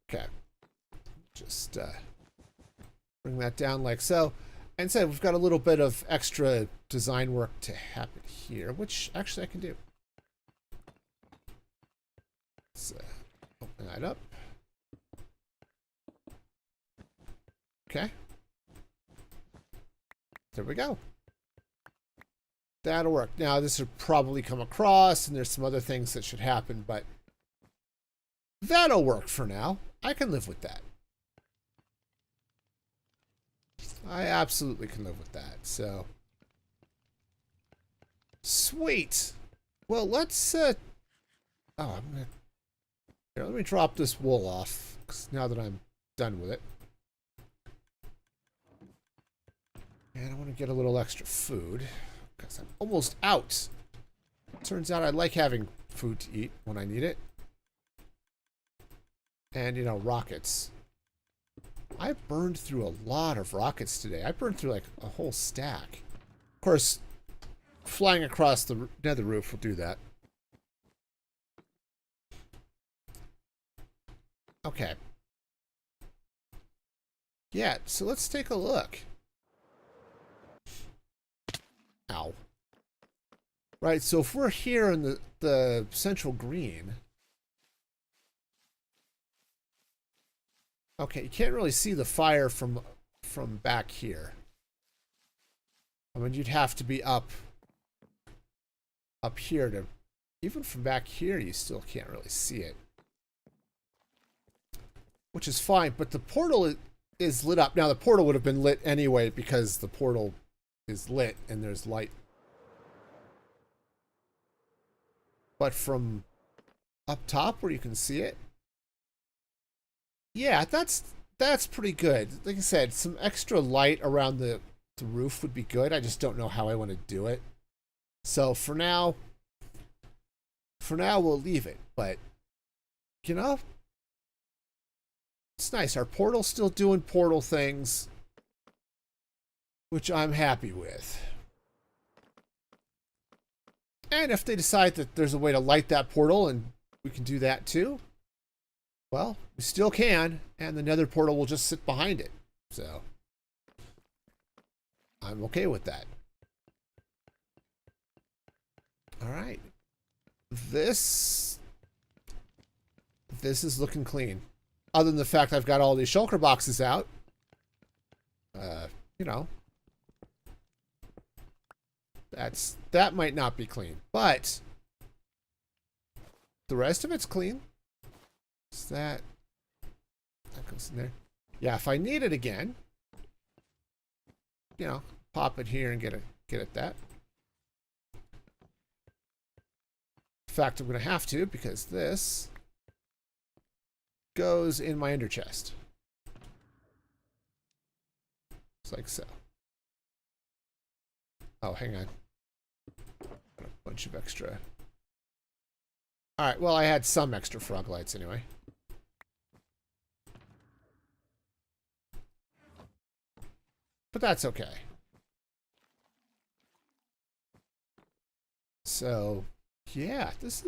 Okay. Just bring that down like so. And so we've got a little bit of extra design work to happen here, which actually I can do. Let's open that up. Okay. There we go. That'll work. Now, this will probably come across, and there's some other things that should happen, but that'll work for now. I can live with that. I absolutely can live with that, so. Sweet. Well, let's, I'm gonna, here, let me drop this wool off, 'cause now that I'm done with it. And I want to get a little extra food, because I'm almost out. Turns out I like having food to eat when I need it. And, you know, rockets. I burned through a lot of rockets today. I burned through, like, a whole stack. Of course, flying across the nether roof will do that. Okay. Yeah, so let's take a look. Ow. Right, so if we're here in the central green. Okay, you can't really see the fire from back here. I mean, you'd have to be up here to, even from back here, you still can't really see it. Which is fine, but the portal is lit up. Now, the portal would have been lit anyway because the portal is lit and there's light. But from up top where you can see it, yeah, that's pretty good. Like I said, some extra light around the roof would be good. I just don't know how I want to do it. So for now we'll leave it. But, you know, it's nice. Our portal's still doing portal things, which I'm happy with. And if they decide that there's a way to light that portal and we can do that too, well, we still can, and the nether portal will just sit behind it. So, I'm okay with that. All right. This is looking clean. Other than the fact I've got all these shulker boxes out. You know. That might not be clean, but the rest of it's clean. Is that goes in there? Yeah, if I need it again, you know, pop it here and get at that. In fact, I'm going to have to because this goes in my ender chest. Just like so. Oh, hang on. Got a bunch of extra. Alright, well, I had some extra frog lights anyway. But that's okay. So, yeah, this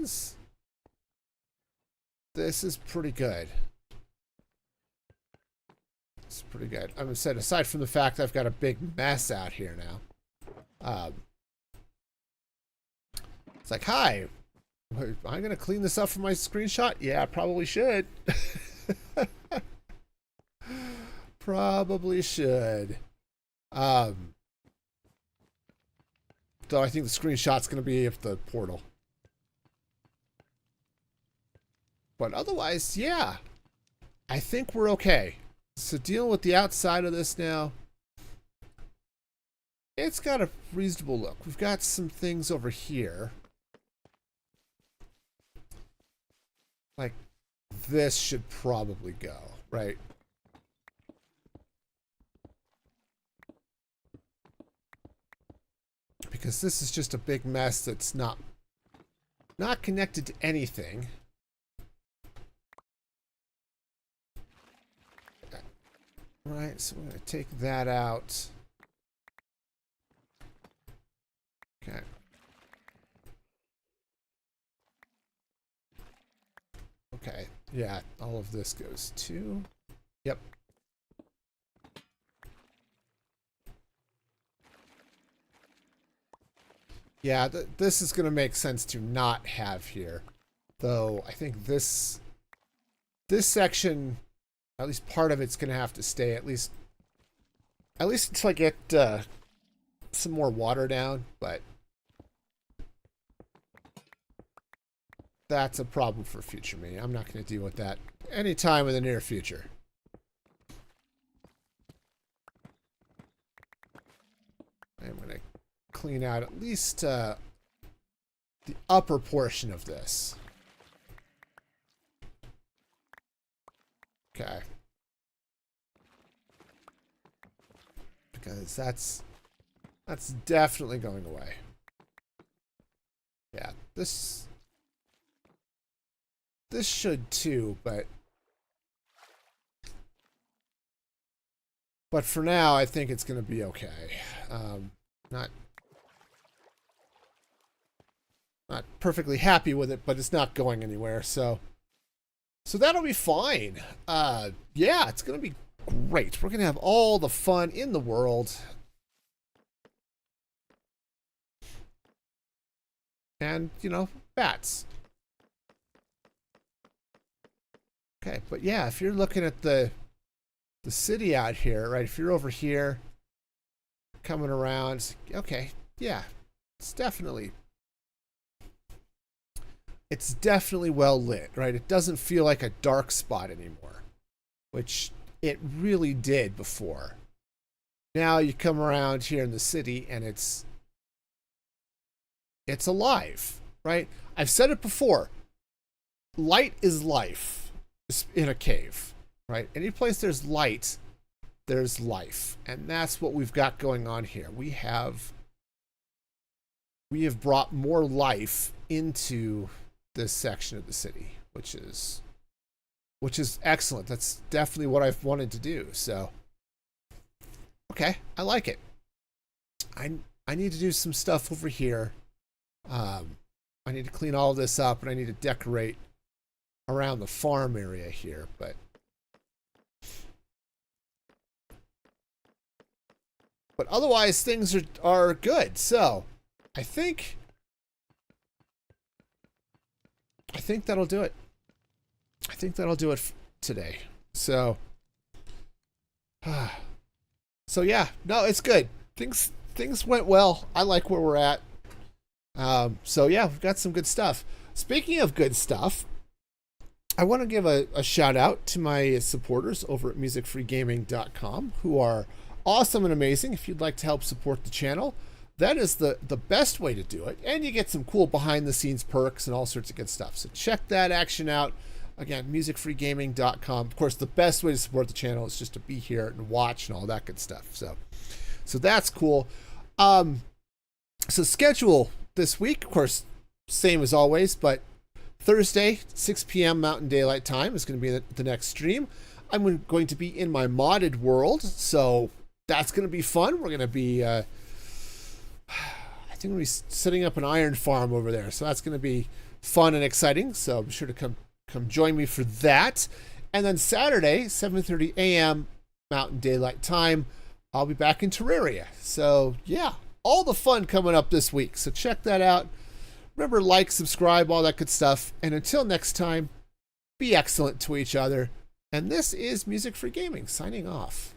is pretty good. It's pretty good. I'm said aside from the fact I've got a big mess out here now. It's like, hi, am I going to clean this up for my screenshot? Yeah, I probably should. Probably should. Though I think the screenshot's going to be of the portal. But otherwise, yeah. I think we're okay. So dealing with the outside of this now, it's got a reasonable look. We've got some things over here. Like, this should probably go, right? Because this is just a big mess that's not connected to anything. Right, so we're going to take that out. Okay. Okay, yeah, all of this goes to... Yep. Yeah, this is going to make sense to not have here. Though, I think this section, at least part of it's going to have to stay, at least until I get some more water down, but that's a problem for future me. I'm not going to deal with that anytime in the near future. I'm going to clean out at least the upper portion of this. Okay. Because that's definitely going away. Yeah, this should too, but for now, I think it's going to be okay. Not perfectly happy with it, but it's not going anywhere, so that'll be fine. Yeah, it's going to be great. We're going to have all the fun in the world. And, you know, bats. Okay, but yeah, if you're looking at the city out here, right? If you're over here, coming around, okay, yeah, it's definitely well lit, right? It doesn't feel like a dark spot anymore, which it really did before. Now you come around here in the city and it's alive, right? I've said it before. Light is life in a cave, right? Any place there's light, there's life. And that's what we've got going on here. We have brought more life into this section of the city, which is excellent. That's definitely what I've wanted to do. So, okay, I like it. I need to do some stuff over here. I need to clean all this up, and I need to decorate around the farm area here, but otherwise things are good. So I think that'll do it. I think that'll do it today. So yeah, no, it's good. Things went well. I like where we're at. So yeah, we've got some good stuff. Speaking of good stuff, I want to give a shout out to my supporters over at musicfreegaming.com who are awesome and amazing. If you'd like to help support the channel, that is the best way to do it. And you get some cool behind the scenes perks and all sorts of good stuff. So check that action out. Again, musicfreegaming.com. Of course, the best way to support the channel is just to be here and watch and all that good stuff. So that's cool. So schedule this week, of course, same as always, but Thursday, 6 p.m. Mountain Daylight Time is going to be the next stream. I'm going to be in my modded world, so that's going to be fun. We're going to be, I think we'll be setting up an iron farm over there, so that's going to be fun and exciting. So be sure to come join me for that. And then Saturday, 7:30 a.m. Mountain Daylight Time, I'll be back in Terraria. So yeah, all the fun coming up this week. So check that out. Remember, like, subscribe, all that good stuff. And until next time, be excellent to each other. And this is Music Free Gaming signing off.